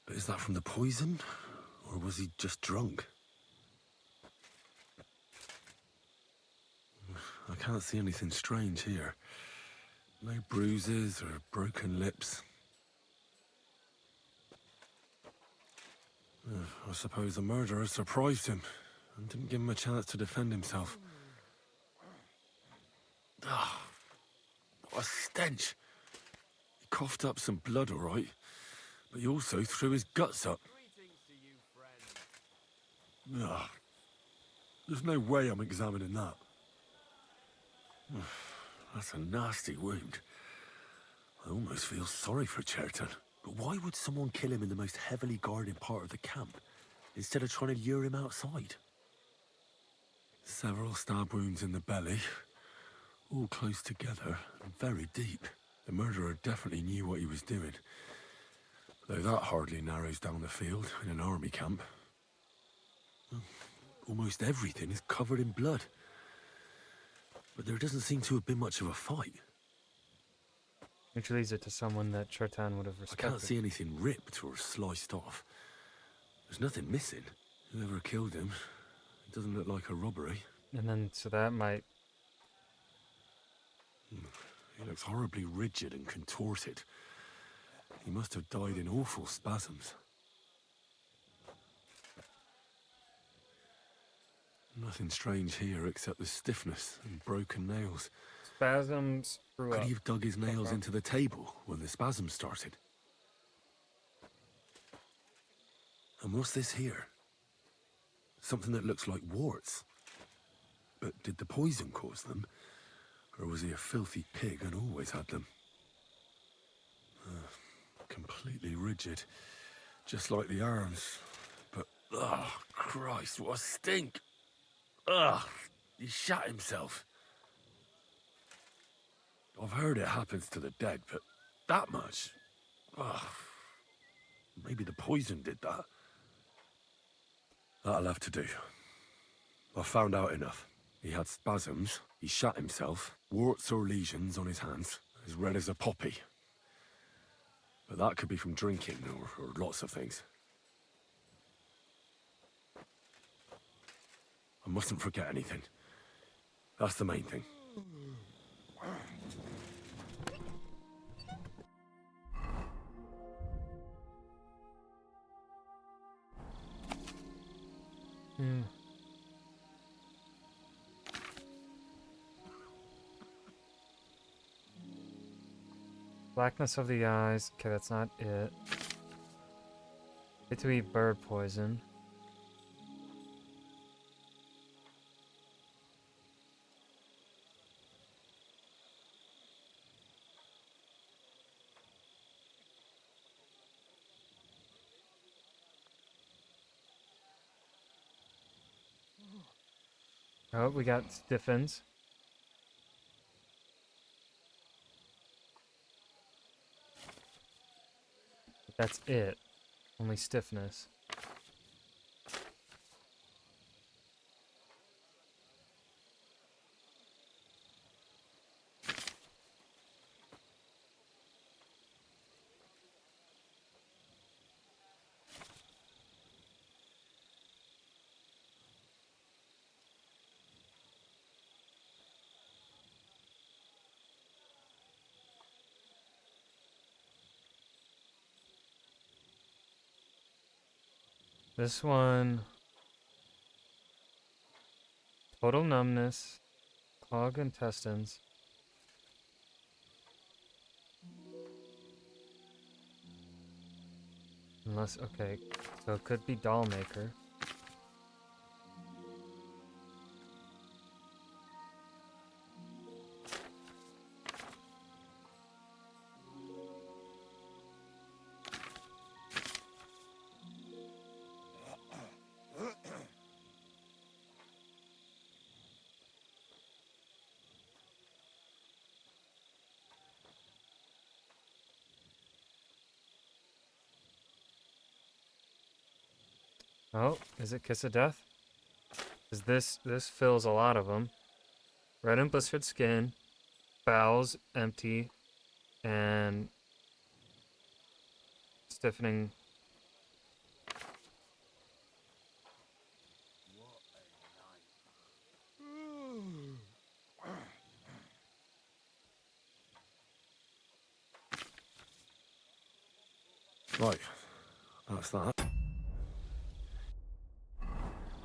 but is that from the poison, or was he just drunk? I can't see anything strange here. No bruises or broken lips. I suppose the murderer surprised him and didn't give him a chance to defend himself. Ah, what a stench. He coughed up some blood, all right, but he also threw his guts up. Ah, there's no way I'm examining that. That's a nasty wound. I almost feel sorry for Chertan. But why would someone kill him in the most heavily guarded part of the camp, instead of trying to lure him outside? Several stab wounds in the belly, all close together and very deep. The murderer definitely knew what he was doing, though that hardly narrows down the field in an army camp. Almost everything is covered in blood, but there doesn't seem to have been much of a fight. Which leads it to someone that Chertan would have I respected. can't see anything ripped or sliced off. There's nothing missing. Whoever killed him, it doesn't look like a robbery. And then, so that might... He looks horribly rigid and contorted. He must have died in awful spasms. Nothing strange here except the stiffness and broken nails. Spasms grew Could up. he have dug his nails into the table when the spasms started? And what's this here? Something that looks like warts. But did the poison cause them? Or was he a filthy pig and always had them? Completely rigid. Just like the arms. But, oh, Christ, what a stink! Ugh, he shot himself. I've heard it happens to the dead, but that much? Ugh. Maybe the poison did that. That'll have to do. I've found out enough. He had spasms, he shot himself, warts or lesions on his hands, as red as a poppy. But that could be from drinking, or lots of things. I mustn't forget anything. That's the main thing. Blackness of the eyes. Okay, that's not it. Get to eat bird poison. Oh, we got stiffens. But that's it. Only stiffness. This one, total numbness, clogged intestines. Unless, okay, so it could be doll maker. Oh, is it Kiss of Death? Is this fills a lot of them. Red and blistered skin, bowels empty, and stiffening. Right, that's that.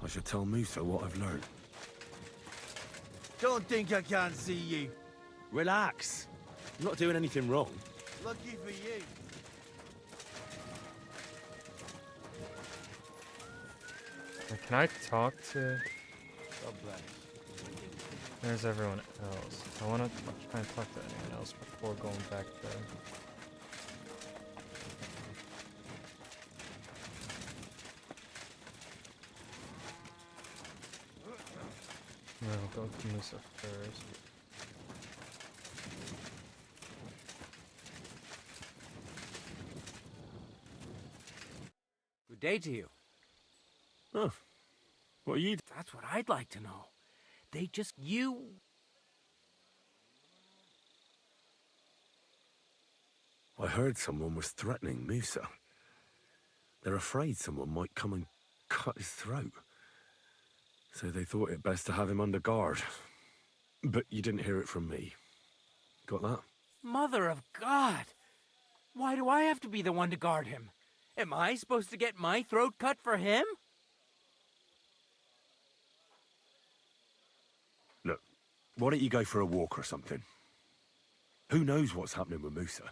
I should tell Musa what I've learned. Don't think I can't see you. Relax. I'm not doing anything wrong. Lucky for you. Can I talk to... God bless. There's everyone else. I want to try and talk to anyone else before going back there. No, go to Musa first. Good day to you. Oh. What are you... That's what I'd like to know. They just... You... I heard someone was threatening Musa. They're afraid someone might come and cut his throat. So they thought it best to have him under guard. But you didn't hear it from me. Got that? Mother of God! Why do I have to be the one to guard him? Am I supposed to get my throat cut for him? Look, why don't you go for a walk or something? Who knows what's happening with Musa?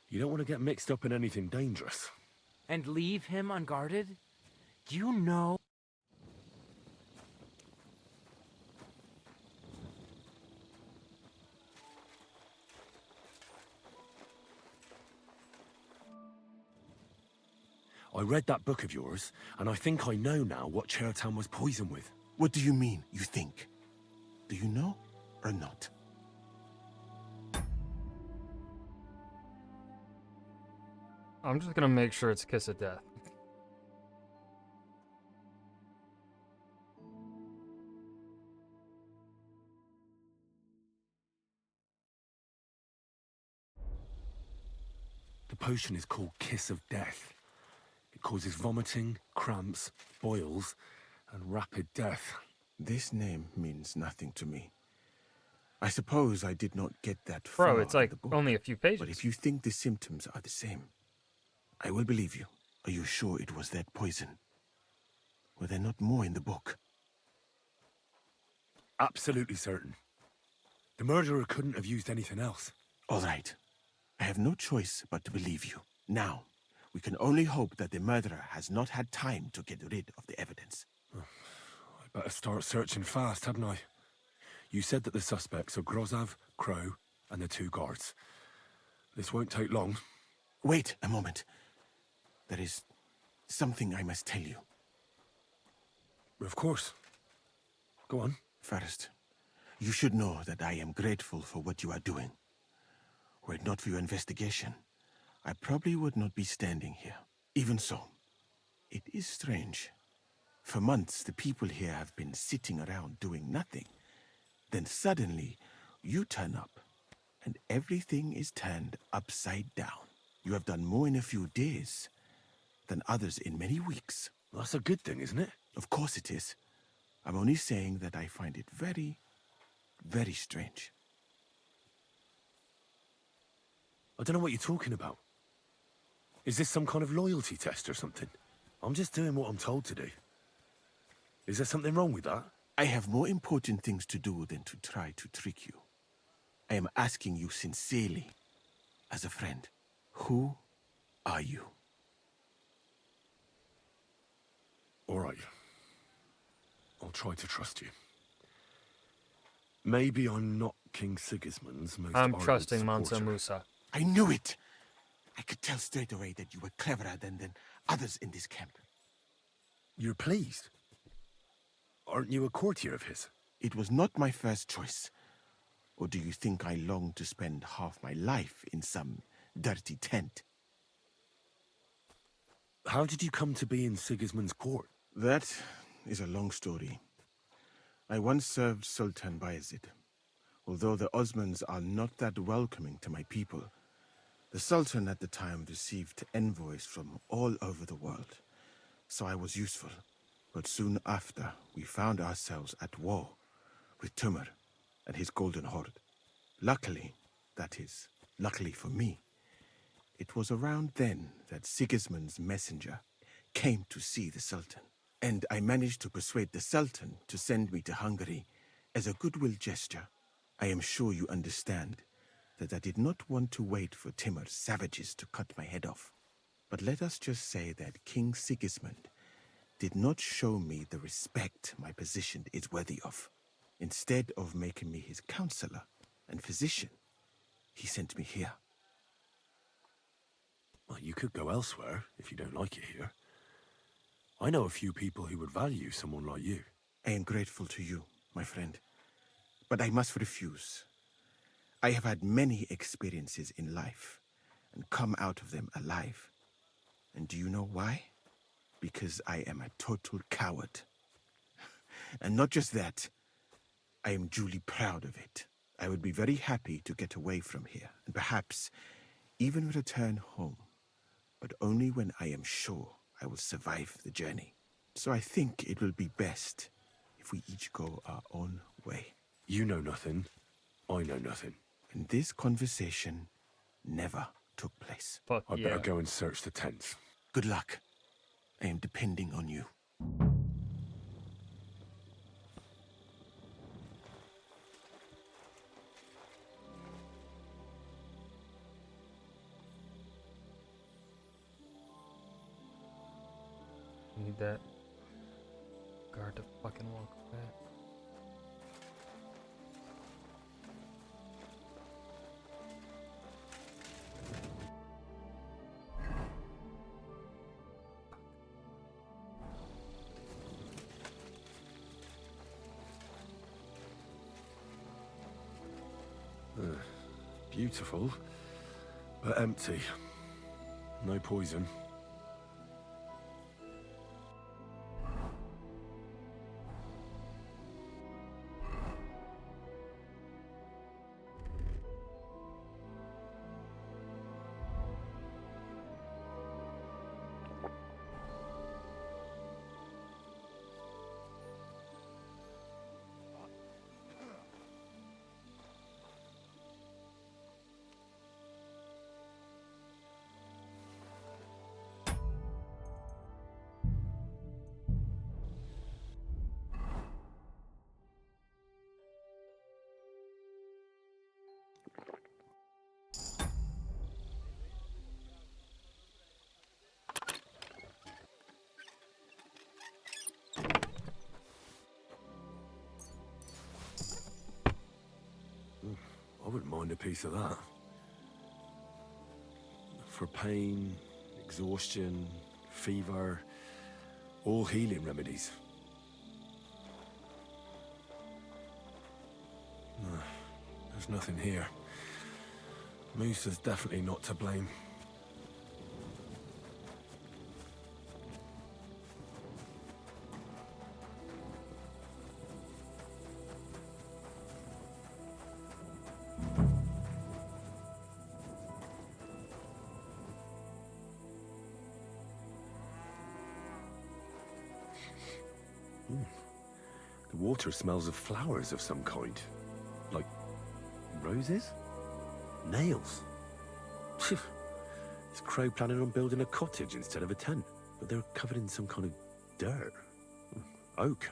You don't want to get mixed up in anything dangerous. And leave him unguarded? Do you know? I read that book of yours, and I think I know now what Chertown was poisoned with. What do you mean, you think? Do you know or not? I'm just gonna make sure it's Kiss of Death. The potion is called Kiss of Death. It causes vomiting, cramps, boils, and rapid death. This name means nothing to me. I suppose I did not get that far. Bro, it's like only a few pages. But if you think the symptoms are the same, I will believe you. Are you sure it was that poison? Were there not more in the book? Absolutely certain. The murderer couldn't have used anything else. All right. I have no choice but to believe you. Now, we can only hope that the murderer has not had time to get rid of the evidence. I better start searching fast, hadn't I? You said that the suspects are Grozav, Crow, and the 2 guards. This won't take long. Wait a moment. There is something I must tell you. Of course. Go on. First, you should know that I am grateful for what you are doing. Were it not for your investigation, I probably would not be standing here. Even so, it is strange. For months, the people here have been sitting around doing nothing. Then suddenly, you turn up, and everything is turned upside down. You have done more in a few days than others in many weeks. That's a good thing, isn't it? Of course it is. I'm only saying that I find it very, very strange. I don't know what you're talking about. Is this some kind of loyalty test or something? I'm just doing what I'm told to do. Is there something wrong with that? I have more important things to do than to try to trick you. I am asking you sincerely, as a friend, who are you? All right. I'll try to trust you. Maybe I'm not King Sigismund's most I'm ardent trusting Mansa supporter. Musa. I knew it! I could tell straight away that you were cleverer than others in this camp. You're pleased? Aren't you a courtier of his? It was not my first choice. Or do you think I long to spend half my life in some dirty tent? How did you come to be in Sigismund's court? That is a long story. I once served Sultan Bayezid. Although the Osmans are not that welcoming to my people, the Sultan at the time received envoys from all over the world, so I was useful. But soon after, we found ourselves at war with Timur and his Golden Horde. Luckily, that is, luckily for me, it was around then that Sigismund's messenger came to see the Sultan. And I managed to persuade the Sultan to send me to Hungary as a goodwill gesture. I am sure you understand that I did not want to wait for Timur's savages to cut my head off. But let us just say that King Sigismund did not show me the respect my position is worthy of. Instead of making me his counselor and physician, he sent me here. Well, you could go elsewhere if you don't like it here. I know a few people who would value someone like you. I am grateful to you, my friend. But I must refuse. I have had many experiences in life and come out of them alive. And do you know why? Because I am a total coward. And not just that, I am duly proud of it. I would be very happy to get away from here and perhaps even return home, but only when I am sure I will survive the journey. So I think it will be best if we each go our own way. You know nothing. I know nothing. And this conversation never took place. Fuck I yeah. better go and search the tents. Good luck. I am depending on you. Need that guard to fucking walk back. Beautiful, but empty. No poison. I wouldn't mind a piece of that. For pain, exhaustion, fever, all healing remedies. No, there's nothing here. Moose is definitely not to blame. The water smells of flowers of some kind. Like roses? Nails? Is Crow planning on building a cottage instead of a tent? But they're covered in some kind of dirt. Oak.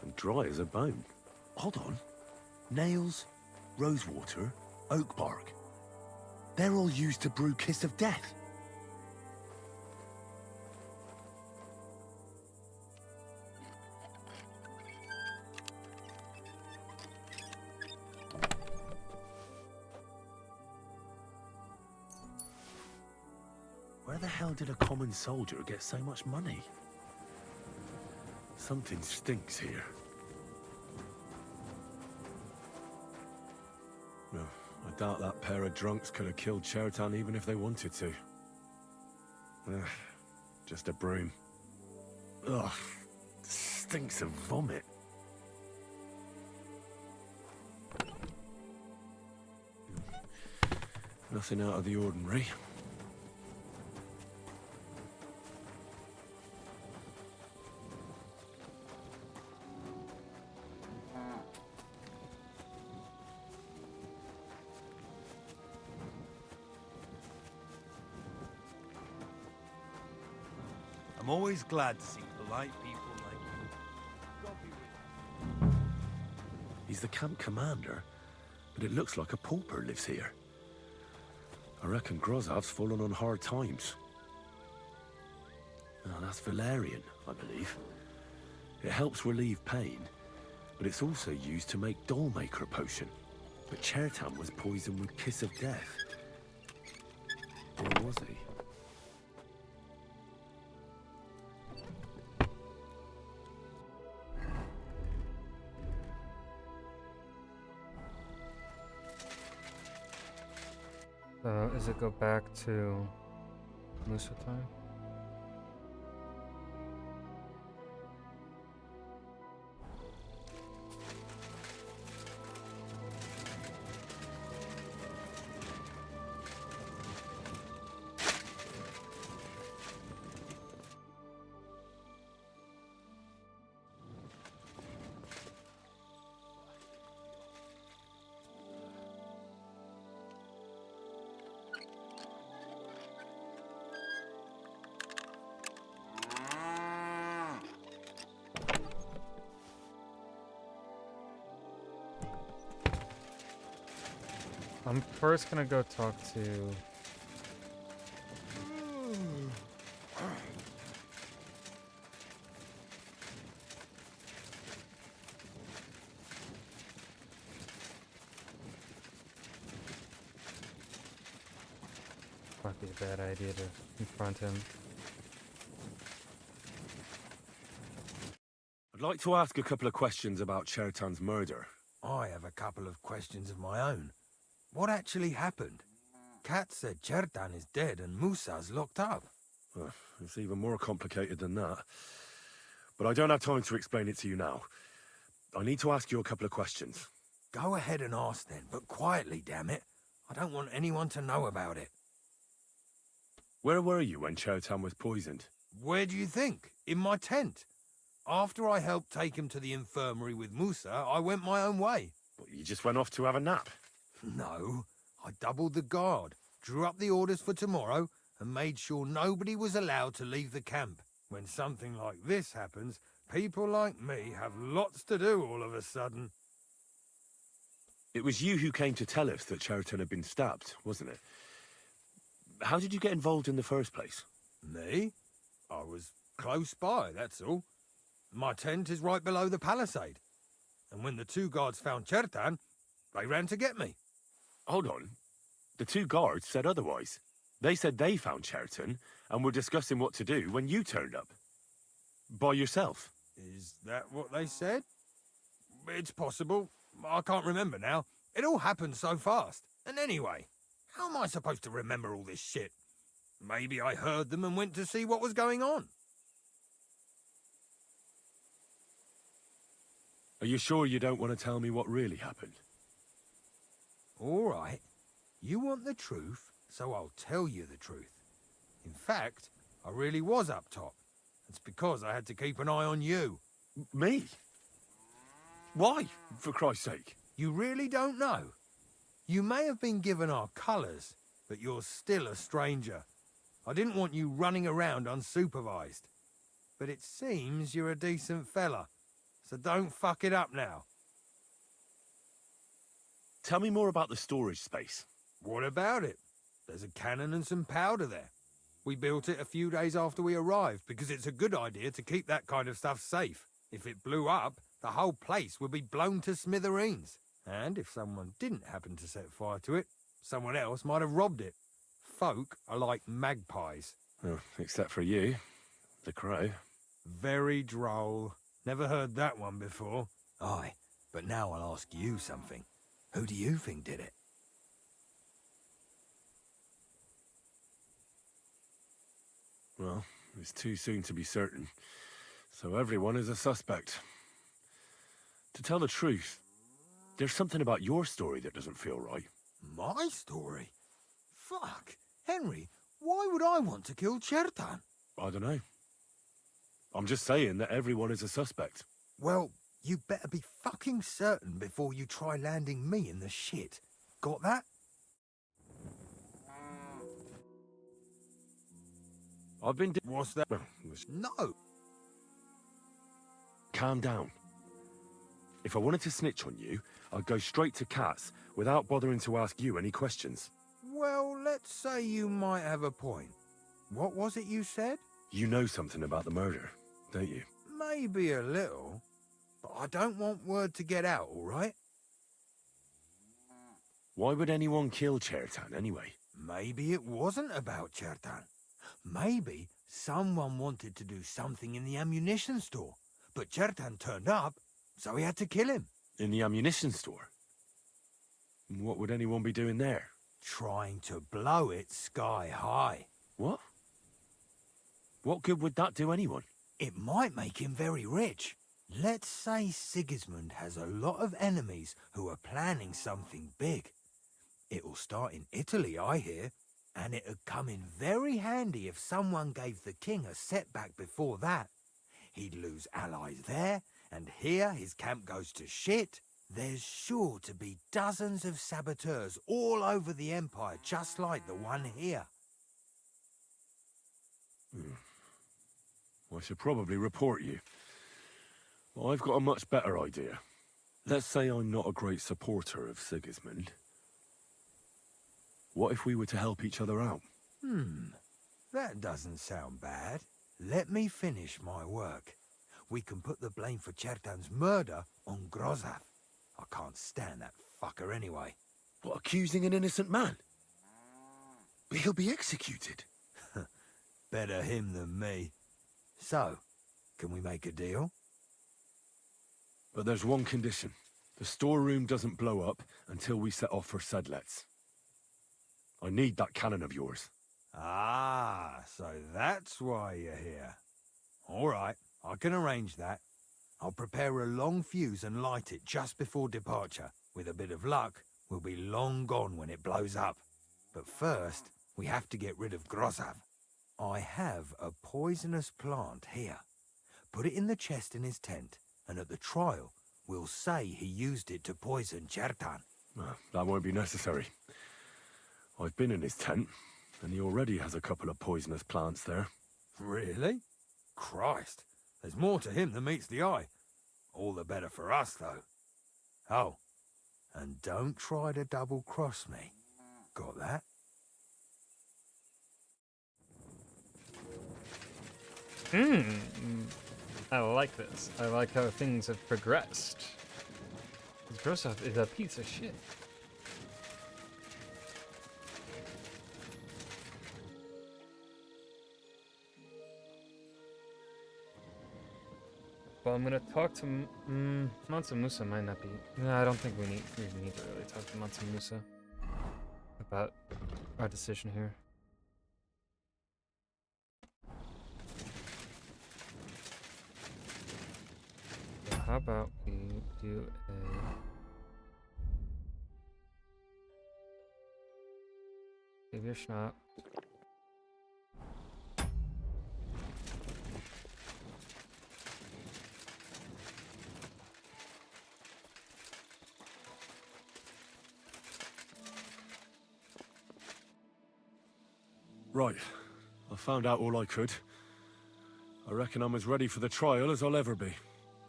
And dry as a bone. Hold on. Nails, rosewater, oak bark. They're all used to brew Kiss of Death. Where the hell did a common soldier get so much money? Something stinks here. No, I doubt that pair of drunks could have killed Chertan even if they wanted to. Just a broom. Ugh, stinks of vomit. Nothing out of the ordinary. I'm always glad to see polite people like you. God be with you. He's the camp commander, but it looks like a pauper lives here. I reckon Grozov's fallen on hard times. Oh, that's Valerian, I believe. It helps relieve pain, but it's also used to make Dollmaker potion. But Chertan was poisoned with Kiss of Death. Or was he? Does it go back to Musa time? I'm first gonna go talk to... Might be a bad idea to confront him. I'd like to ask a couple of questions about Chertan's murder. I have a couple of questions of my own. What actually happened? Kat said Chertan is dead and Musa's locked up. It's even more complicated than that. But I don't have time to explain it to you now. I need to ask you a couple of questions. Go ahead and ask then, but quietly, damn it. I don't want anyone to know about it. Where were you when Chertan was poisoned? Where do you think? In my tent. After I helped take him to the infirmary with Musa, I went my own way. But you just went off to have a nap? No, I doubled the guard, drew up the orders for tomorrow, and made sure nobody was allowed to leave the camp. When something like this happens, people like me have lots to do all of a sudden. It was you who came to tell us that Chertan had been stabbed, wasn't it? How did you get involved in the first place? Me? I was close by, that's all. My tent is right below the palisade. And when the two guards found Chertan, they ran to get me. Hold on. The two guards said otherwise. They said they found Chertan and were discussing what to do when you turned up. By yourself. Is that what they said? It's possible. I can't remember now. It all happened so fast. And anyway, how am I supposed to remember all this shit? Maybe I heard them and went to see what was going on. Are you sure you don't want to tell me what really happened? All right. You want the truth, so I'll tell you the truth. In fact, I really was up top. It's because I had to keep an eye on you. Me? Why, for Christ's sake? You really don't know? You may have been given our colours, but you're still a stranger. I didn't want you running around unsupervised. But it seems you're a decent fella, so don't fuck it up now. Tell me more about the storage space. What about it? There's a cannon and some powder there. We built it a few days after we arrived because it's a good idea to keep that kind of stuff safe. If it blew up, the whole place would be blown to smithereens. And if someone didn't happen to set fire to it, someone else might have robbed it. Folk are like magpies. Oh, except for you, the crow. Very droll. Never heard that one before. Aye, but now I'll ask you something. Who do you think did it? Well, it's too soon to be certain. So everyone is a suspect. To tell the truth, there's something about your story that doesn't feel right. My story? Fuck. Henry, why would I want to kill Chertan? I don't know. I'm just saying that everyone is a suspect. Well, you better be fucking certain before you try landing me in the shit. Got that? I've been... What's that? No. Calm down. If I wanted to snitch on you, I'd go straight to Kat's without bothering to ask you any questions. Well, let's say you might have a point. What was it you said? You know something about the murder, don't you? Maybe a little. But I don't want word to get out, all right? Why would anyone kill Chertan anyway? Maybe it wasn't about Chertan. Maybe someone wanted to do something in the ammunition store. But Chertan turned up, so he had to kill him. In the ammunition store? What would anyone be doing there? Trying to blow it sky high. What? What good would that do anyone? It might make him very rich. Let's say Sigismund has a lot of enemies who are planning something big. It'll start in Italy, I hear, and it'd come in very handy if someone gave the king a setback before that. He'd lose allies there, and here his camp goes to shit. There's sure to be dozens of saboteurs all over the Empire, just like the one here. I should probably report you. I've got a much better idea. Let's say I'm not a great supporter of Sigismund. What if we were to help each other out? That doesn't sound bad. Let me finish my work. We can put the blame for Chertan's murder on Grozav. I can't stand that fucker anyway. What, accusing an innocent man? He'll be executed. Better him than me. So, can we make a deal? But there's one condition. The storeroom doesn't blow up until we set off for Sedlets. I need that cannon of yours. Ah, so that's why you're here. All right, I can arrange that. I'll prepare a long fuse and light it just before departure. With a bit of luck, we'll be long gone when it blows up. But first, we have to get rid of Grozav. I have a poisonous plant here. Put it in the chest in his tent, and at the trial, we'll say he used it to poison Chertan. That won't be necessary. I've been in his tent, and he already has a couple of poisonous plants there. Really? Christ, there's more to him than meets the eye. All the better for us, though. Oh, and don't try to double-cross me. Got that? I like this. I like how things have progressed. Grozav is a piece of shit. Well, I'm gonna talk to Mansa Musa. Might not be. No, I don't think we need to really talk to Mansa Musa about our decision here. So how about we do a give your schnapp. Right. I found out all I could. I reckon I'm as ready for the trial as I'll ever be.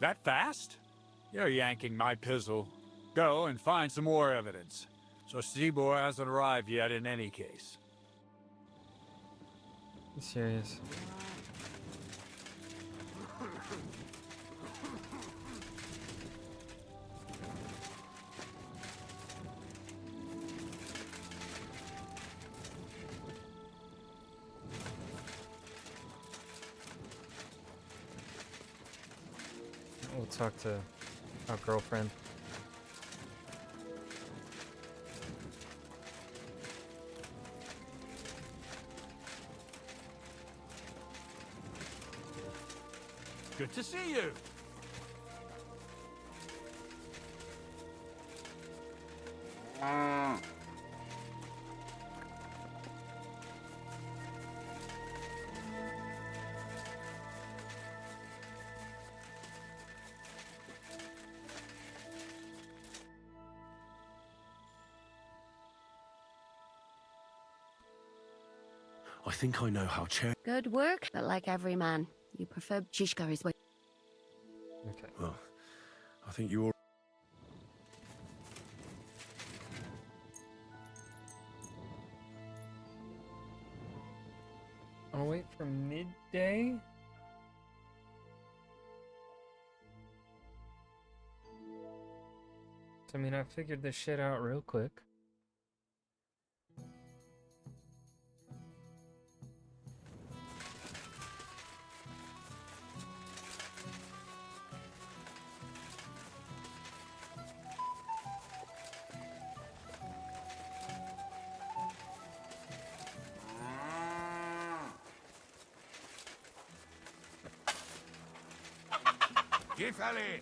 That fast? You're yanking my pizzle. Go and find some more evidence. So Stibor hasn't arrived yet in any case. You serious? We'll talk to our girlfriend. Good to see you. I think I know how Chair... Good work, but like every man, you prefer Shishkari's way. Okay. Well, I think you all... I'll wait for midday. I mean, I figured this shit out real quick. Gifali!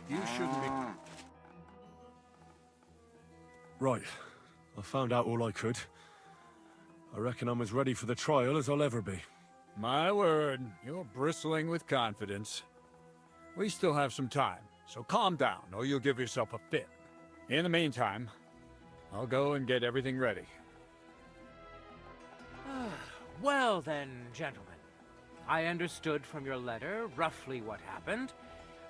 You shouldn't be... Right. I found out all I could. I reckon I'm as ready for the trial as I'll ever be. My word, you're bristling with confidence. We still have some time, so calm down, or you'll give yourself a fit. In the meantime, I'll go and get everything ready. Well then, gentlemen. I understood from your letter roughly what happened,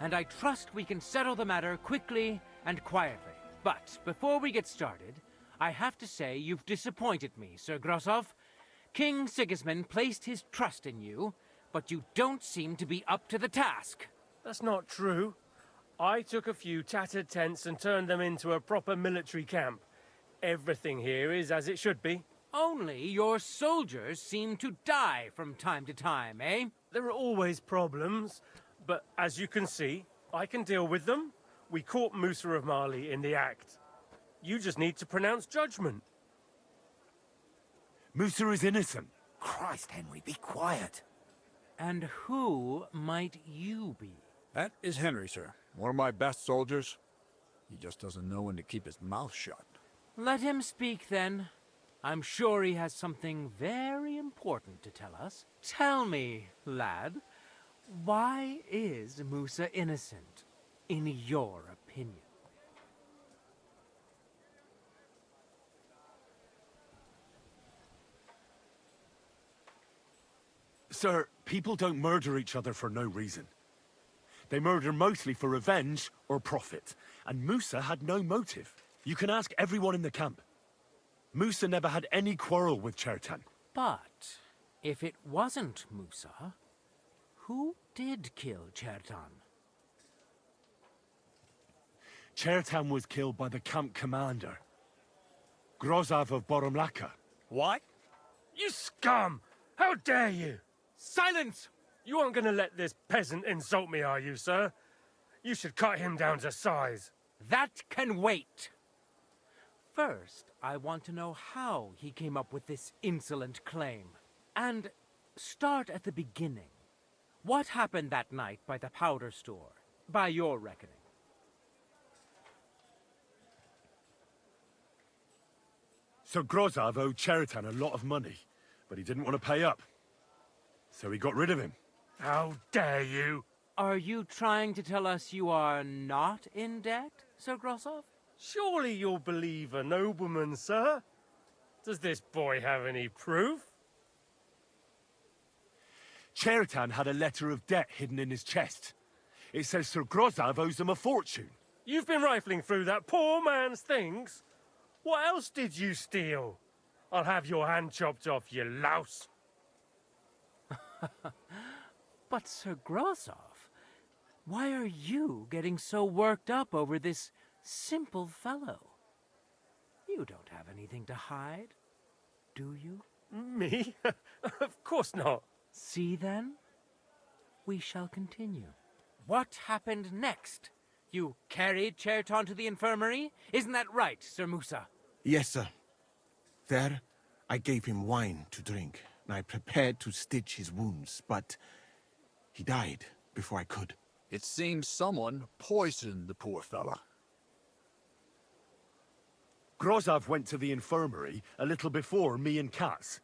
and I trust we can settle the matter quickly and quietly. But before we get started, I have to say you've disappointed me, Sir Grosov. King Sigismund placed his trust in you, but you don't seem to be up to the task. That's not true. I took a few tattered tents and turned them into a proper military camp. Everything here is as it should be. Only your soldiers seem to die from time to time, eh? There are always problems, but as you can see, I can deal with them. We caught Musa of Mali in the act. You just need to pronounce judgment. Musa is innocent. Christ, Henry, be quiet. And who might you be? That is Henry, sir. One of my best soldiers. He just doesn't know when to keep his mouth shut. Let him speak, then. I'm sure he has something very important to tell us. Tell me, lad, why is Musa innocent, in your opinion? Sir, people don't murder each other for no reason. They murder mostly for revenge or profit, and Musa had no motive. You can ask everyone in the camp. Musa never had any quarrel with Chertan. But if it wasn't Musa, who did kill Chertan? Chertan was killed by the camp commander, Grozov of Boromlaka. What? You scum! How dare you! Silence! You aren't going to let this peasant insult me, are you, sir? You should cut him down to size. That can wait. First, I want to know how he came up with this insolent claim. And start at the beginning. What happened that night by the powder store, by your reckoning? So Grozov owed Chertan a lot of money, but he didn't want to pay up. So he got rid of him. How dare you! Are you trying to tell us you are not in debt, Sir Grosov? Surely you'll believe a nobleman, sir. Does this boy have any proof? Chertan had a letter of debt hidden in his chest. It says Sir Grozov owes him a fortune. You've been rifling through that poor man's things? What else did you steal? I'll have your hand chopped off, you louse. But Sir Grosov, why are you getting so worked up over this simple fellow? You don't have anything to hide, do you? Me? Of course not. See then? We shall continue. What happened next? You carried Chertan to the infirmary? Isn't that right, Sir Musa? Yes, sir. There, I gave him wine to drink, and I prepared to stitch his wounds, but he died before I could. It seems someone poisoned the poor fella. Grozov went to the infirmary a little before me and Katz.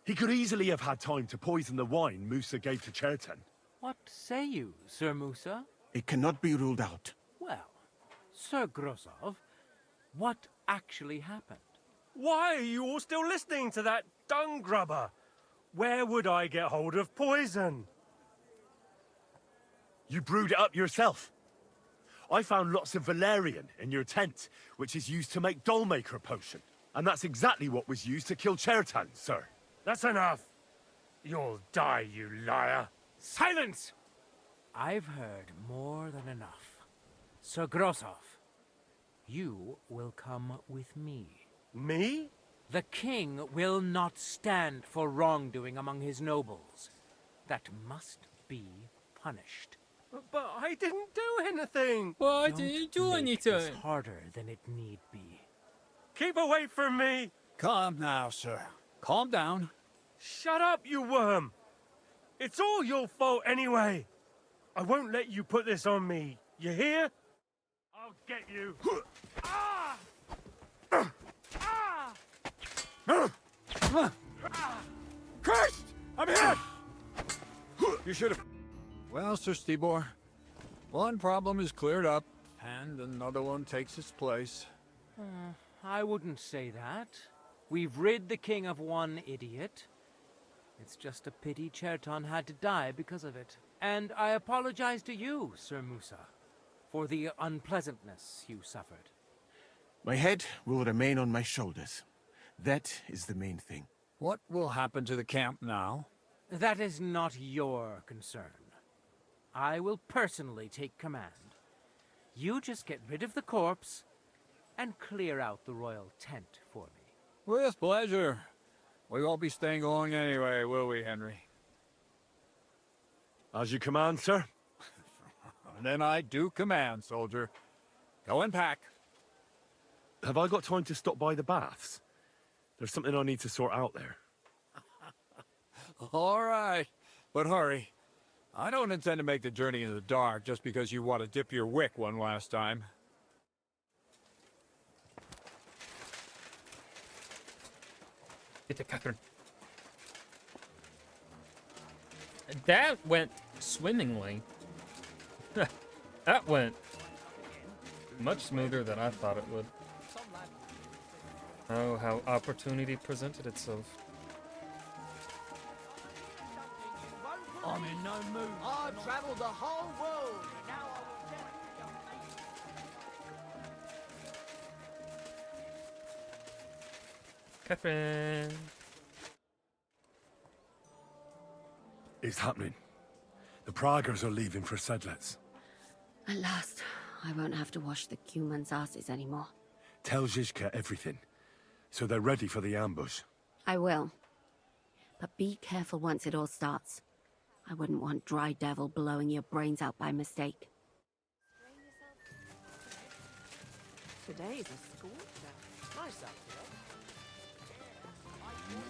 He could easily have had time to poison the wine Musa gave to Chertan. What say you, Sir Musa? It cannot be ruled out. Well, Sir Grosov, what actually happened? Why are you all still listening to that dung grubber? Where would I get hold of poison? You brewed it up yourself. I found lots of valerian in your tent, which is used to make dollmaker potion. And that's exactly what was used to kill Chertan, sir. That's enough. You'll die, you liar. Silence! I've heard more than enough. Sir Grosov, you will come with me. Me? The king will not stand for wrongdoing among his nobles. That must be punished. But I didn't do anything. But I didn't do anything. This harder than it need be. Keep away from me. Calm now, sir. Calm down. Shut up, you worm. It's all your fault anyway. I won't let you put this on me. You hear? I'll get you. Ah! Ah! Christ! I'm hit! You should have... Well, Sir Stibor, one problem is cleared up, and another one takes its place. I wouldn't say that. We've rid the king of one idiot. It's just a pity Cherton had to die because of it. And I apologize to you, Sir Musa, for the unpleasantness you suffered. My head will remain on my shoulders. That is the main thing. What will happen to the camp now? That is not your concern. I will personally take command. You just get rid of the corpse and clear out the royal tent for me. With pleasure. We won't be staying long anyway, will we, Henry? As you command, sir. Then I do command, soldier. Go and pack. Have I got time to stop by the baths? There's something I need to sort out there. All right, but hurry. I don't intend to make the journey in the dark just because you want to dip your wick one last time. Get to Catherine. That went swimmingly. That went much smoother than I thought it would. Oh, how opportunity presented itself. I'm in no mood. I've traveled the whole world. Now I will Catherine. It's happening. The Praggers are leaving for Sedlets. At last, I won't have to wash the Cuman's asses anymore. Tell Zizka everything, so they're ready for the ambush. I will. But be careful once it all starts. I wouldn't want Dry Devil blowing your brains out by mistake. Today's a scorcher. Nice up today.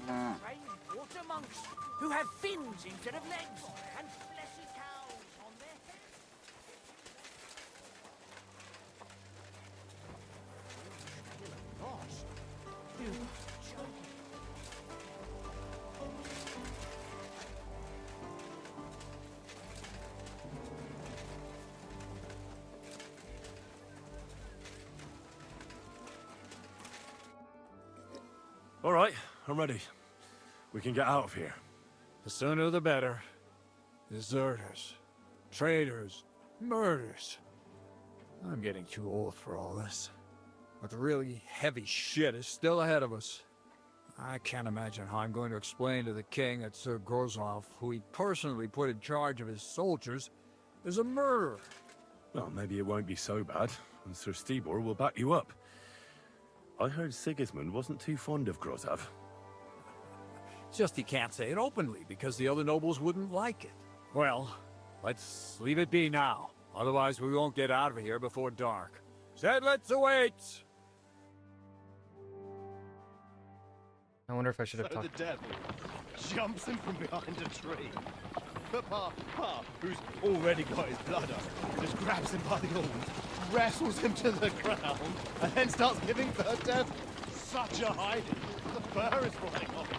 Trained water monks who have fins instead of legs and fleshy cows on their heads. Lost. You joking. All right, I'm ready. We can get out of here. The sooner the better. Deserters, traitors, murders. I'm getting too old for all this. But the really heavy shit is still ahead of us. I can't imagine how I'm going to explain to the king that Sir Grozov, who he personally put in charge of his soldiers, is a murderer. Well, maybe it won't be so bad, and Sir Stibor will back you up. I heard Sigismund wasn't too fond of Grozov. It's just he can't say it openly, because the other nobles wouldn't like it. Well, let's leave it be now. Otherwise we won't get out of here before dark. Sedlets awaits! I wonder if I should have So talked. the devil jumps in from behind a tree. But Pa, who's already got his blood up, just grabs him by the horns, wrestles him to the ground, and then starts giving birth to such a hiding. The fur is flying off.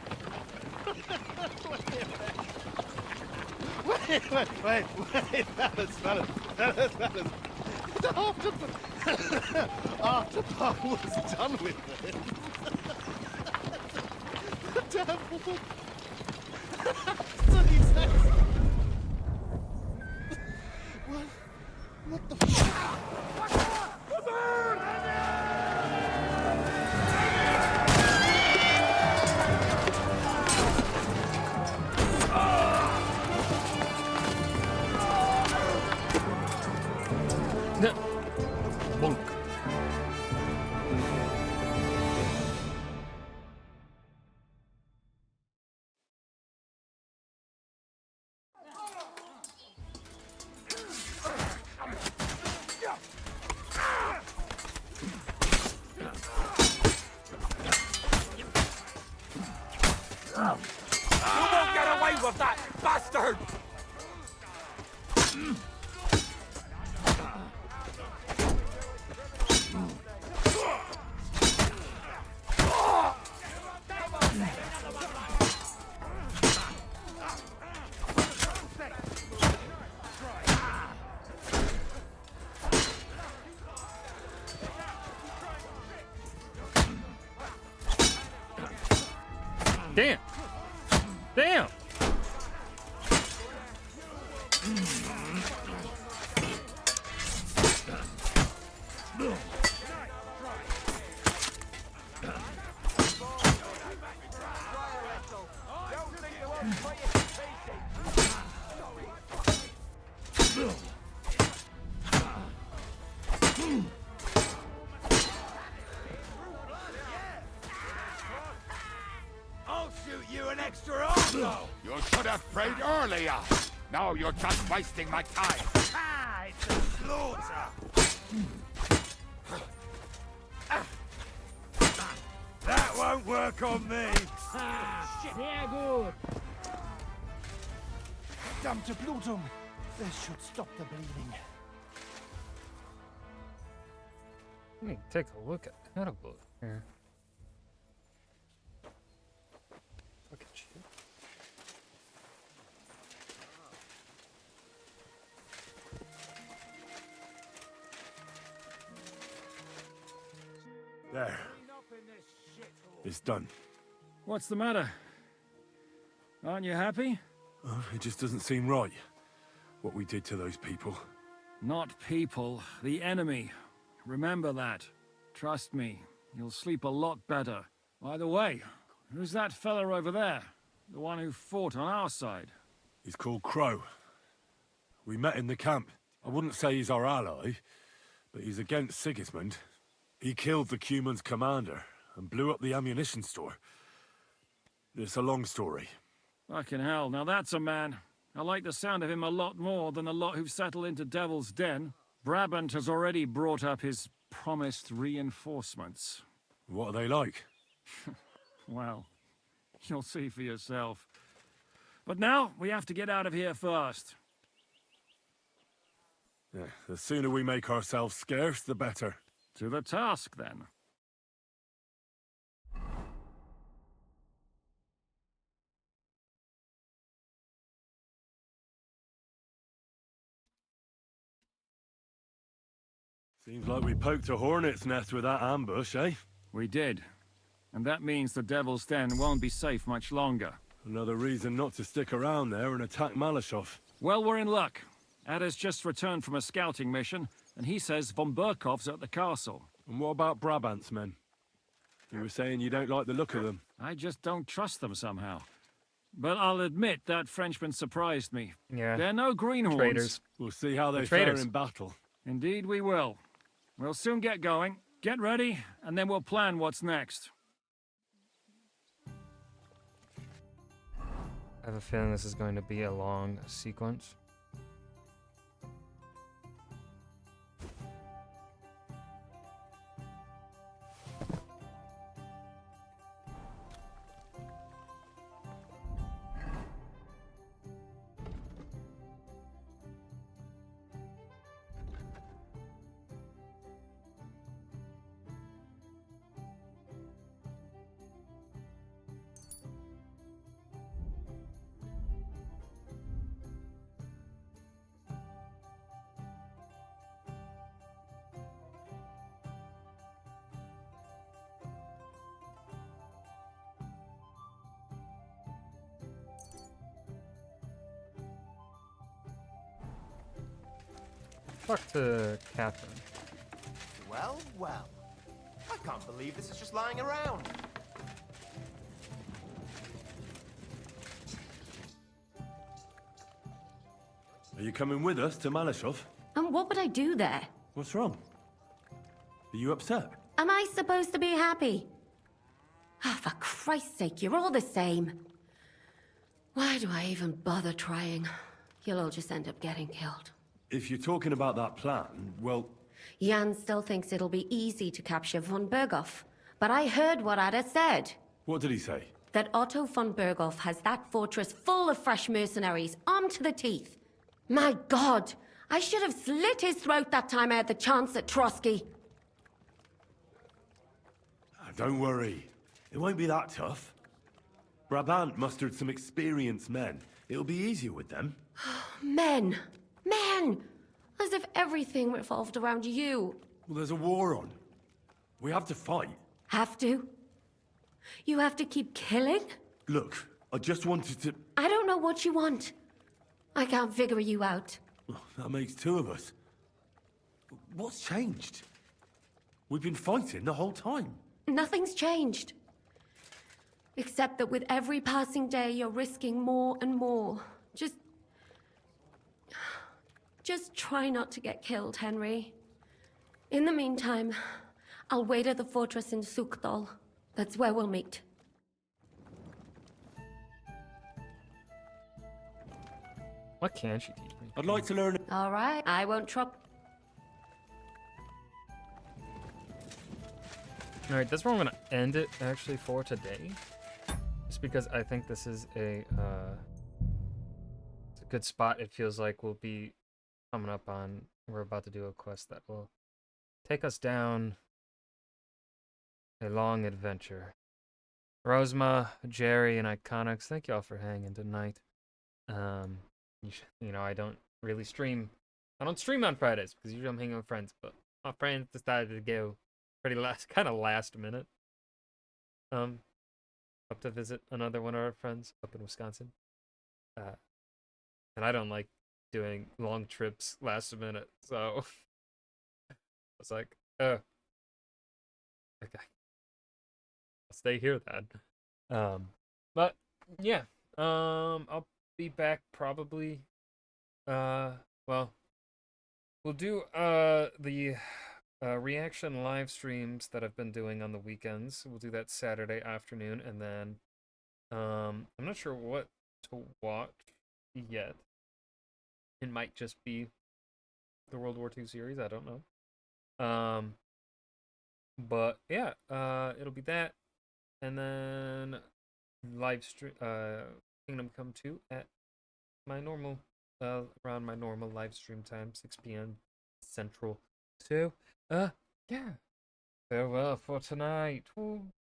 Wait, fellas. After Pa was done with it, the devil... So he says... What the f... Bonk. You won't get away with that, bastard! Damn! Damn! I'll shoot you an extra also! You should have prayed earlier! Now you're just wasting my time! Ah, it's a slaughter! That won't work on me! Shit, yeah, good. Verdammte Blutung! This should stop the bleeding. Let me take a look at Edible here. Look at you. There. It's done. What's the matter? Aren't you happy? Oh, it just doesn't seem right. What we did to those people. Not people, the enemy. Remember that. Trust me, you'll sleep a lot better. By the way, who's that fella over there? The one who fought on our side? He's called Crow. We met in the camp. I wouldn't say he's our ally, but he's against Sigismund. He killed the Cuman's commander and blew up the ammunition store. It's a long story. Fucking hell, now that's a man. I like the sound of him a lot more than the lot who've settled into Devil's Den. Brabant has already brought up his promised reinforcements. What are they like? Well, you'll see for yourself. But now, we have to get out of here first. Yeah, the sooner we make ourselves scarce, the better. To the task, then. Seems like we poked a hornet's nest with that ambush, eh? We did. And that means the Devil's Den won't be safe much longer. Another reason not to stick around there and attack Malashov. Well, we're in luck. Ada's just returned from a scouting mission, and he says von Burkov's at the castle. And what about Brabant's men? You were saying you don't like the look of them. I just don't trust them somehow. But I'll admit that Frenchman surprised me. Yeah. They're no greenhorns. Traitors. We'll see how they fare in battle. Indeed we will. We'll soon get going. Get ready, and then we'll plan what's next. I have a feeling this is going to be a long sequence. Talk to Catherine. Well, well. I can't believe this is just lying around. Are you coming with us to Malashov? And what would I do there? What's wrong? Are you upset? Am I supposed to be happy? Ah, for Christ's sake, you're all the same. Why do I even bother trying? You'll all just end up getting killed. If you're talking about that plan, well... Jan still thinks it'll be easy to capture von Berghoff. But I heard what Ada said. What did he say? That Otto von Berghoff has that fortress full of fresh mercenaries, armed to the teeth. My God! I should have slit his throat that time I had the chance at Trotsky. Don't worry. It won't be that tough. Brabant mustered some experienced men. It'll be easier with them. Men! Men! As if everything revolved around you. Well, there's a war on. We have to fight. Have to? You have to keep killing? Look, I just wanted to... I don't know what you want. I can't figure you out. Oh, that makes two of us. What's changed? We've been fighting the whole time. Nothing's changed. Except that with every passing day, you're risking more and more. Just try not to get killed, Henry. In the meantime, I'll wait at the fortress in Sukdal. That's where we'll meet. What can she teach me? I'd like to learn... All right, I won't trouble. Alright, that's where I'm gonna end it, actually, for today. Just because I think this is it's a good spot. It feels like we'll be coming up on... We're about to do a quest that will take us down a long adventure. Rosma, Jerry, and Iconics, thank y'all for hanging tonight. You know, I don't really stream. I don't stream on Fridays because usually I'm hanging with friends, but my friends decided to go pretty kind of last minute. Up to visit another one of our friends up in Wisconsin. And I don't like doing long trips last minute, so I was like, oh, okay, I'll stay here then. But yeah, I'll be back probably. Well, we'll do the reaction live streams that I've been doing on the weekends. We'll do that Saturday afternoon, and then I'm not sure what to watch yet. It might just be the World War II series. I don't know. But yeah, it'll be that, and then live stream Kingdom Come 2 at my normal around my normal live stream time, 6 p.m. Central. So yeah, farewell for tonight. Ooh.